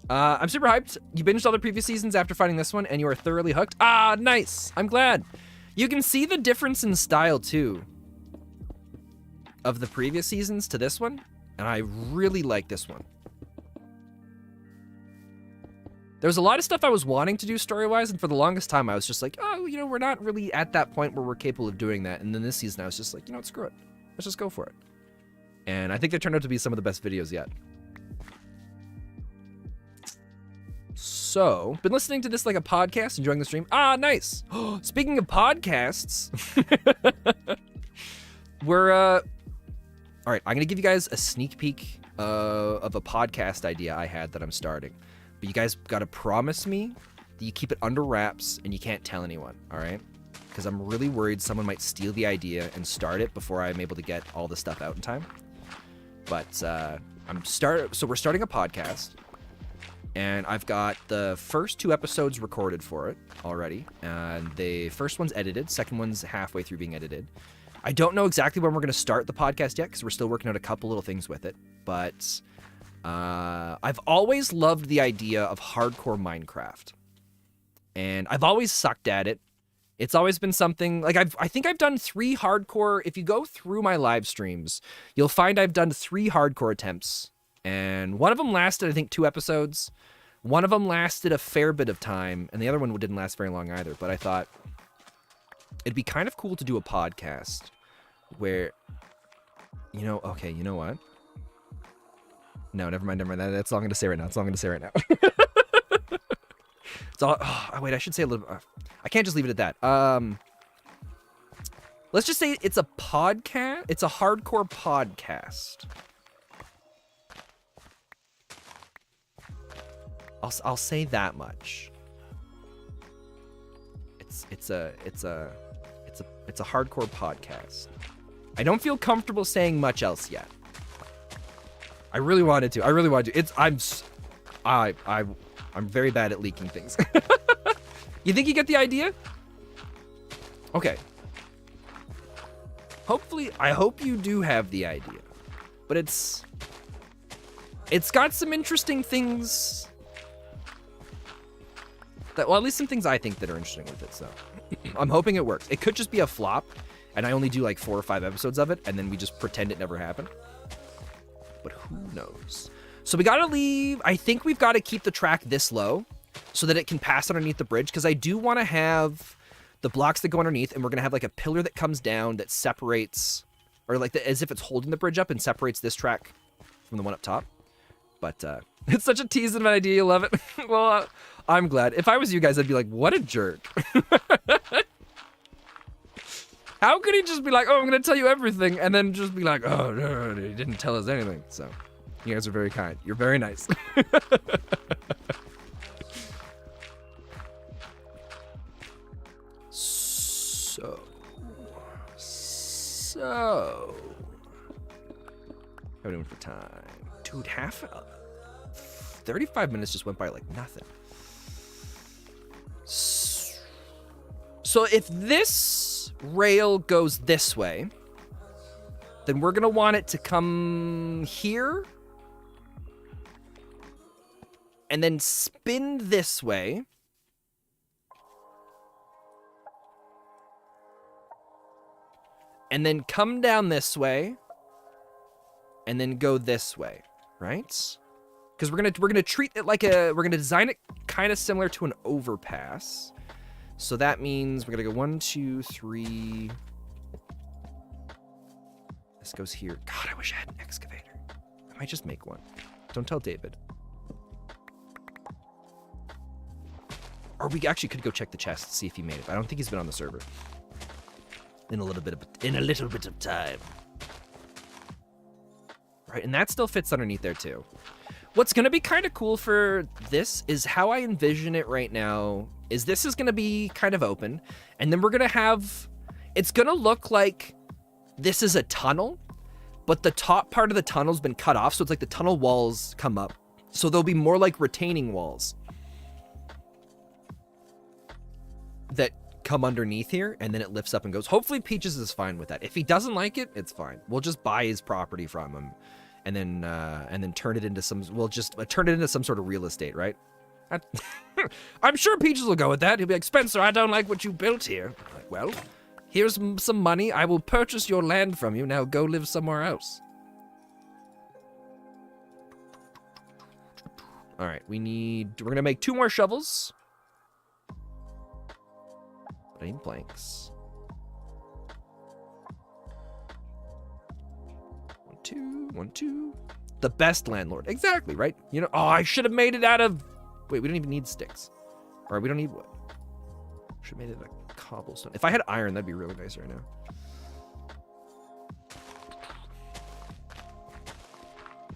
I'm super hyped. You binged all the previous seasons after finding this one, and you are thoroughly hooked. Ah, nice. I'm glad. You can see the difference in style, too, of the previous seasons to this one, and I really like this one. There was a lot of stuff I was wanting to do story-wise, and for the longest time, I was just like, oh, you know, we're not really at that point where we're capable of doing that. And then this season, I was just like, you know what, screw it. Let's just go for it. And I think they turned out to be some of the best videos yet. So, been listening to this like a podcast, enjoying the stream. Ah, nice. Speaking of podcasts, we're, all right, I'm going to give you guys a sneak peek of a podcast idea I had that I'm starting. But you guys got to promise me that you keep it under wraps and you can't tell anyone, all right? Because I'm really worried someone might steal the idea and start it before I'm able to get all the stuff out in time. But so we're starting a podcast, and I've got the first 2 episodes recorded for it already. And the first one's edited, second one's halfway through being edited. I don't know exactly when we're going to start the podcast yet because we're still working out a couple little things with it, but... I've always loved the idea of hardcore Minecraft, and I've always sucked at it. It's always been something like I think I've done 3 hardcore. If you go through my live streams, you'll find I've done 3 hardcore attempts, and one of them lasted, I think, 2 episodes. One of them lasted a fair bit of time, and the other one didn't last very long either. But I thought it'd be kind of cool to do a podcast where, you know, okay, you know what? No, never mind. That's all I'm going to say right now. It's all, oh, wait, I should say a little, I can't just leave it at that. Let's just say it's a podcast. It's a hardcore podcast. I'll say that much. It's a hardcore podcast. I don't feel comfortable saying much else yet. I really wanted to. I'm very bad at leaking things. You think you get the idea? Okay. Hopefully, I hope you do have the idea. But it's got some interesting things that, well, at least some things I think that are interesting with it, so I'm hoping it works. It could just be a flop, and I only do like 4 or 5 episodes of it, and then we just pretend it never happened. But who knows? So we gotta leave, I think we've got to keep the track this low so that it can pass underneath the bridge, because I do want to have the blocks that go underneath, and we're gonna have like a pillar that comes down that separates, or like as if it's holding the bridge up and separates this track from the one up top. But it's such a tease of an idea, you love it. Well, I'm glad. If I was you guys, I'd be like, what a jerk. How could he just be like, oh, I'm gonna tell you everything, and then just be like, oh, no, he didn't tell us anything. So, you guys are very kind. You're very nice. So. How are we doing for time? Dude, 35 minutes just went by like nothing. So if this rail goes this way, then we're gonna want it to come here and then spin this way. And then come down this way and then go this way, right? Because we're gonna treat it like we're gonna design it kind of similar to an overpass. So that means we're gonna go 1, 2, 3. This goes here. God, I wish I had an excavator. I might just make one. Don't tell David. Or we actually could go check the chest, see if he made it. But I don't think he's been on the server in a little bit of time. Right, and that still fits underneath there too. What's gonna be kind of cool for this is how I envision it right now is this is gonna be kind of open, and then we're gonna have, it's gonna look like this is a tunnel, but the top part of the tunnel's been cut off, so it's like the tunnel walls come up. So they'll be more like retaining walls that come underneath here, and then it lifts up and goes. Hopefully Peaches is fine with that. If he doesn't like it, it's fine. We'll just buy his property from him, and then turn it into some. We'll just turn it into some sort of real estate, right? I'm sure Peaches will go with that. He'll be like, Spencer, I don't like what you built here. I'm like, well, here's some money. I will purchase your land from you. Now go live somewhere else. All right, we're gonna make 2 more shovels. But I need planks. 1, 2, 1, 2. The best landlord. Exactly, right? You know, oh, I should have made it out of... Wait, we don't even need sticks. All right, we don't need wood. Should have made it a cobblestone. If I had iron, that'd be really nice right now.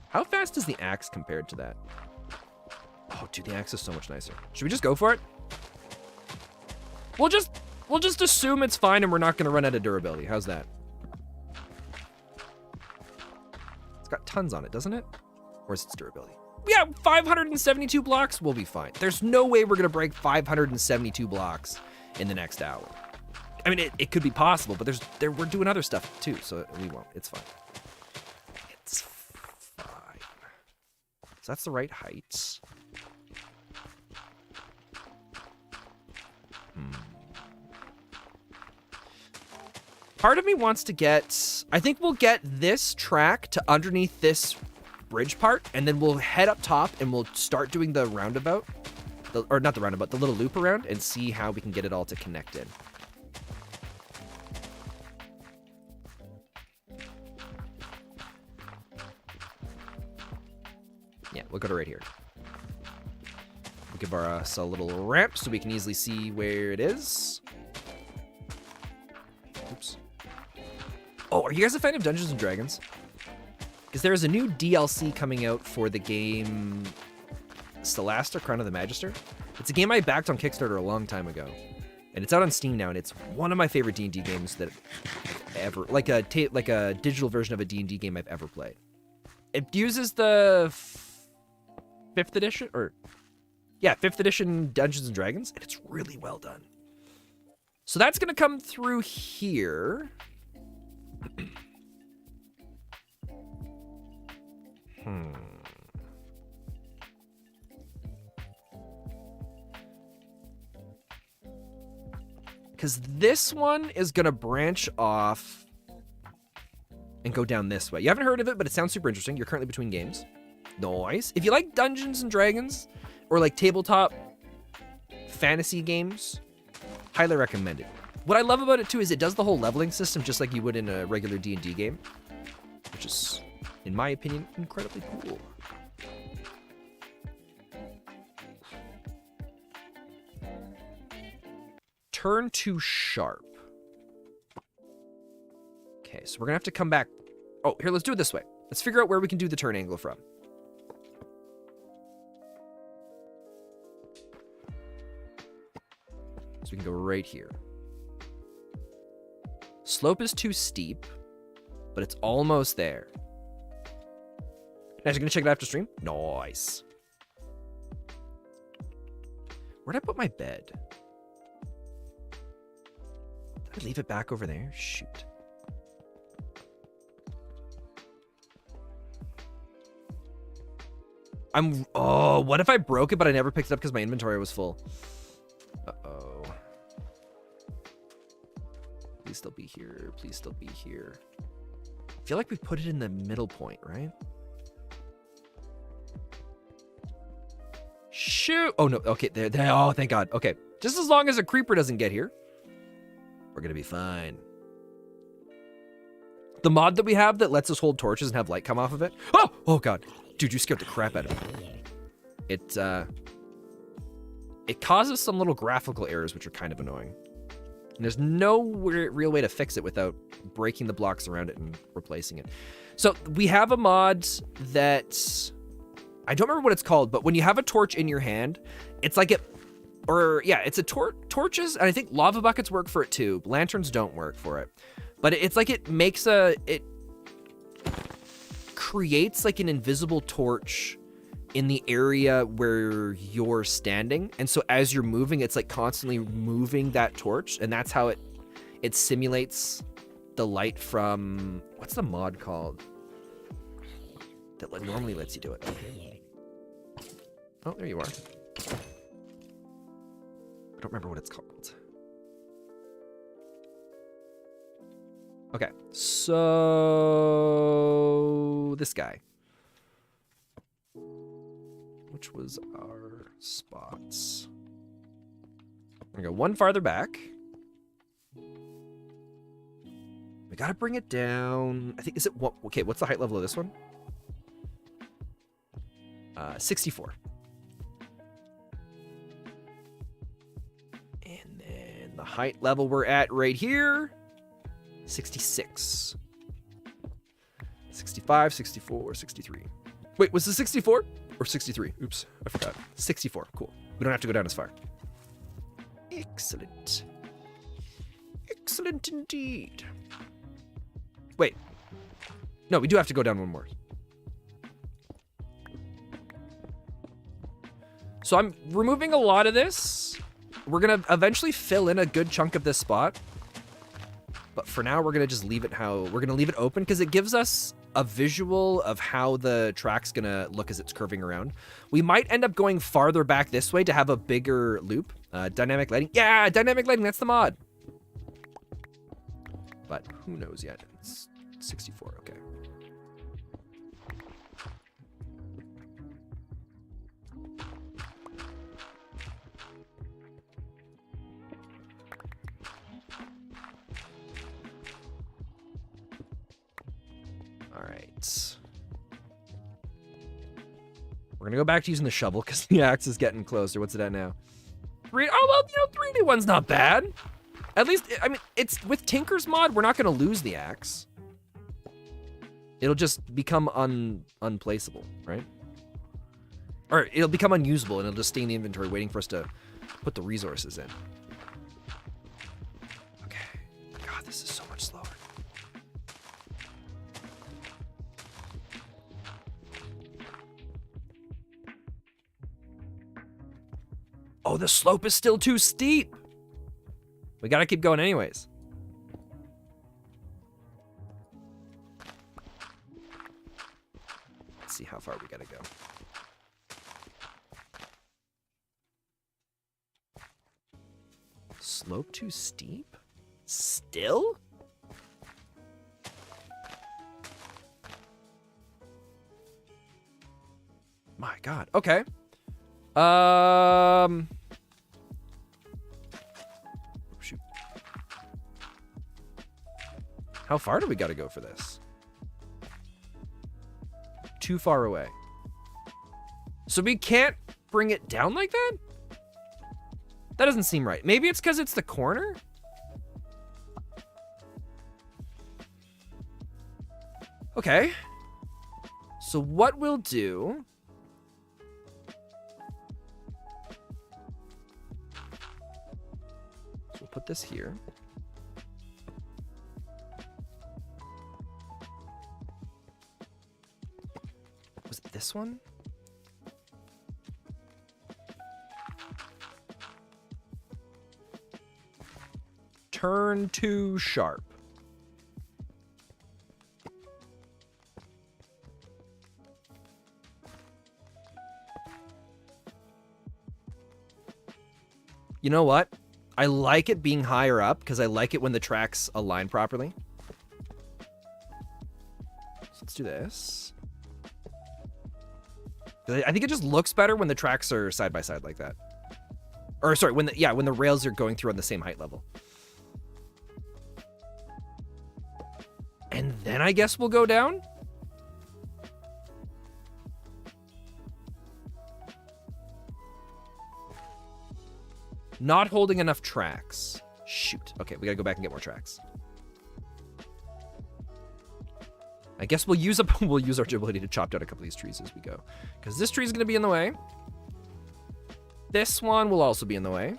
How fast is the axe compared to that? Oh, dude, the axe is so much nicer. Should we just go for it? We'll just assume it's fine and we're not going to run out of durability. How's that? It's got tons on it, doesn't it? Or is its durability? Yeah, 572 blocks, we'll be fine. There's no way we're going to break 572 blocks in the next hour. I mean, it could be possible, but we're doing other stuff too, so we won't. It's fine. It's fine. So that's the right height. Part of me wants to get, I think we'll get this track to underneath this bridge part, and then we'll head up top and we'll start doing the roundabout, or not the roundabout, the little loop around, and see how we can get it all to connect in. Yeah, we'll go to right here. give us a little ramp so we can easily see where it is. Oops. Oh, are you guys a fan of Dungeons and Dragons? Because there is a new DLC coming out for the game Celasta, Crown of the Magister. It's a game I backed on Kickstarter a long time ago. And it's out on Steam now, and it's one of my favorite D&D games that I've ever... Like a digital version of a D&D game I've ever played. It uses the 5th edition, or... Yeah, 5th edition Dungeons and Dragons, and it's really well done. So that's going to come through here. Because this one is going to branch off and go down this way. You haven't heard of it, but it sounds super interesting. You're currently between games. Nice. If you like Dungeons and Dragons or like tabletop fantasy games, highly recommend it. What I love about it too is it does the whole leveling system just like you would in a regular D&D game, which is, in my opinion, incredibly cool. Turn to sharp. Okay, so we're gonna have to come back. Oh, here, let's do it this way. Let's figure out where we can do the turn angle from. So we can go right here. Slope is too steep, but it's almost there. Nice, you're gonna check it after stream? Nice. Where'd I put my bed? Did I leave it back over there? Shoot. Oh, what if I broke it, but I never picked it up because my inventory was full? Uh-oh. Please still be here. Please still be here. I feel like we put it in the middle point, right? Shoot. Oh, no. Okay. There. Oh, thank God. Okay. Just as long as a creeper doesn't get here, we're going to be fine. The mod that we have that lets us hold torches and have light come off of it. Oh! Oh, God. Dude, you scared the crap out of me. It causes some little graphical errors, which are kind of annoying. And there's no real way to fix it without breaking the blocks around it and replacing it. So we have a mod that... I don't remember what it's called, but when you have a torch in your hand, it's like it's a torches, and I think lava buckets work for it too. Lanterns don't work for it. But it's like it creates like an invisible torch in the area where you're standing. And so as you're moving, it's like constantly moving that torch, and that's how it simulates the light from, what's the mod called? That normally lets you do it. Oh, there you are. I don't remember what it's called. Okay, so this guy. Which was our spots? I'm gonna go one farther back. We gotta bring it down. I think, is it what? Okay, what's the height level of this one? 64. And then the height level we're at right here, 66. 65, 64, 63. Wait, was it 64 or 63? Oops, I forgot. 64, cool. We don't have to go down as far. Excellent. Excellent indeed. Wait. No, we do have to go down one more. So I'm removing a lot of this. We're going to eventually fill in a good chunk of this spot. But for now, we're going to just leave it we're going to leave it open because it gives us a visual of how the track's going to look as it's curving around. We might end up going farther back this way to have a bigger loop. Dynamic lighting. Yeah, dynamic lighting. That's the mod. But who knows yet? It's 64. Okay. We're gonna go back to using the shovel because the axe is getting closer. What's it at now? 3. Oh, well, you know, 3D1's not bad. At least, I mean, it's with Tinker's mod, we're not gonna lose the axe. It'll just become unplaceable, right? Or it'll become unusable and it'll just stay in the inventory waiting for us to put the resources in. Okay. God, this is so much slower. Oh, the slope is still too steep. We gotta keep going anyways. Let's see how far we gotta go. Slope too steep? Still? My God. Okay. Shoot. How far do we gotta go for this? Too far away. So we can't bring it down like that? That doesn't seem right. Maybe it's because it's the corner? Okay. So what we'll do... So we'll put this here. Was it this one? Turn too sharp. You know what? I like it being higher up because I like it when the tracks align properly. So let's do this. I think it just looks better when the tracks are side by side like that. Or sorry, when the rails are going through on the same height level. And then I guess we'll go down. Not holding enough tracks. Shoot. Okay, we gotta go back and get more tracks. I guess we'll use our ability to chop down a couple of these trees as we go. Because this tree is gonna be in the way. This one will also be in the way.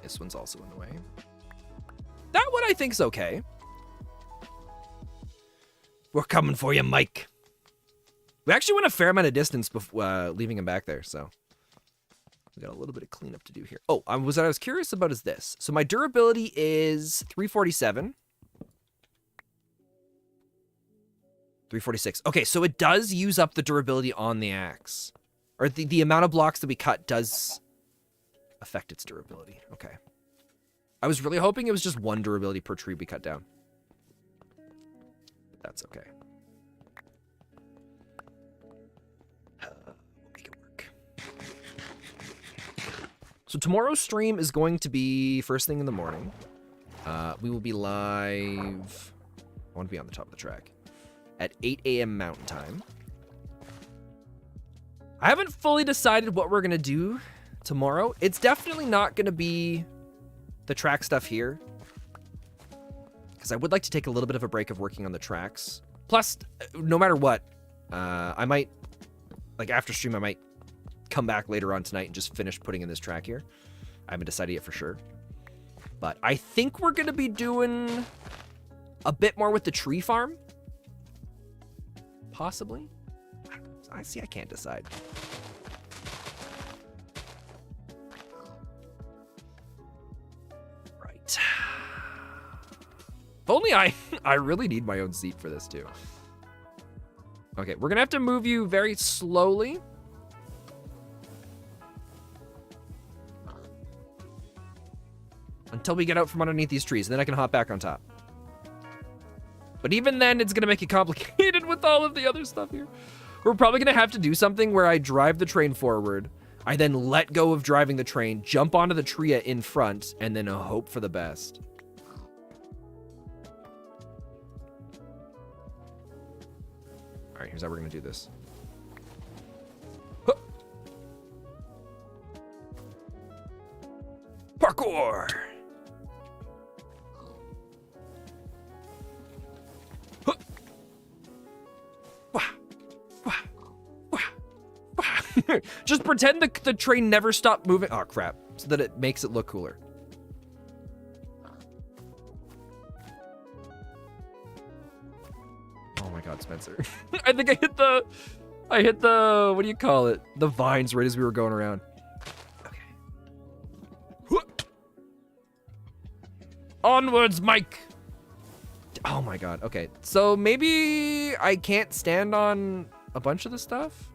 This one's also in the way. That one I think's okay. We're coming for you, Mike. We actually went a fair amount of distance before leaving him back there, so we got a little bit of cleanup to do here. Oh, what I was curious about is this. So my durability is 347. 346. Okay, so it does use up the durability on the axe. Or the amount of blocks that we cut does affect its durability. Okay. I was really hoping it was just one durability per tree we cut down. But that's okay. We'll make it work. So tomorrow's stream is going to be first thing in the morning. We will be live... I want to be on the top of the track. At 8 a.m. Mountain Time. I haven't fully decided what we're going to do tomorrow. It's definitely not going to be the track stuff here. Because I would like to take a little bit of a break of working on the tracks. Plus, no matter what, I might, like after stream, I might come back later on tonight and just finish putting in this track here. I haven't decided yet for sure. But I think we're going to be doing a bit more with the tree farm. Possibly. I see, I can't decide. Right. If only I really need my own seat for this too. Okay, we're gonna have to move you very slowly. Until we get out from underneath these trees, and then I can hop back on top. But even then, it's gonna make it complicated with all of the other stuff here. We're probably gonna have to do something where I drive the train forward, I then let go of driving the train, jump onto the tree in front, and then hope for the best. here's how we're gonna do this. Huh. Parkour! Huh. Wah. Wah. Wah. Wah. Just pretend the train never stopped moving. Oh, crap. So that it makes it look cooler. Oh my god, Spencer. I think I hit the, what do you call it? The vines right as we were going around. Okay. Onwards, Mike! Oh my god, okay. So maybe I can't stand on a bunch of the stuff?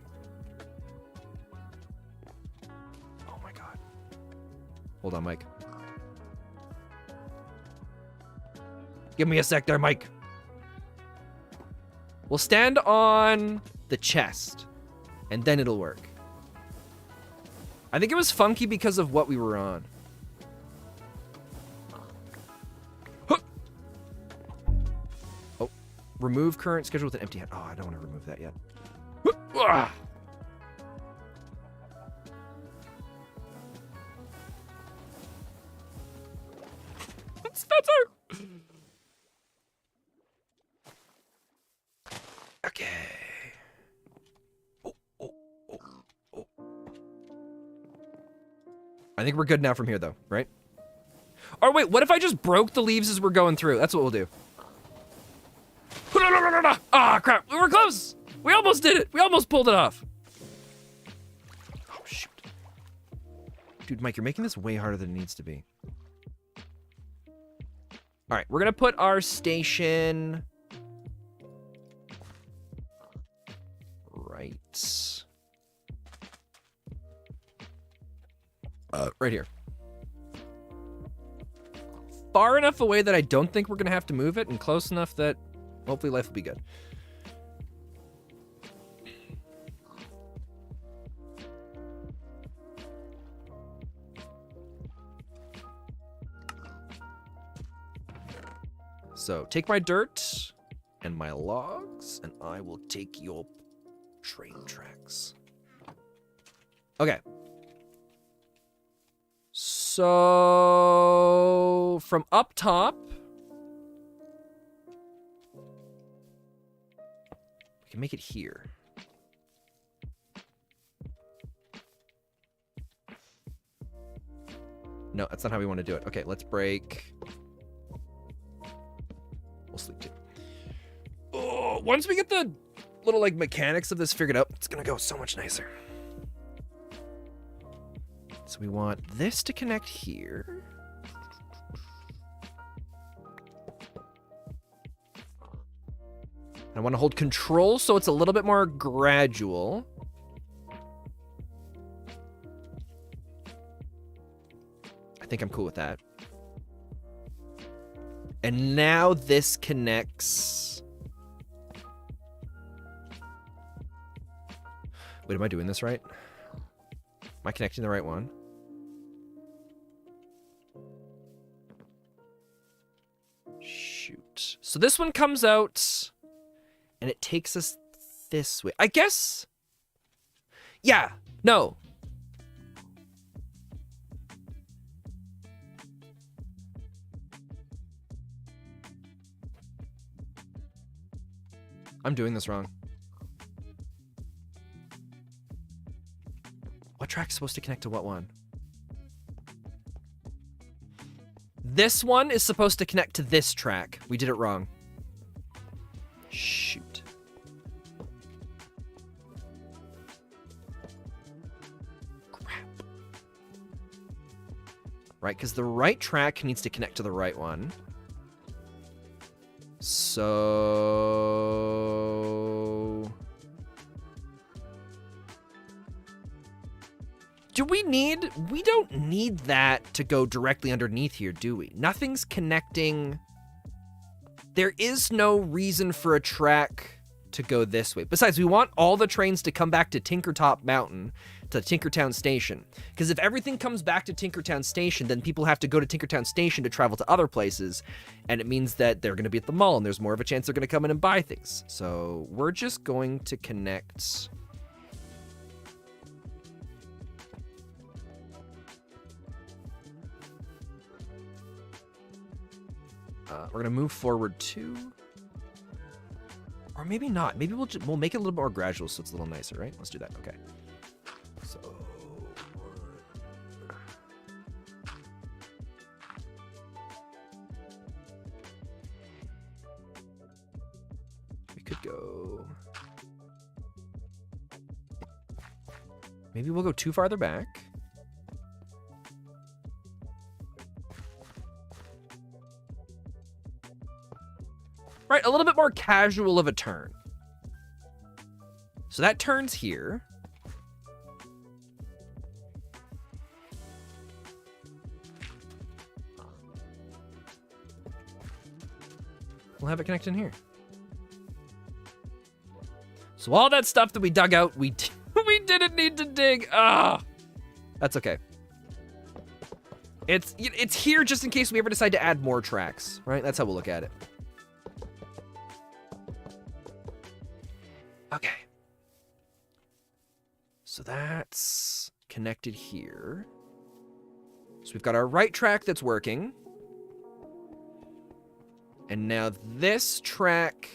Oh my god. Hold on, Mike. Give me a sec there, Mike. We'll stand on the chest, and then it'll work. I think it was funky because of what we were on. Huh. Oh, remove current schedule with an empty hand. Oh, I don't want to remove that yet. Huh. Spencer! Okay. Oh. I think we're good now from here, though, right? Or wait, what if I just broke the leaves as we're going through? That's what we'll do. Ah, crap. We were close. We almost did it. We almost pulled it off. Oh, shoot. Dude, Mike, you're making this way harder than it needs to be. All right, we're going to put our station... right here. Far enough away that I don't think we're gonna have to move it, and close enough that hopefully life will be good. So take my dirt and my logs, and I will take your train tracks. Okay. So from up top, we can make it here. No, that's not how we want to do it. Okay, let's break. We'll sleep too. Oh, once we get the little like mechanics of this figured out, it's gonna go so much nicer. So we want this to connect here. I want to hold control so it's a little bit more gradual. I think I'm cool with that. And now this connects. Wait, am I doing this right? Am I connecting the right one? Shoot. So this one comes out, and it takes us this way. I guess. Yeah. No. I'm doing this wrong. What track's supposed to connect to what one? This one is supposed to connect to this track. We did it wrong. Shoot. Crap. Right, because the right track needs to connect to the right one. So... we don't need that to go directly underneath here, do we? Nothing's connecting. There is no reason for a track to go this way. Besides, we want all the trains to come back to Tinkertop Mountain. to Tinkertown Station. Because if everything comes back to Tinkertown Station, then people have to go to Tinkertown Station to travel to other places, and it means that they're going to be at the mall, and there's more of a chance they're going to come in and buy things. So we're just going to connect... we're going to move forward 2. Or maybe not. Maybe we'll make it a little more gradual so it's a little nicer, right? Let's do that. Okay. So... we could go... maybe we'll go 2 farther back. Right, a little bit more casual of a turn. So that turns here. We'll have it connect in here. So all that stuff that we dug out, we didn't need to dig. Ah, that's okay. It's here just in case we ever decide to add more tracks, right? That's how we'll look at it. Okay. So that's connected here. So we've got our right track that's working. And now this track...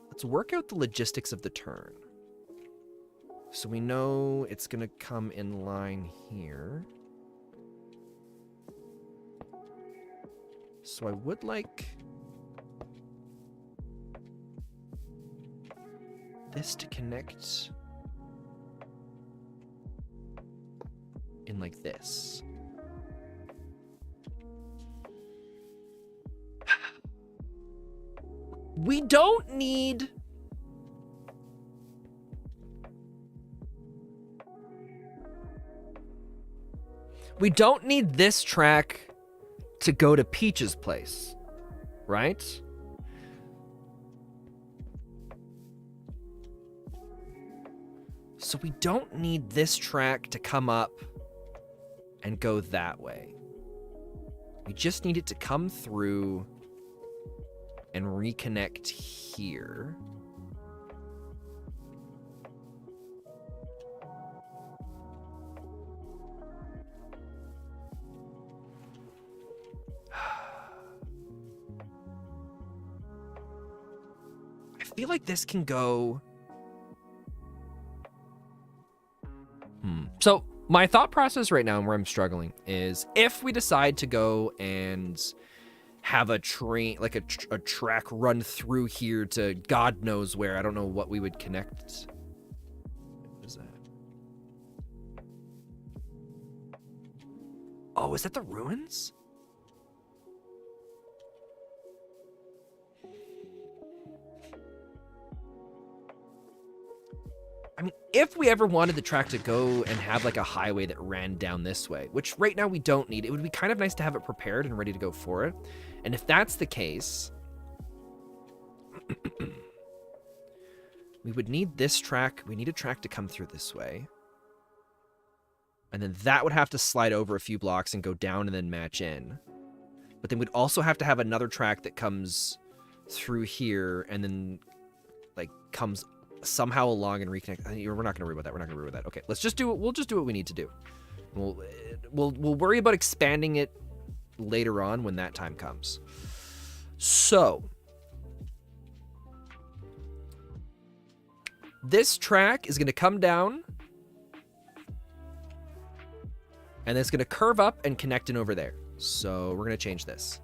let's work out the logistics of the turn. So we know it's going to come in line here. So I would like... this to connect in like this. We don't need... we don't need this track to go to Peach's place, right? So we don't need this track to come up and go that way. We just need it to come through and reconnect here. I feel like this can go... So my thought process right now and where I'm struggling is if we decide to go and have a train, like a track run through here to God knows where, I don't know what we would connect. What is that? Oh, is that the ruins? I mean, if we ever wanted the track to go and have like a highway that ran down this way, which right now we don't need, it would be kind of nice to have it prepared and ready to go for it. And if that's the case, we would need this track. We need a track to come through this way. And then that would have to slide over a few blocks and go down and then match in. But then we'd also have to have another track that comes through here and then like comes somehow along and reconnect. We're not going to worry about that. We're not going to worry about that. Okay, let's just do it. We'll just do what we need to do. We'll worry about expanding it later on when that time comes. So this track is going to come down and then it's going to curve up and connect in over there. So we're going to change this.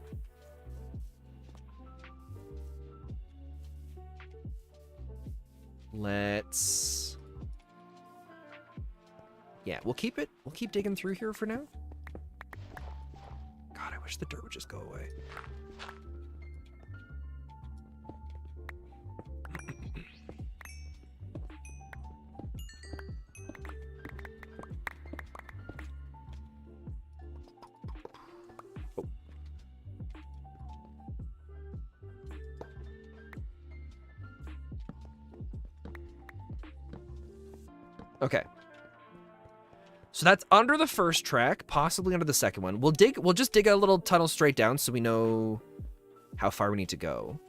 Let's... yeah, we'll keep it. We'll keep digging through here for now. God, I wish the dirt would just go away. Okay. So that's under the first track, possibly under the second one. We'll just dig a little tunnel straight down so we know how far we need to go.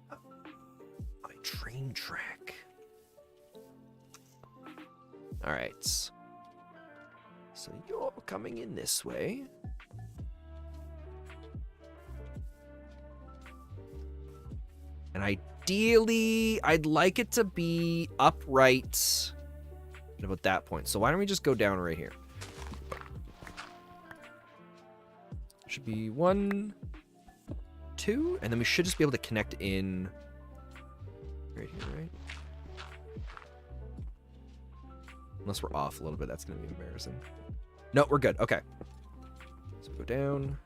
My train track. All right. So you're coming in this way. And ideally, I'd like it to be upright at about that point. So why don't we just go down right here? Should be 1, 2, and then we should just be able to connect in right here, right? Unless we're off a little bit, that's going to be embarrassing. No, we're good. Okay. So go down,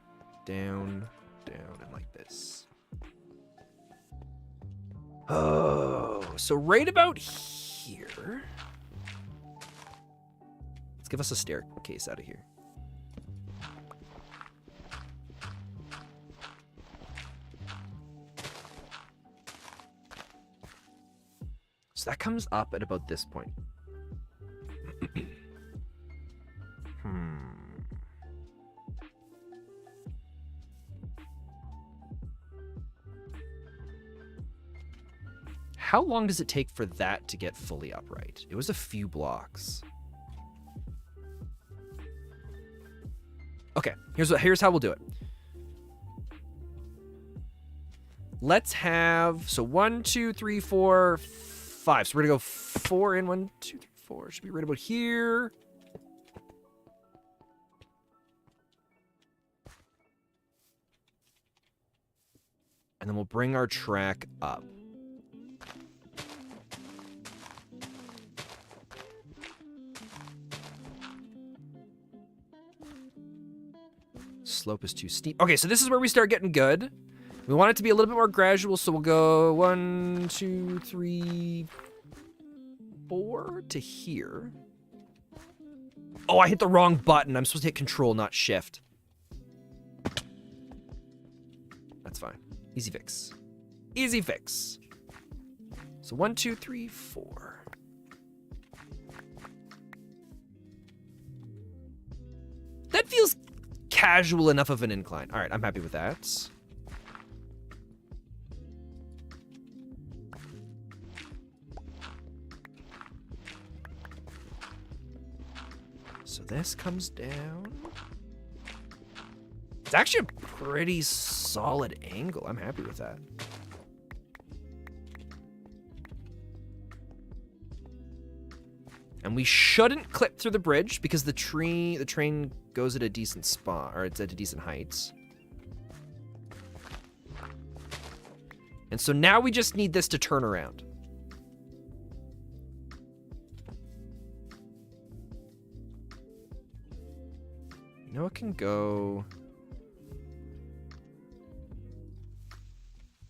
down, down, and like this. Oh, so right about here. Let's give us a staircase out of here. So that comes up at about this point. How long does it take for that to get fully upright? It was a few blocks. Okay, here's how we'll do it. Let's have, so 1, 2, 3, 4, 5. So we're gonna go 4 in, 1, 2, 3, 4. Should be right about here. And then we'll bring our track up. Slope is too steep. Okay, so this is where we start getting good. We want it to be a little bit more gradual, so we'll go 1, 2, 3, 4 to here. Oh, I hit the wrong button. I'm supposed to hit Control, not Shift. That's fine. Easy fix. Easy fix. So 1, 2, 3, 4. That feels casual enough of an incline. All right, I'm happy with that. So this comes down. It's actually a pretty solid angle. I'm happy with that. And we shouldn't clip through the bridge because the train goes at a decent spot, or it's at a decent height. And so now we just need this to turn around. You know, it can go...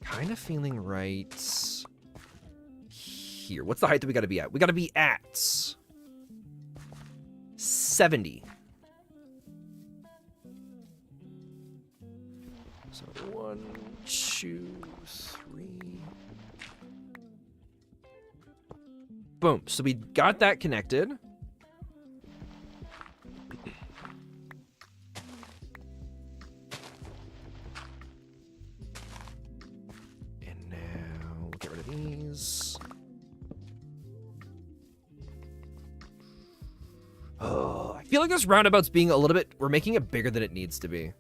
Kind of feeling right here. What's the height that we gotta be at? We gotta be at 70. So 1, 2, 3. Boom. So we got that connected. And now we'll get rid of these. Oh, I feel like this roundabout's being a little bit... We're making it bigger than it needs to be.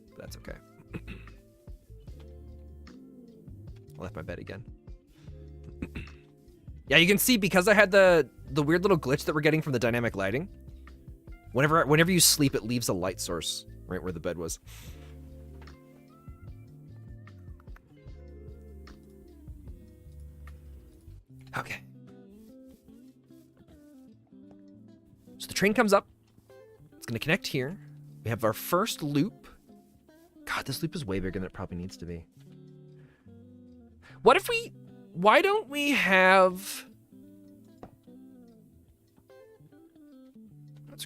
But that's okay. I left my bed again. Yeah, you can see because I had the weird little glitch that we're getting from the dynamic lighting. Whenever you sleep, it leaves a light source right where the bed was. Okay. So the train comes up. It's going to connect here. We have our first loop. God, this loop is way bigger than it probably needs to be. What if we... Why don't we have...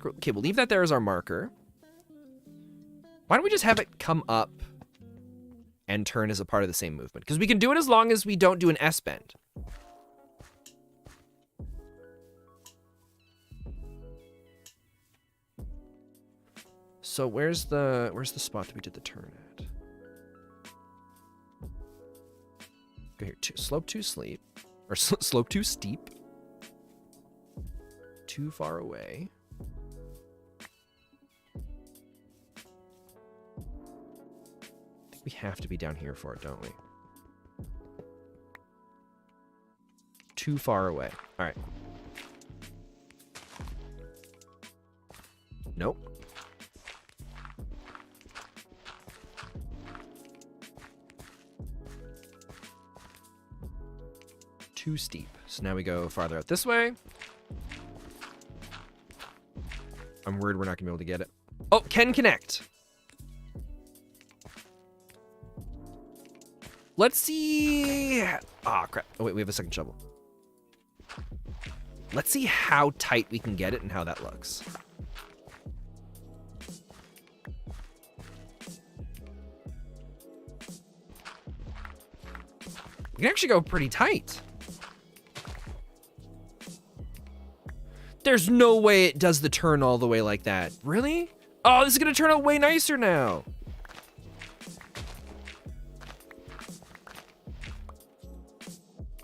Okay, we'll leave that there as our marker. Why don't we just have it come up and turn as a part of the same movement? Because we can do it as long as we don't do an S-bend. So where's the spot that we did the turn at? Go here. Slope too steep, or slope too steep. Too far away. I think we have to be down here for it, don't we? Too far away. All right. Nope. Too steep. So now we go farther out this way. I'm worried we're not gonna be able to get it. Oh, can connect. Let's see. Ah, crap. Oh, wait, we have a second shovel. Let's see how tight we can get it and how that looks. We can actually go pretty tight. There's no way it does the turn all the way like that. Really? Oh, this is gonna turn out way nicer now.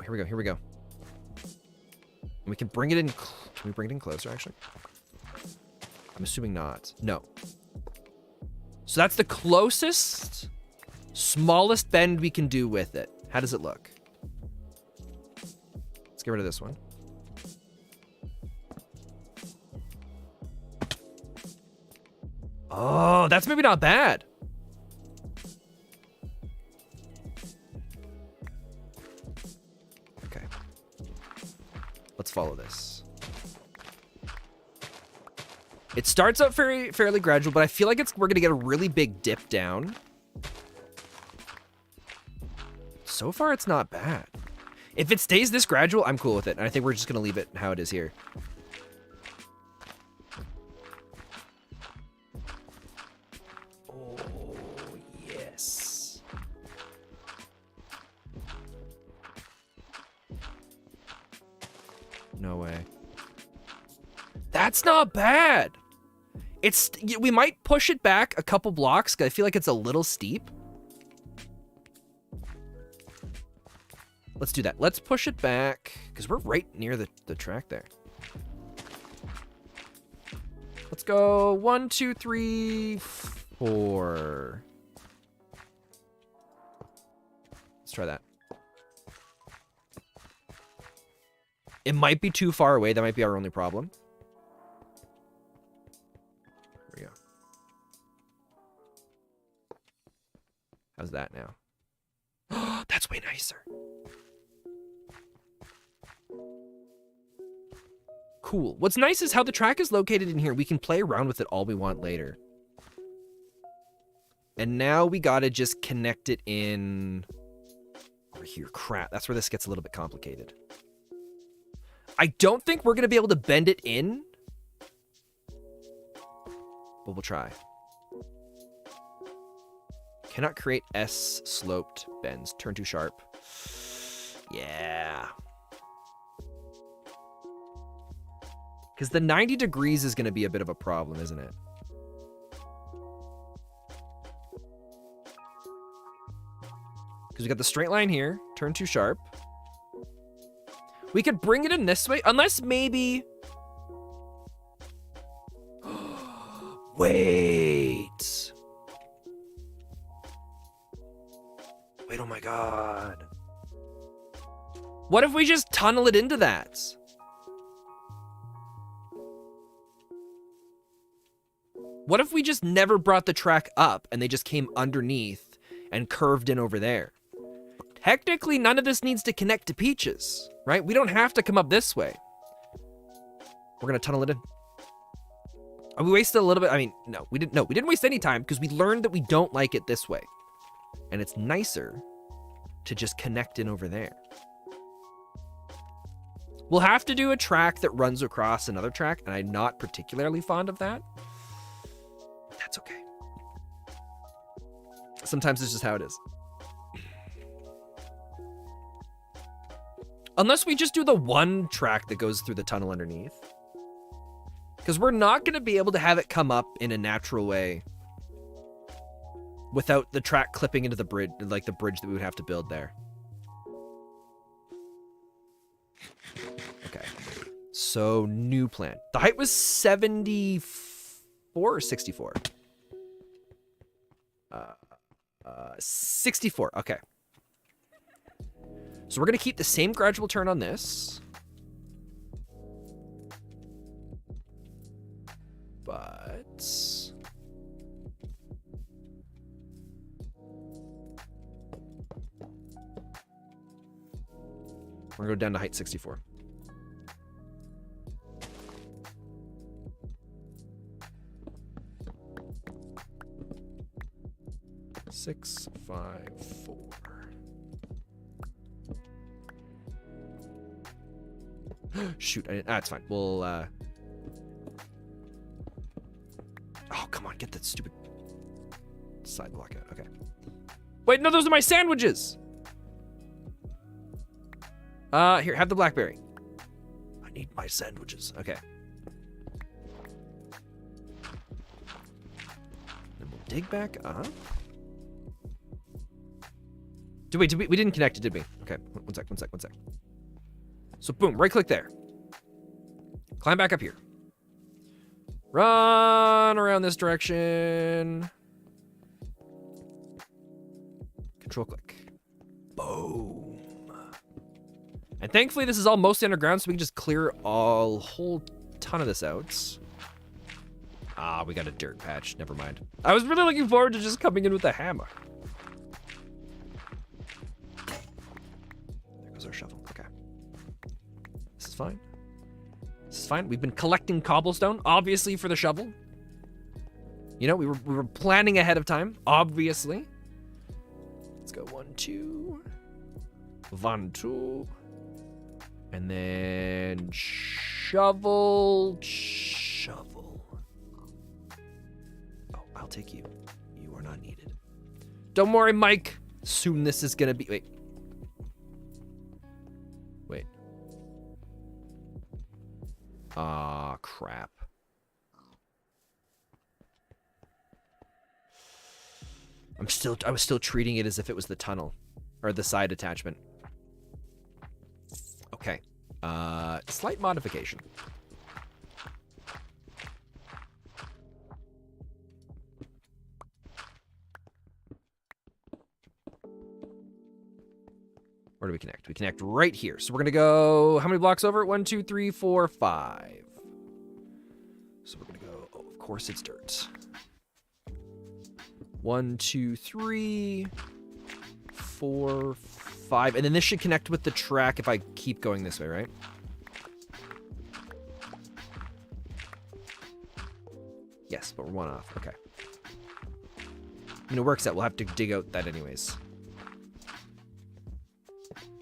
Here we go, here we go. And we can bring it in, can we bring it in closer actually? I'm assuming not, no. So that's the closest, smallest bend we can do with it. How does it look? Let's get rid of this one. Oh, that's maybe not bad. Okay. Let's follow this. It starts out fairly gradual, but I feel like we're gonna get a really big dip down. So far, it's not bad. If it stays this gradual, I'm cool with it. And I think we're just gonna leave it how it is here. No way. That's not bad. We might push it back a couple blocks because I feel like it's a little steep. Let's do that. Let's push it back because we're right near the track there. Let's go 1, 2, 3, 4. Let's try that. It might be too far away. That might be our only problem. There we go. How's that now? That's way nicer. Cool. What's nice is how the track is located in here. We can play around with it all we want later. And now we gotta just connect it in over here. Crap. That's where this gets a little bit complicated. I don't think we're going to be able to bend it in, but we'll try. Cannot create S-sloped bends. Turn too sharp. Yeah. Because the 90 degrees is going to be a bit of a problem, isn't it? Because we got the straight line here. Turn too sharp. We could bring it in this way, unless maybe... Wait. Wait, oh my god. What if we just tunnel it into that? What if we just never brought the track up and they just came underneath and curved in over there? Technically, none of this needs to connect to Peaches, right? We don't have to come up this way. We're gonna tunnel it in. And we wasted a little bit. I mean, no, we didn't waste any time because we learned that we don't like it this way. And it's nicer to just connect in over there. We'll have to do a track that runs across another track, and I'm not particularly fond of that. That's okay. Sometimes it's just how it is. Unless we just do the one track that goes through the tunnel underneath. Because we're not going to be able to have it come up in a natural way without the track clipping into the bridge, like the bridge that we would have to build there. Okay. So, new plan. The height was 74 or 64? 64. Okay. So we're going to keep the same gradual turn on this. But we're going to go down to height 64. Six, 5, 4. Shoot, I didn't, it's fine. We'll, oh, come on, get that stupid side block out. Okay. Wait, no, those are my sandwiches! Here, have the blackberry. I need my sandwiches. Okay. Then we'll dig back up. We didn't connect it, did we? Okay, one sec. So boom, right click there. Climb back up here. Run around this direction. Control click. Boom. And thankfully this is all mostly underground, so we can just clear a whole ton of this out. Ah, we got a dirt patch, never mind. I was really looking forward to just coming in with a hammer. Our shovel. Okay. This is fine. This is fine. We've been collecting cobblestone, obviously, for the shovel. You know, we were planning ahead of time, obviously. Let's go 1, 2. 1, 2. And then shovel. Oh, I'll take you. You are not needed. Don't worry, Mike. Soon this is gonna be. Wait. Ah, crap. I was still treating it as if it was the tunnel or the side attachment. Okay. Slight modification. Where do we connect? We connect right here. So we're gonna go, how many blocks over? 1, 2, 3, 4, 5. So we're gonna go, oh, of course it's dirt. 1, 2, 3, 4, 5. And then this should connect with the track if I keep going this way, right? Yes, but we're 1 off, okay. I mean, it works out, we'll have to dig out that anyways.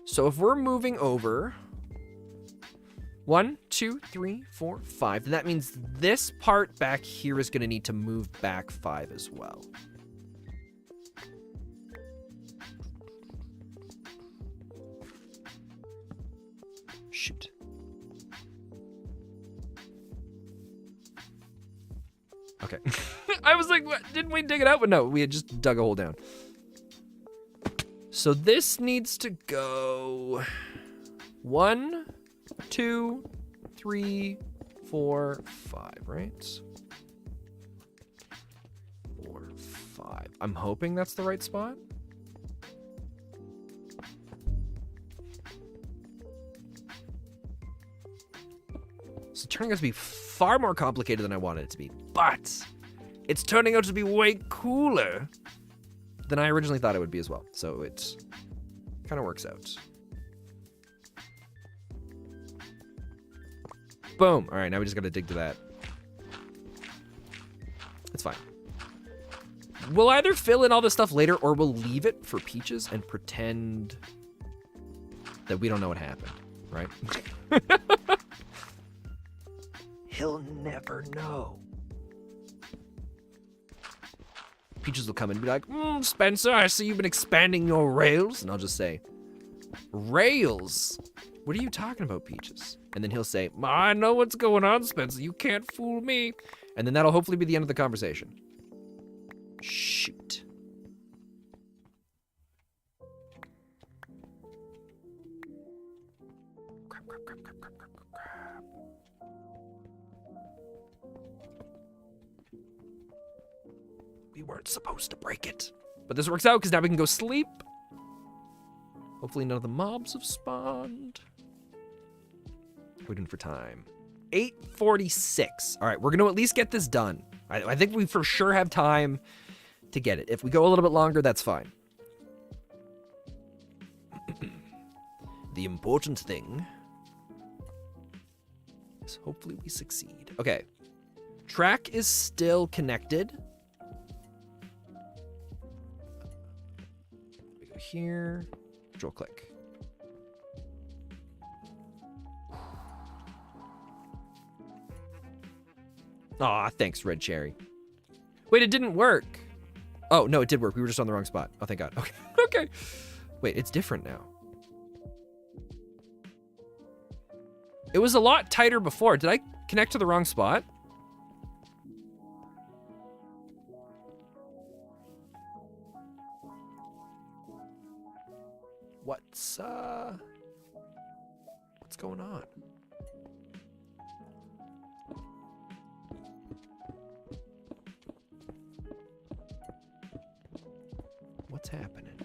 So if we're moving over 1, 2, 3, 4, 5, then that means this part back here is going to need to move back 5 as well. Shoot. Okay. I was like, what? Didn't we dig it out? But no, we had just dug a hole down. So this needs to go 1, 2, 3, 4, 5, right? 4, 5. I'm hoping that's the right spot. It's turning out to be far more complicated than I wanted it to be, but it's turning out to be way cooler than I originally thought it would be as well. So it kind of works out. Boom. All right, now we just got to dig to that. It's fine. We'll either fill in all this stuff later or we'll leave it for Peaches and pretend that we don't know what happened, right? He'll never know. Peaches will come in and be like, Spencer, I see you've been expanding your rails. And I'll just say, rails? What are you talking about, Peaches? And then he'll say, I know what's going on, Spencer. You can't fool me. And then that'll hopefully be the end of the conversation. Shoot. Crap, crap, crap, crap, crap, crap, crap. We weren't supposed to break it. But this works out because now we can go sleep. Hopefully none of the mobs have spawned. Waiting for time. 8:46. All right, we're going to at least get this done. I think we for sure have time to get it. If we go a little bit longer, that's fine. The important thing is hopefully we succeed. Okay. Track is still connected. We go here. Control click. Aw, thanks, Red Cherry. Wait, it didn't work. Oh, no, it did work. We were just on the wrong spot. Oh, thank God. Okay. Okay. Wait, it's different now. It was a lot tighter before. Did I connect to the wrong spot? What's going on? What's happening?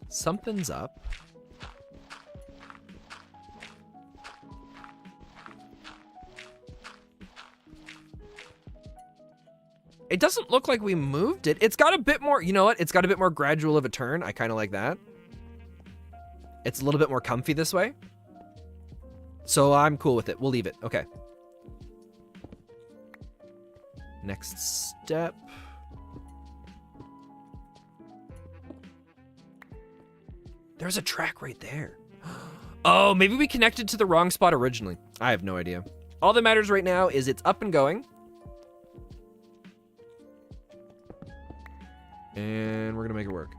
Something's up. It doesn't look like we moved it. It's got a bit more, you know what? It's got a bit more gradual of a turn. I kind of like that. It's a little bit more comfy this way. So I'm cool with it. We'll leave it. Okay. Next step. There's a track right there. Oh, maybe we connected to the wrong spot originally. I have no idea. All that matters right now is it's up and going. And we're gonna make it work.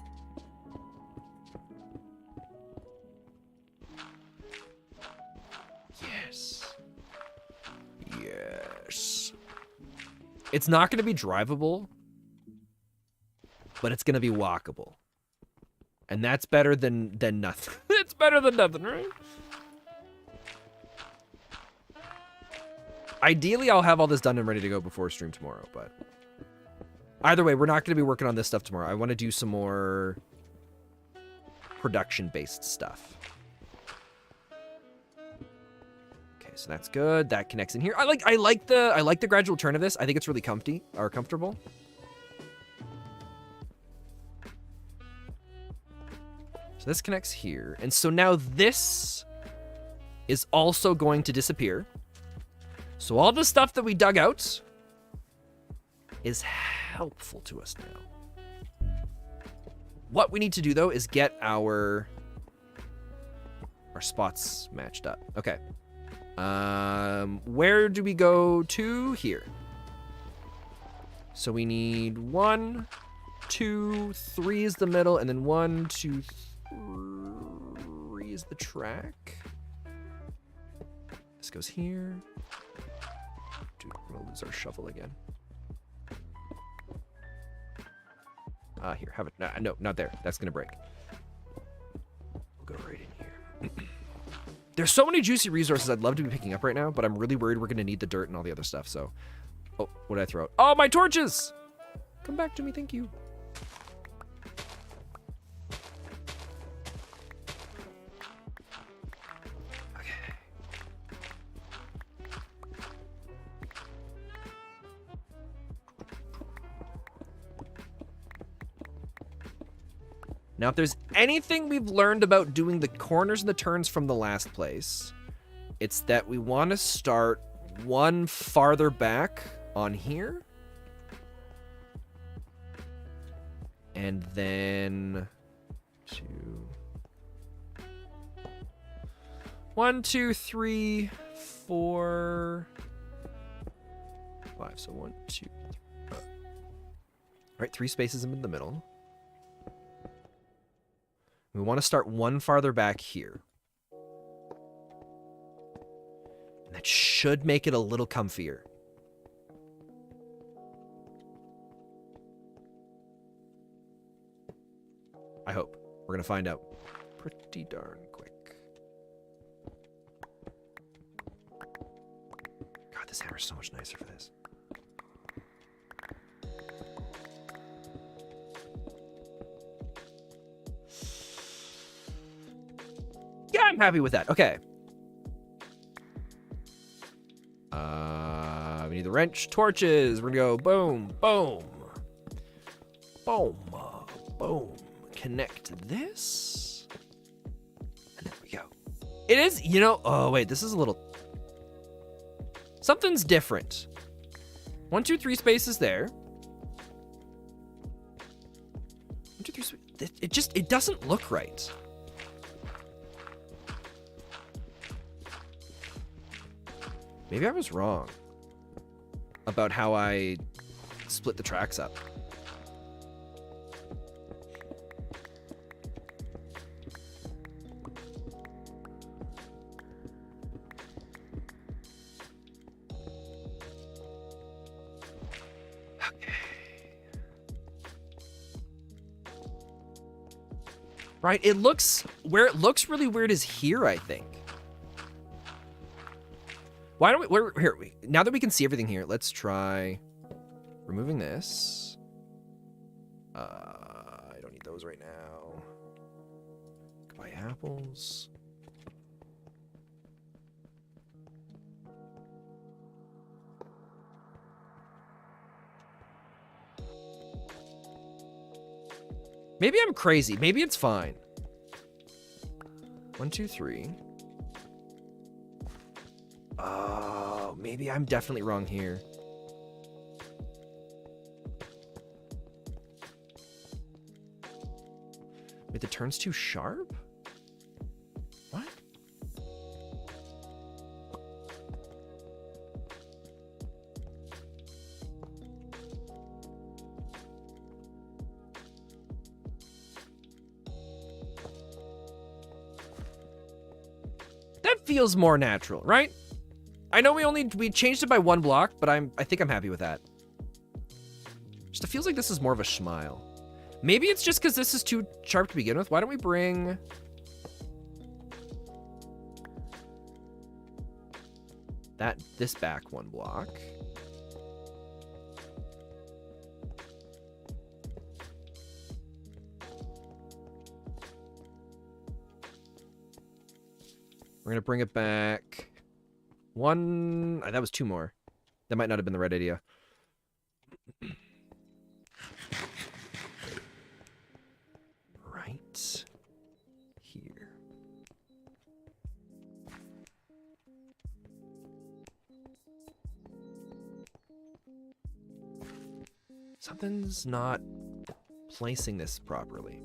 Yes. Yes. It's not gonna be drivable, but it's gonna be walkable. And that's better than nothing. It's better than nothing, right? Ideally, I'll have all this done and ready to go before stream tomorrow, but either way, we're not going to be working on this stuff tomorrow. I want to do some more production-based stuff. Okay, so that's good. That connects in here. I like the gradual turn of this. I think it's really comfortable. So this connects here. And so now this is also going to disappear. So all the stuff that we dug out is helpful to us now. What we need to do, though, is get our spots matched up. Okay. Where do we go to? Here. So we need 1, 2, 3 is the middle, and then 1, 2, 3 is the track. This goes here. Dude, we're gonna lose our shovel again. Here, have it. No, not there. That's gonna break. We'll go right in here. There's so many juicy resources I'd love to be picking up right now, but I'm really worried we're gonna need the dirt and all the other stuff, so. Oh, what did I throw out? Oh, my torches! Come back to me, thank you. Now, if there's anything we've learned about doing the corners and the turns from the last place, it's that we want to start one farther back on here. And then 1, 2, 3, 4, 5. So 1, 2, 3. All right, 3 spaces in the middle. We want to start one farther back here. And that should make it a little comfier. I hope. We're going to find out pretty darn quick. God, this hammer's so much nicer for this. Yeah, I'm happy with that. Okay. We need the wrench, torches. We're gonna go boom, boom, boom, boom. Connect this, and there we go. It is, you know. Oh wait, this is a little. Something's different. 1, 2, 3 spaces there. 1, 2, 3. It doesn't look right. Maybe I was wrong about how I split the tracks up. Okay. Right, it looks, where it looks really weird is here, I think. Why don't we, here, now that we can see everything here, let's try removing this. I don't need those right now. Goodbye, apples. Maybe I'm crazy. Maybe it's fine. 1, 2, 3. Oh, maybe I'm definitely wrong here. Wait, the turn's too sharp? What? That feels more natural, right? I know we changed it by 1 block, but I think I'm happy with that. Just it feels like this is more of a schmile. Maybe it's just because this is too sharp to begin with. Why don't we bring this back 1 block? We're gonna bring it back 1. That was 2 more. That might not have been the right idea. Right here. Something's not placing this properly.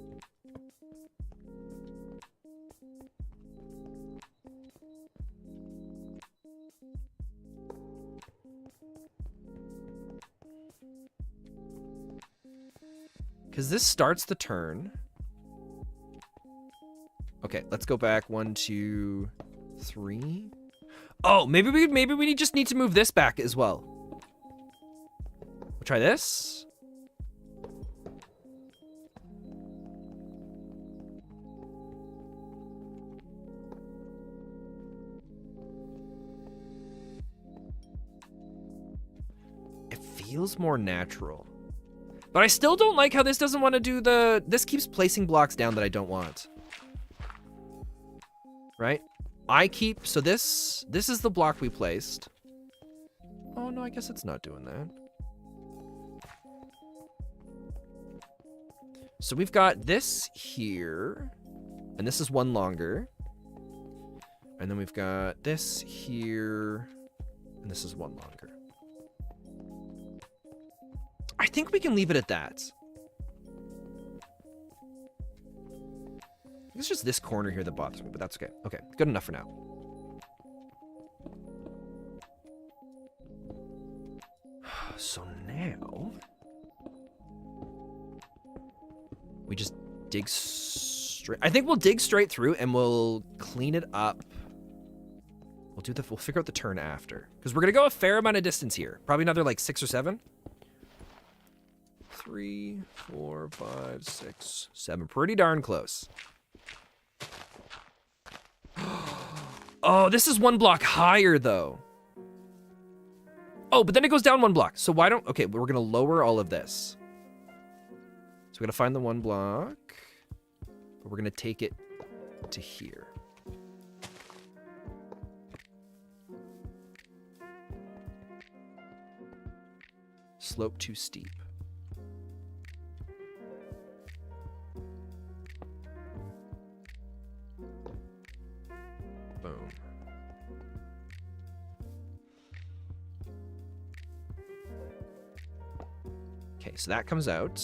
Because this starts the turn. Okay, let's go back 1, 2, 3. Oh, maybe we just need to move this back as well. We'll try this. It feels more natural. But I still don't like how this doesn't want to do the... This keeps placing blocks down that I don't want. Right? I keep... So this is the block we placed. Oh, no, I guess it's not doing that. So we've got this here. And this is 1 longer. And then we've got this here. And this is 1 longer. I think we can leave it at that. It's just this corner here that bothers me, but that's okay. Okay, good enough for now. So now we just dig straight. I think we'll dig straight through and we'll clean it up. We'll figure out the turn after. Because we're going to go a fair amount of distance here. Probably another like 6 or 7. 3, 4, 5, 6, 7. Pretty darn close. Oh, this is 1 block higher though. Oh, but then it goes down 1 block. So why don't... Okay, we're going to lower all of this. So we're going to find the 1 block. But we're going to take it to here. Slope too steep. Boom. Okay, so that comes out.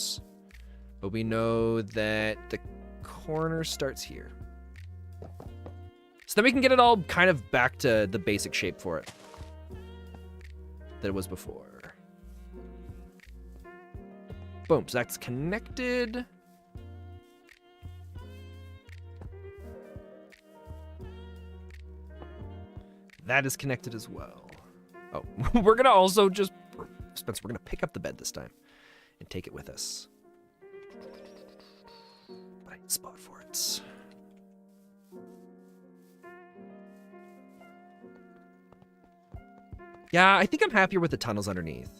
But we know that the corner starts here. So then we can get it all kind of back to the basic shape for it that it was before. Boom, so that's connected. That is connected as well. Oh, we're gonna also just, Spencer, we're gonna pick up the bed this time and take it with us. But I need a spot for it. Yeah, I think I'm happier with the tunnels underneath.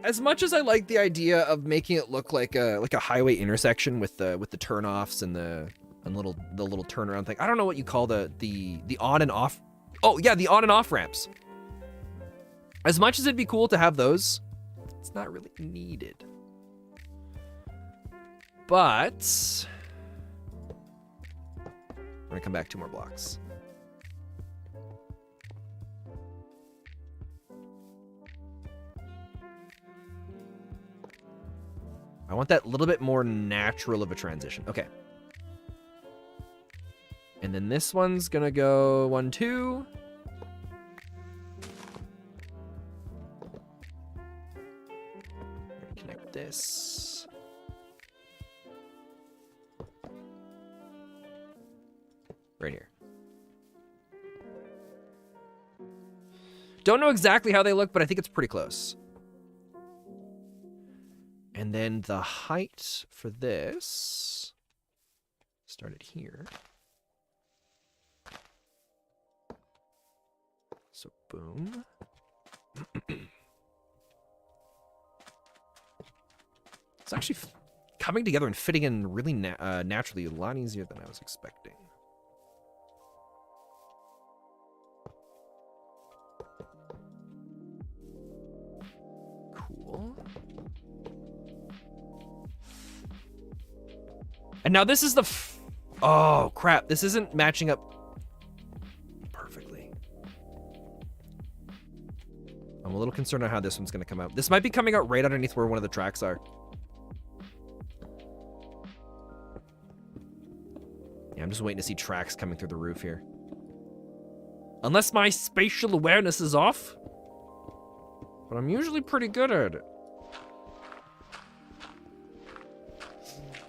As much as I like the idea of making it look like a highway intersection with the turnoffs and the little turnaround thing. I don't know what you call the on and off. Oh yeah, the on and off ramps. As much as it'd be cool to have those, it's not really needed. But I'm gonna come back 2 more blocks. I want that little bit more natural of a transition. Okay. And then this one's gonna go 1, 2. Connect this. Right here. Don't know exactly how they look, but I think it's pretty close. And then the height for this started here. So boom. It's actually coming together and fitting in really naturally, a lot easier than I was expecting. Cool. And now this is the oh crap, this isn't matching up perfectly. I'm a little concerned on how this one's gonna come out. This might be coming out right underneath where one of the tracks are. Yeah, I'm just waiting to see tracks coming through the roof here. Unless my spatial awareness is off. But I'm usually pretty good at it.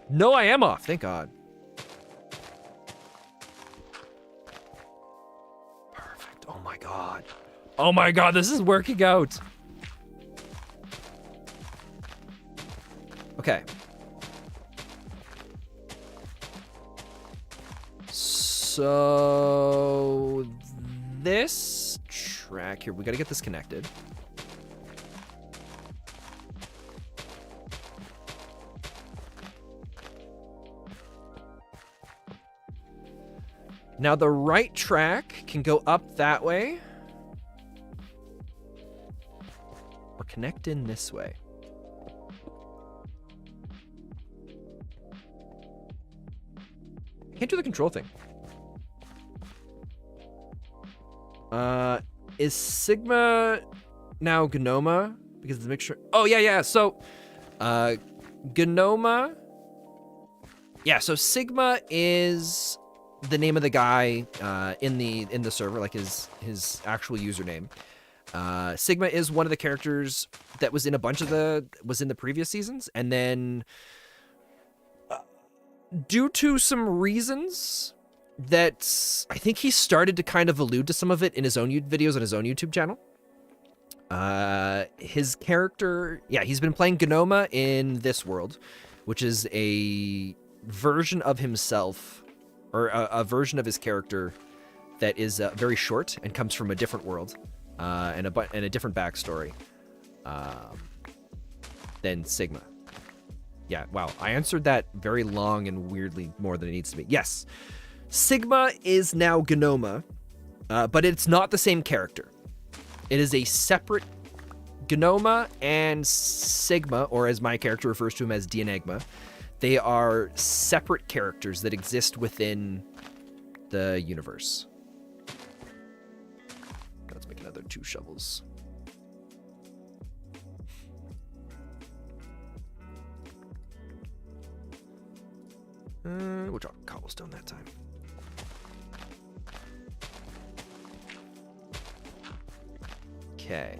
No, I am off. Thank God. Perfect. Oh my God. Oh my God, this is working out. Okay. So this track here, we got to get this connected. Now the right track can go up that way or connect in this way. I can't do the control thing. Is Sigma now Gnoma? Because the mixture. Oh yeah. So, Gnoma. Yeah. So Sigma is the name of the guy in the server, like his actual username. Sigma is one of the characters that was in a bunch of was in the previous seasons, and then due to some reasons that I think he started to kind of allude to some of it in his own videos on his own YouTube channel. His character, yeah, he's been playing Gnoma in this world, which is a version of himself, or a version of his character that is very short and comes from a different world, and a different backstory than Sigma. Yeah, wow, I answered that very long and weirdly more than it needs to be. Yes, Sigma is now Gnoma, but it's not the same character. It is a separate Gnoma and Sigma, or as my character refers to him as Dianegma. They are separate characters that exist within the universe. Let's make another 2 shovels. We'll drop cobblestone that time. Okay.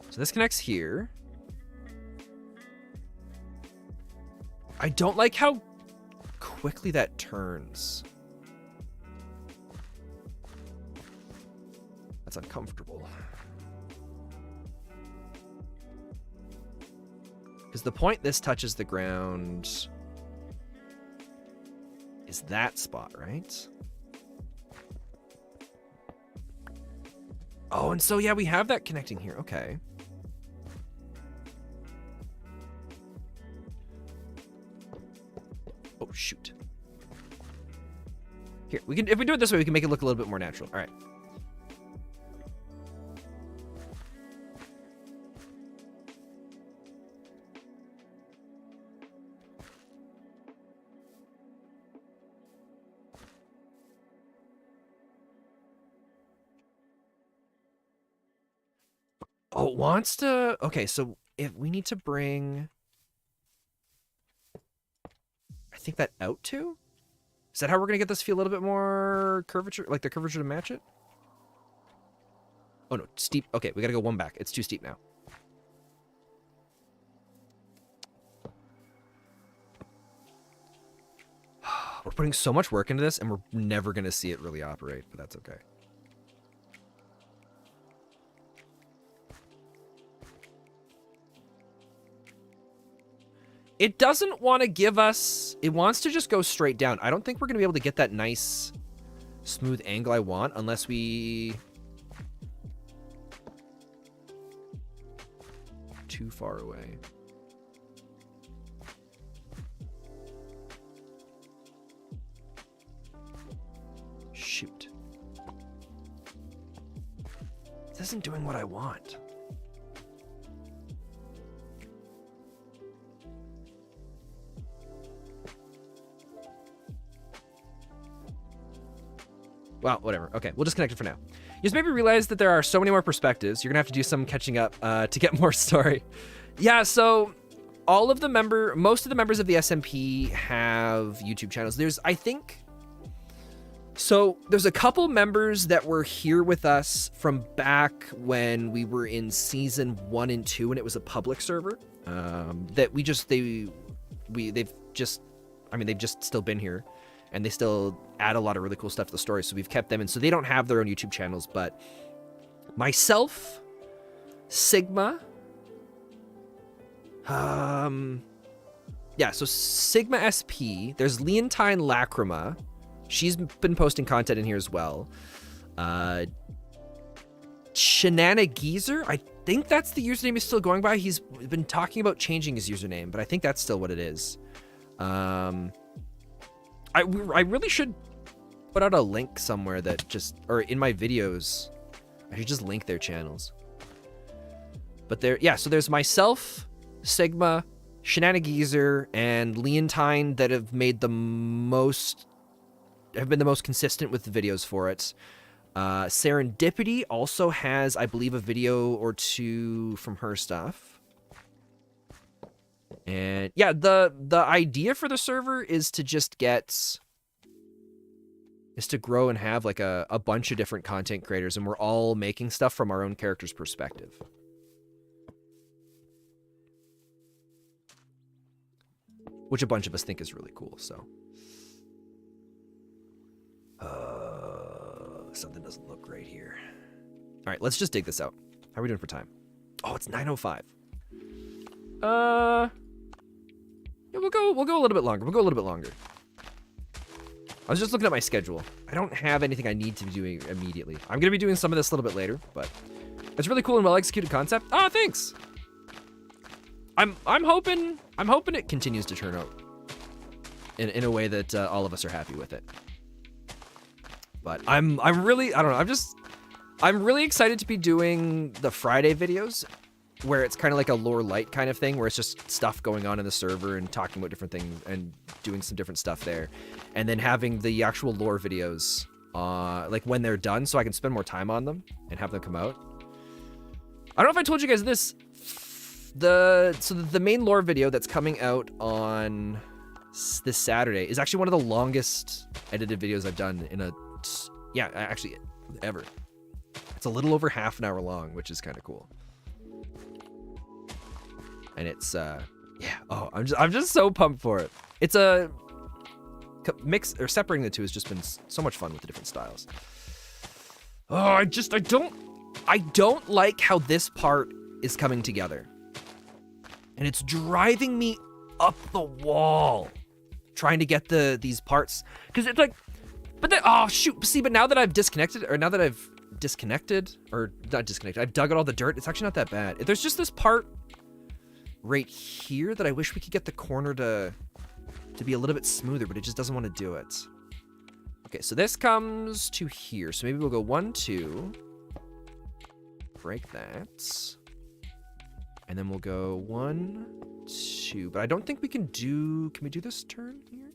So this connects here. I don't like how quickly that turns. That's uncomfortable. Because the point this touches the ground is that spot, right? Oh, and so, yeah, we have that connecting here. Okay. Oh, shoot. Here, we can, if we do it this way, we can make it look a little bit more natural. All right. Oh, it wants to... Okay, so if we need to bring... I think that out too? Is that how we're going to get this to feel a little bit more curvature? Like the curvature to match it? Oh, no. Steep. Okay, we got to go 1 back. It's too steep now. We're putting so much work into this, and we're never going to see it really operate, but that's okay. It doesn't want to give us... It wants to just go straight down. I don't think we're going to be able to get that nice, smooth angle I want unless we... Too far away. Shoot. This isn't doing what I want. Well, whatever. Okay, we'll just connect it for now. You just maybe realize that there are so many more perspectives. You're gonna have to do some catching up to get more story. Yeah, so most of the members of the SMP have YouTube channels. There's a couple members that were here with us from back when we were in season 1 and 2, and it was a public server. They've just still been here. And they still add a lot of really cool stuff to the story, so we've kept them. And so they don't have their own YouTube channels, but myself, Sigma, yeah, so Sigma SP, there's Leontine Lacrima. She's been posting content in here as well. Shenanigeezer, I think that's the username he's still going by. He's been talking about changing his username, but I think that's still what it is. I really should put out a link somewhere that just, or in my videos, I should just link their channels. But yeah, so there's myself, Sigma, Shenanigeezer, and Leontine that have been the most consistent with the videos for it. Serendipity also has, I believe, a video or 2 from her stuff. And yeah, the idea for the server is to just grow and have like a bunch of different content creators, and we're all making stuff from our own character's perspective. which a bunch of us think is really cool. So, something doesn't look right here. All right, let's just dig this out. How are we doing for time? Oh, it's 9:05. Yeah, we'll go a little bit longer. We'll go a little bit longer. I was just looking at my schedule. I don't have anything I need to be doing immediately. I'm gonna be doing some of this a little bit later, but it's really cool and well executed concept. Oh, thanks. I'm hoping it continues to turn out in a way that all of us are happy with it. But I'm really, I don't know, I'm really excited to be doing the Friday videos where it's kind of like a lore light kind of thing, where it's just stuff going on in the server and talking about different things and doing some different stuff there. And then having the actual lore videos, like when they're done, so I can spend more time on them and have them come out. I don't know if I told you guys this. The main lore video that's coming out on this Saturday is actually one of the longest edited videos I've done in actually ever. It's a little over half an hour long, which is kind of cool. And it's I'm just so pumped for it. It's a mix, or separating the two has just been so much fun with the different styles. Oh, I don't like how this part is coming together. And it's driving me up the wall trying to get these parts, because it's like, but then, oh shoot, see, but now that I've disconnected, or not disconnected, I've dug out all the dirt, it's actually not that bad. There's just this part right here that I wish we could get the corner to be a little bit smoother, but it just doesn't want to do it. Okay, so this comes to here, so maybe we'll go 1, 2, break that, and then we'll go 1, 2, but I don't think we can do we do this turn here?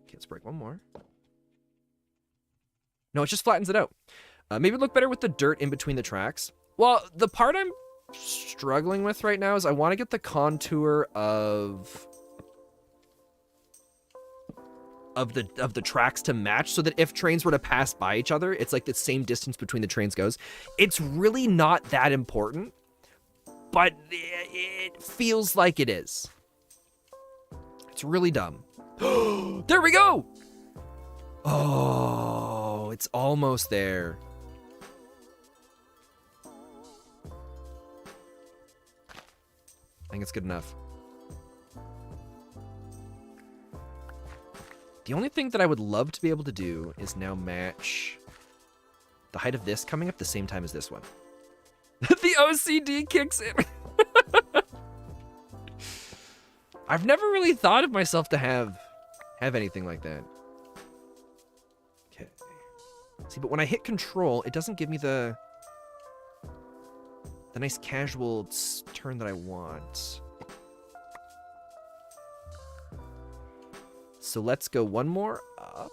Okay, let's break one more. No, it just flattens it out. Maybe it'd look better with the dirt in between the tracks. Well, the part I'm struggling with right now is I want to get the contour of the tracks to match, so that if trains were to pass by each other, it's like the same distance between the trains goes. It's really not that important, but it feels like it is. It's really dumb. There we go! Oh, it's almost there. I think it's good enough. The only thing that I would love to be able to do is now match the height of this coming up the same time as this one. The OCD kicks in. I've never really thought of myself to have anything like that. Okay. See, but when I hit control, it doesn't give me the nice casual turn that I want. So let's go one more up.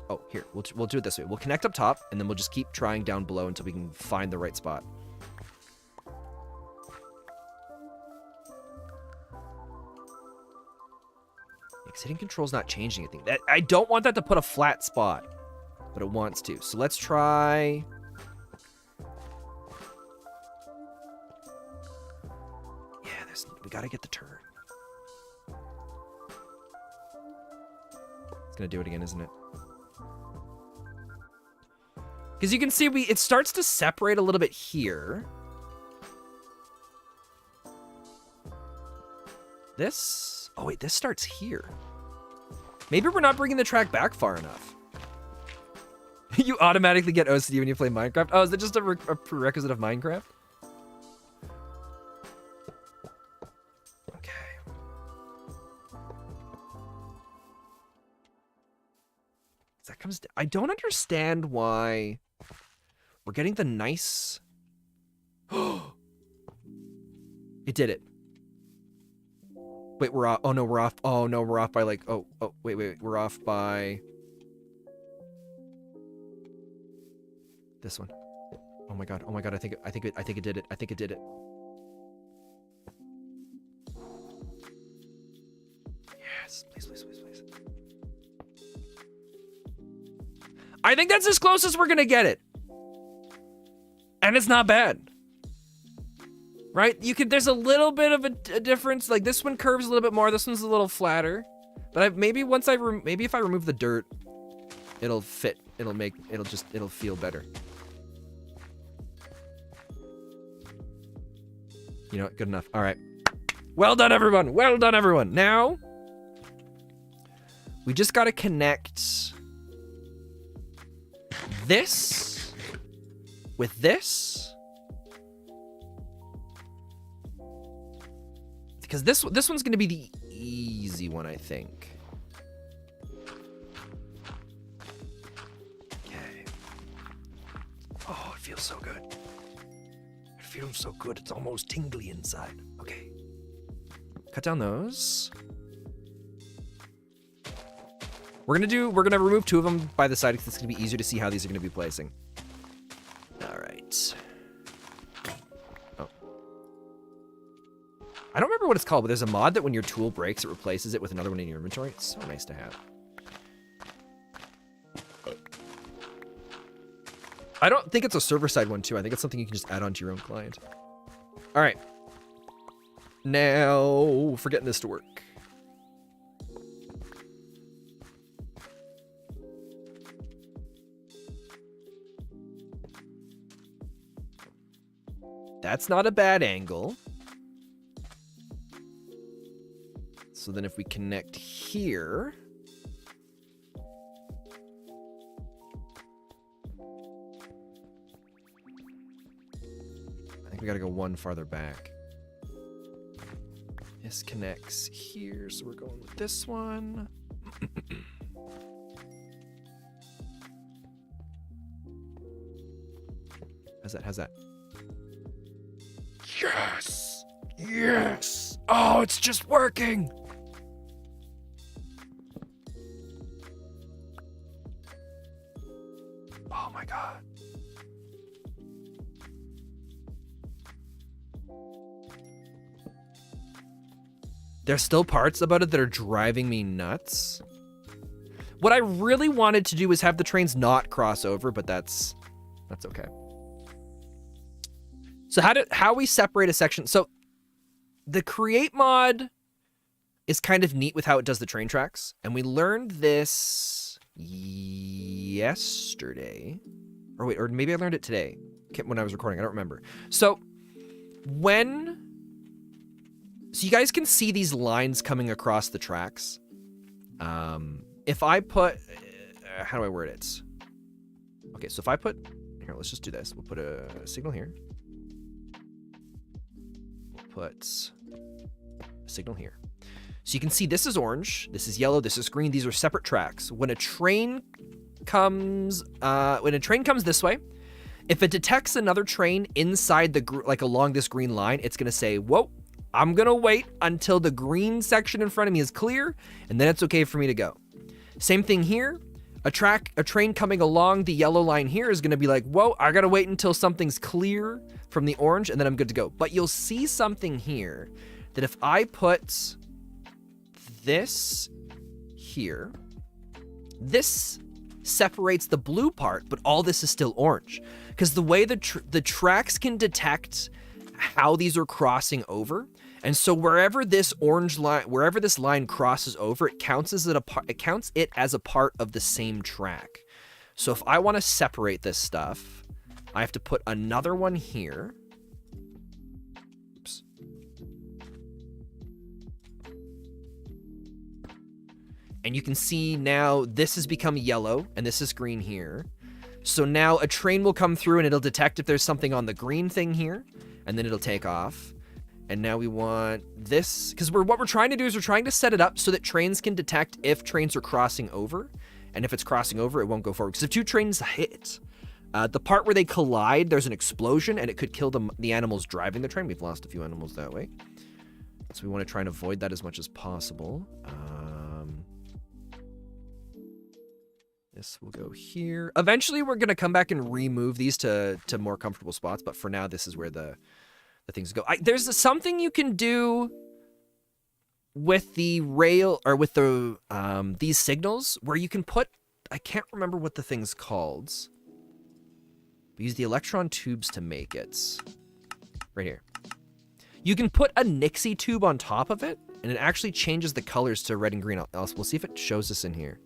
Oh, here, we'll do it this way. We'll connect up top, and then we'll just keep trying down below until we can find the right spot. Because hitting control's not changing anything. I don't want that to put a flat spot, but it wants to. So let's try... we gotta get the turn. It's gonna do it again, isn't it? Because you can see it starts to separate a little bit here. This... oh wait, this starts here. Maybe we're not bringing the track back far enough. You automatically get OCD when you play Minecraft? Oh, is it just a prerequisite of Minecraft? I don't understand why we're getting the nice... It did it. Wait, we're off. Oh no, we're off. Oh no, we're off by like... Oh, wait. We're off by... this one. Oh my god. I think it did it. I think it did it. Yes, please. I think that's as close as we're gonna get it. And it's not bad. right? There's a little bit of a difference. Like this one curves a little bit more. This one's a little flatter. But maybe if I remove the dirt, it'll fit. It'll feel better. You know what? Good enough. All right. Well done, everyone. Well done, everyone. Now, we just got to connect this with this. Because this one's going to be the easy one, I think. Okay. Oh, it feels so good. It feels so good. It's almost tingly inside. Okay. Cut down those. We're gonna remove 2 of them by the side because it's gonna be easier to see how these are gonna be placing. All right. Oh. I don't remember what it's called, but there's a mod that when your tool breaks, it replaces it with another one in your inventory. It's so nice to have. I don't think it's a server-side one, too. I think it's something you can just add onto your own client. All right. Now, we're getting this to work. That's not a bad angle. So then if we connect here... I think we gotta go one farther back. This connects here, so we're going with this one. How's that? Yes! Yes! Oh, it's just working! Oh my god. There's still parts about it that are driving me nuts. What I really wanted to do is have the trains not cross over, but that's okay. So how we separate a section. So the Create mod is kind of neat with how it does the train tracks. And we learned this yesterday. Or wait, or maybe I learned it today when I was recording. I don't remember. So you guys can see these lines coming across the tracks. If I put, how do I word it? Okay, so if I put, here, let's just do this. We'll put a signal here. We'll put a signal here. So you can see this is orange, this is yellow, this is green. These are separate tracks. When a train comes this way, if it detects another train inside like along this green line, it's gonna say, whoa, I'm gonna wait until the green section in front of me is clear, and then it's okay for me to go. Same thing here. A train coming along the yellow line here is gonna be like, whoa, I gotta wait until something's clear from the orange, and then I'm good to go. But you'll see something here that if I put this here, this separates the blue part, but all this is still orange. Because the way the tracks can detect how these are crossing over, and so wherever this line crosses over, it counts it as a part of the same track. So if I want to separate this stuff, I have to put another one here. Oops. And you can see now this has become yellow and this is green here. So now a train will come through and it'll detect if there's something on the green thing here, and then it'll take off. And now we want this, because what we're trying to do is we're trying to set it up so that trains can detect if trains are crossing over. And if it's crossing over, it won't go forward. Because if 2 trains hit, the part where they collide, there's an explosion and it could kill the animals driving the train. We've lost a few animals that way. So we want to try and avoid that as much as possible. This will go here. Eventually, we're going to come back and remove these to more comfortable spots. But for now, this is where the things go. There's something you can do with the rail or with the these signals where you can put, I can't remember what the thing's called. We use the electron tubes to make it. Right here. You can put a Nixie tube on top of it, and it actually changes the colors to red and green. We'll see if it shows us in here.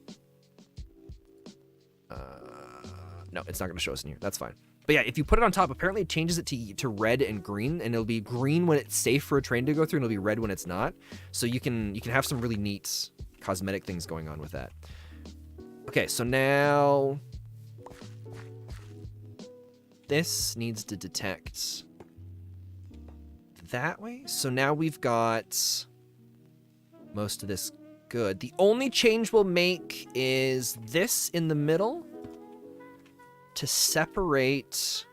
No, it's not going to show us in here. That's fine. But yeah, if you put it on top, apparently it changes it to red and green, and it'll be green when it's safe for a train to go through, and it'll be red when it's not. So you can have some really neat cosmetic things going on with that. Okay, so now this needs to detect that way. So now we've got most of this good. The only change we'll make is this in the middle to separate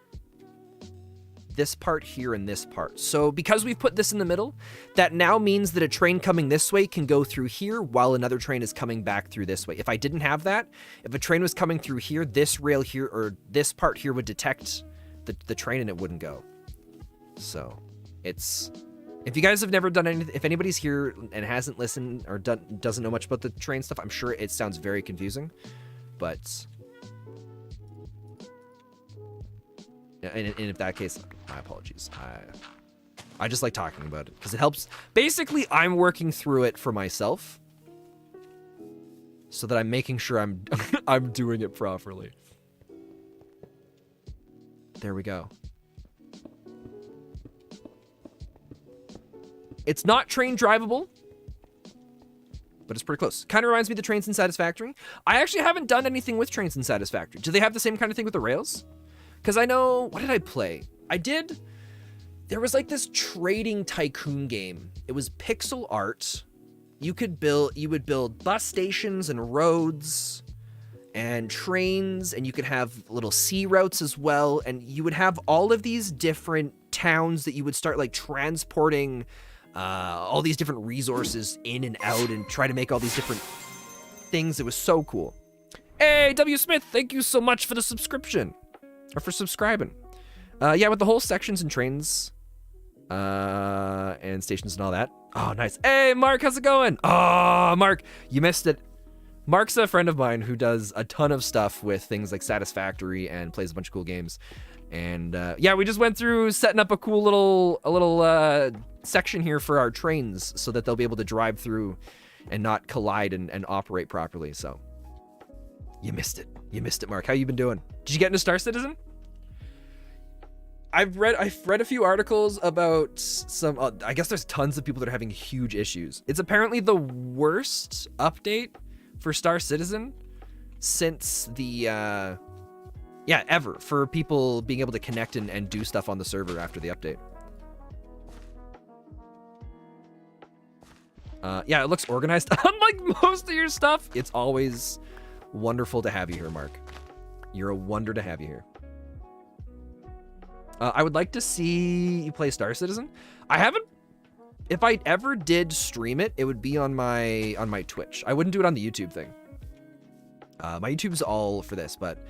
this part here and this part. So because we've put this in the middle, that now means that a train coming this way can go through here while another train is coming back through this way. If I didn't have that, if a train was coming through here, this rail here or this part here would detect the train and it wouldn't go. So it's, if you guys have never done anything, if anybody's here and hasn't listened or doesn't know much about the train stuff, I'm sure it sounds very confusing, but and in that case, my apologies. I just like talking about it because it helps. Basically, I'm working through it for myself so that I'm making sure I'm I'm doing it properly. There we go. It's not train drivable, but it's pretty close. Kind of reminds me of the trains in Satisfactory. I actually haven't done anything with trains in Satisfactory. Do they have the same kind of thing with the rails? Because I know, what did I play? There was like this trading tycoon game. It was pixel art. You would build bus stations and roads and trains, and you could have little sea routes as well. And you would have all of these different towns that you would start like transporting all these different resources in and out and try to make all these different things. It was so cool. Hey, W. Smith, thank you so much for the subscription. Or for subscribing. Yeah, with the whole sections and trains and stations and all that. Oh, nice. Hey, Mark, how's it going? Oh, Mark, you missed it. Mark's a friend of mine who does a ton of stuff with things like Satisfactory and plays a bunch of cool games. And yeah, we just went through setting up a cool little section here for our trains so that they'll be able to drive through and not collide and operate properly. So you missed it. You missed it, Mark. How you been doing? Did you get into Star Citizen? I've read a few articles about some, I guess there's tons of people that are having huge issues. It's apparently the worst update for Star Citizen since the, yeah, ever, for people being able to connect and do stuff on the server after the update. Yeah, it looks organized. Unlike most of your stuff, it's always wonderful to have you here, Mark. You're a wonder to have you here. I would like to see you play Star Citizen. I haven't. If I ever did stream it, it would be on my Twitch. I wouldn't do it on the YouTube thing. My YouTube's all for this, but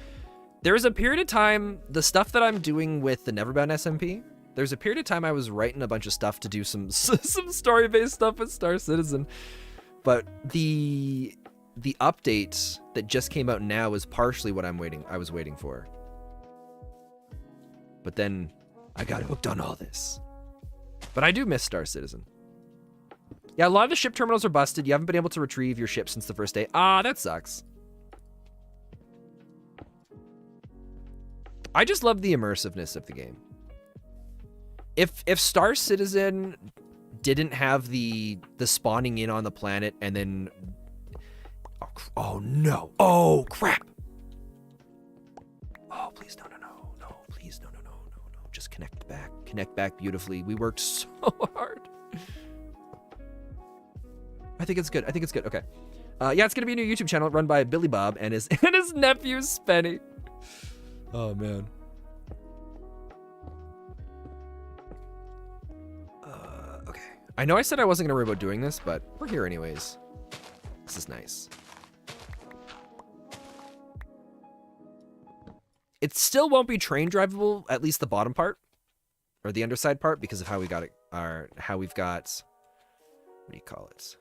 there was a period of time, the stuff that I'm doing with the Neverbound SMP, there's a period of time I was writing a bunch of stuff to do some story-based stuff with Star Citizen, but the update that just came out now is partially what I was waiting for. But then I got hooked on all this. But I do miss Star Citizen. Yeah, a lot of the ship terminals are busted. You haven't been able to retrieve your ship since the first day. Ah, that sucks. I just love the immersiveness of the game. If Star Citizen didn't have the spawning in on the planet and then... Oh no. Oh, crap. Oh, please, no. Please, no. Just connect back. Connect back beautifully. We worked so hard. I think it's good. Okay. Yeah, it's going to be a new YouTube channel run by Billy Bob and his nephew, Spenny. Oh, man. Okay. I know I said I wasn't going to worry about doing this, but we're here anyways. This is nice. It still won't be train drivable, at least the bottom part, or the underside part, because of how we got it, or how we've got, what do you call it?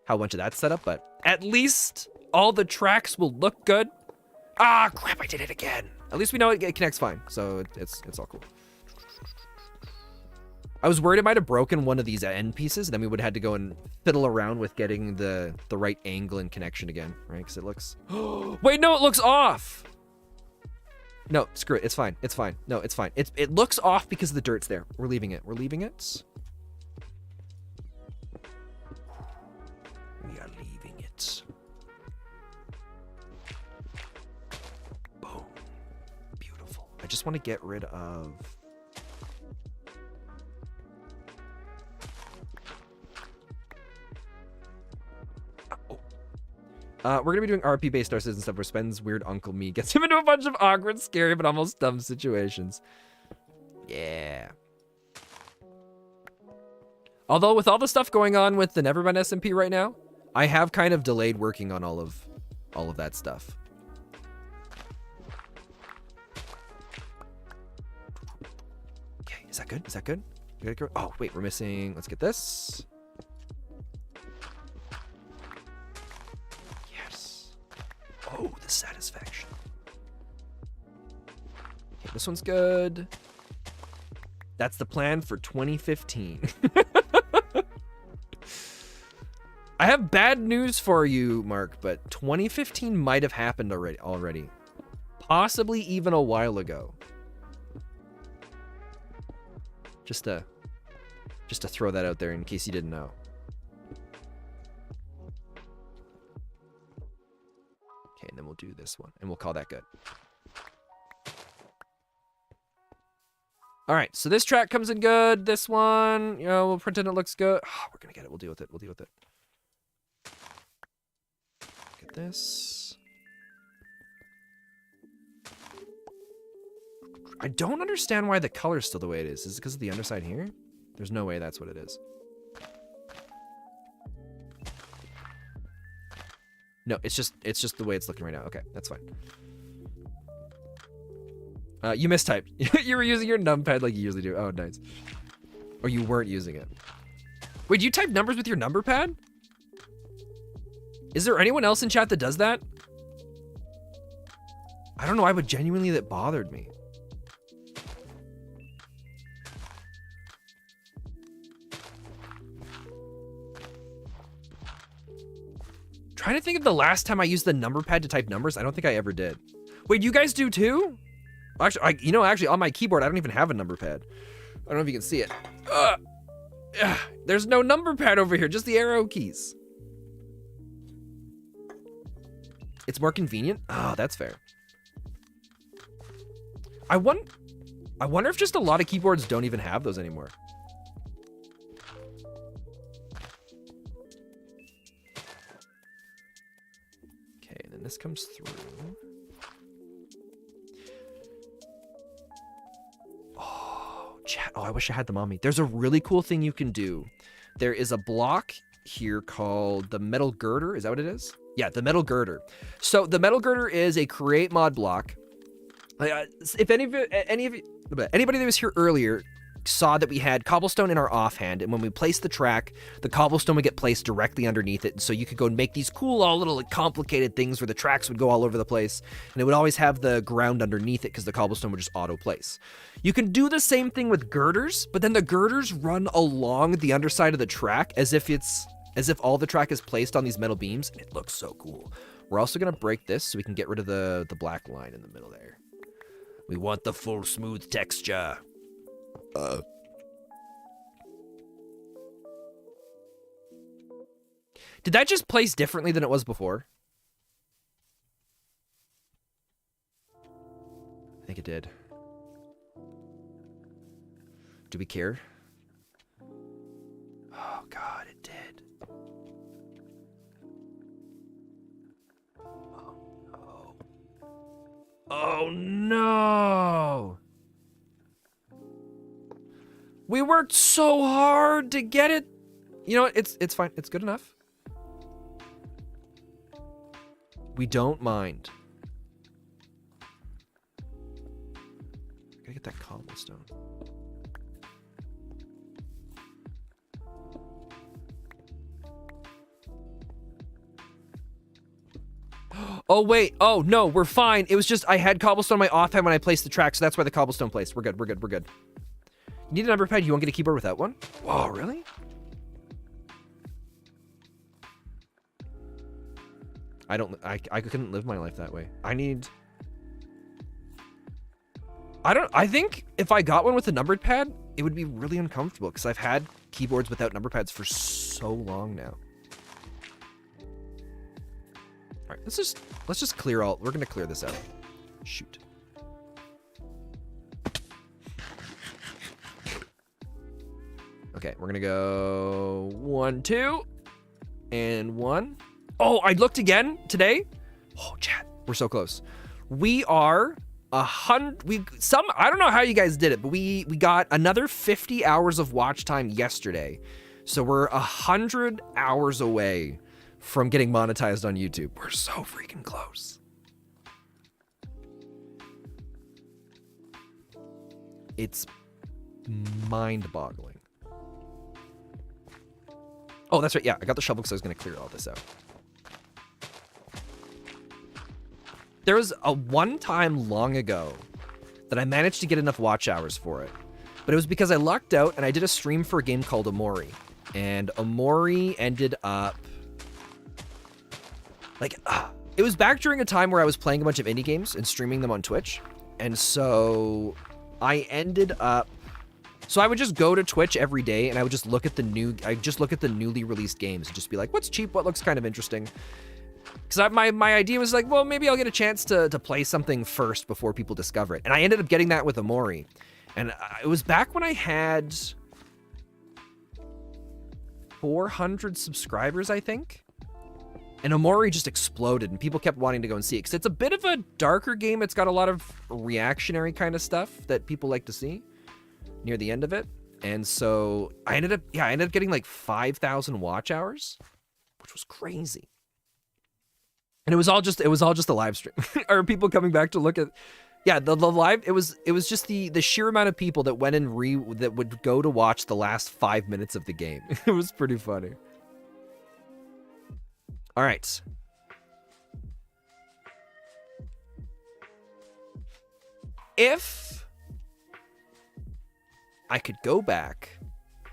How much of that's set up, but at least all the tracks will look good. Ah, crap, I did it again. At least we know it connects fine, so it's all cool. I was worried it might have broken one of these end pieces, and then we would have had to go and fiddle around with getting the right angle and connection again, right? Because it looks... Wait, no, it looks off! No, screw it. It's fine. It's fine. No, it's fine. It looks off because the dirt's there. We're leaving it. We're leaving it. We are leaving it. Boom. Beautiful. I just want to get rid of... we're going to be doing RP-based Star Citizen stuff where Spen's weird Uncle Me gets him into a bunch of awkward, scary, but almost dumb situations. Yeah. Although, with all the stuff going on with the Nevermind SMP right now, I have kind of delayed working on all of that stuff. Okay, is that good? Is that good? Oh, wait, we're missing... Let's get this. Oh, the satisfaction. Okay, this one's good. That's the plan for 2015. I have bad news for you, Mark, but 2015 might have happened already. Possibly even a while ago. Just to throw that out there in case you didn't know. And then we'll do this one, and we'll call that good. All right, so this track comes in good. This one, you know, we'll pretend it looks good. Oh, we're gonna get it. We'll deal with it. We'll deal with it. Get this. I don't understand why the color's still the way it is. Is it because of the underside here? There's no way that's what it is. No, it's just the way it's looking right now. Okay, that's fine. You mistyped. You were using your numpad like you usually do. Oh, nice. Or you weren't using it. Wait, do you type numbers with your number pad? Is there anyone else in chat that does that? I don't know why, but genuinely that bothered me. Trying to think of the last time I used the number pad to type numbers. I don't think I ever did. Wait, you guys do too? Actually, actually on my keyboard, I don't even have a number pad. I don't know if you can see it. There's no number pad over here, just the arrow keys. It's more convenient? Oh, that's fair. I wonder if just a lot of keyboards don't even have those anymore. And then this comes through. Oh, chat. Oh, I wish I had them on me. There's a really cool thing you can do. There is a block here called the metal girder. Is that what it is? Yeah, the metal girder. So the metal girder is a create mod block. If anybody that was here earlier saw that we had cobblestone in our offhand, and when we placed the track, the cobblestone would get placed directly underneath it, and so you could go and make these cool, all little complicated things where the tracks would go all over the place, and it would always have the ground underneath it because the cobblestone would just auto place. You can do the same thing with girders, but then the girders run along the underside of the track as if all the track is placed on these metal beams, and it looks so cool. We're also gonna break this so we can get rid of the black line in the middle there. We want the full smooth texture. Did that just place differently than it was before? I think it did. Do we care? Oh God, it did. Oh no. Oh no. We worked so hard to get it. You know what? It's fine. It's good enough. We don't mind. Gotta get that cobblestone. Oh wait, oh no, we're fine. It was just I had cobblestone on my offhand when I placed the track, so that's why the cobblestone placed. We're good, we're good, we're good. You need a number pad, you won't get a keyboard without one? Whoa, really? I couldn't live my life that way. I think if I got one with a numbered pad, it would be really uncomfortable because I've had keyboards without number pads for so long now. All right, let's just clear all. We're gonna clear this out. Shoot. Okay, we're gonna go 1, 2, and 1. Oh, I looked again today. Oh, chat, we're so close. We are 100. I don't know how you guys did it, but we got another 50 hours of watch time yesterday, so we're 100 hours away from getting monetized on YouTube. We're so freaking close. It's mind-boggling. Oh, that's right. Yeah, I got the shovel because I was going to clear all this out. There was a one time long ago that I managed to get enough watch hours for it. But it was because I lucked out and I did a stream for a game called Omori. And Omori ended up... it was back during a time where I was playing a bunch of indie games and streaming them on Twitch. And so I ended up... So I would just go to Twitch every day and I would just look at the newly released games and just be like, what's cheap? What looks kind of interesting? Because my idea was like, well, maybe I'll get a chance to play something first before people discover it. And I ended up getting that with Omori. And it was back when I had 400 subscribers, I think. And Omori just exploded and people kept wanting to go and see it. Because it's a bit of a darker game. It's got a lot of reactionary kind of stuff that people like to see near the end of it. And so I ended up getting like 5,000 watch hours, which was crazy. And it was all just a live stream. Or people coming back to look at, yeah, the live. It was just the sheer amount of people that went and that would go to watch the last 5 minutes of the game. It was pretty funny. All right. If I could go back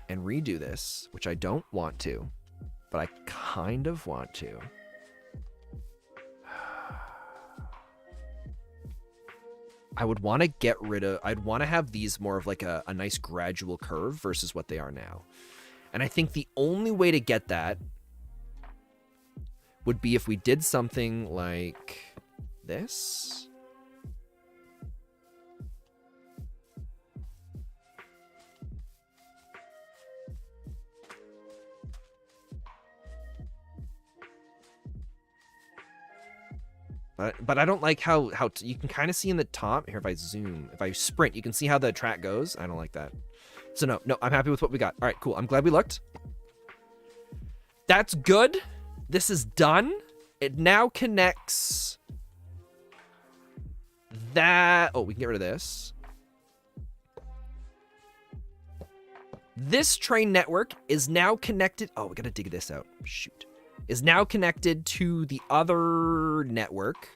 and redo this, which I don't want to, but I kind of want to. I would want to get rid of, I'd want to have these more of like a nice gradual curve versus what they are now. And I think the only way to get that would be if we did something like this. But I don't like how you can kind of see in the top here. If I zoom, if I sprint, you can see how the track goes. I don't like that. So no, I'm happy with what we got. All right, cool. I'm glad we looked. That's good. This is done. It now connects that. Oh, we can get rid of this. This train network is now connected. Oh, we got to dig this out. Shoot. Is now connected to the other network,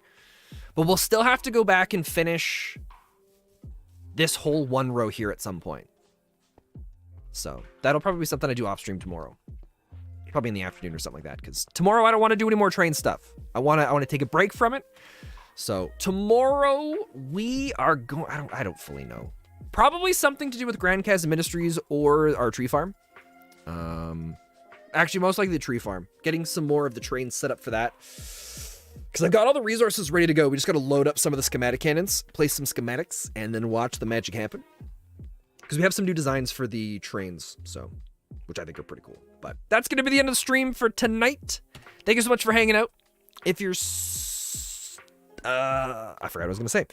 but we'll still have to go back and finish this whole one row here at some point. So that'll probably be something I do off stream tomorrow, probably in the afternoon or something like that. Because tomorrow I don't want to do any more train stuff. I want to take a break from it. So tomorrow we are going. I don't fully know. Probably something to do with Grand Chasm Ministries or our tree farm. Actually, most likely the tree farm. Getting some more of the trains set up for that. Because I've got all the resources ready to go. We just got to load up some of the schematic cannons, place some schematics, and then watch the magic happen. Because we have some new designs for the trains, so, which I think are pretty cool. But that's going to be the end of the stream for tonight. Thank you so much for hanging out. If you're... I forgot what I was going to say.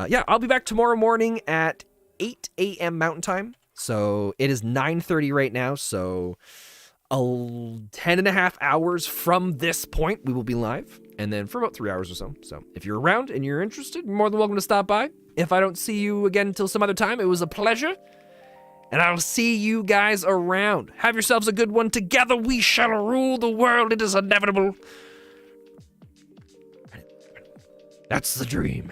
Yeah, I'll be back tomorrow morning at 8 a.m. Mountain Time. So it is 9:30 right now, so... 10.5 hours from this point, we will be live, and then for about 3 hours or so. So if you're around and you're interested, you're more than welcome to stop by. If I don't see you again until some other time, it was a pleasure, and I'll see you guys around. Have yourselves a good one. Together we shall rule the world. It is inevitable. That's the dream.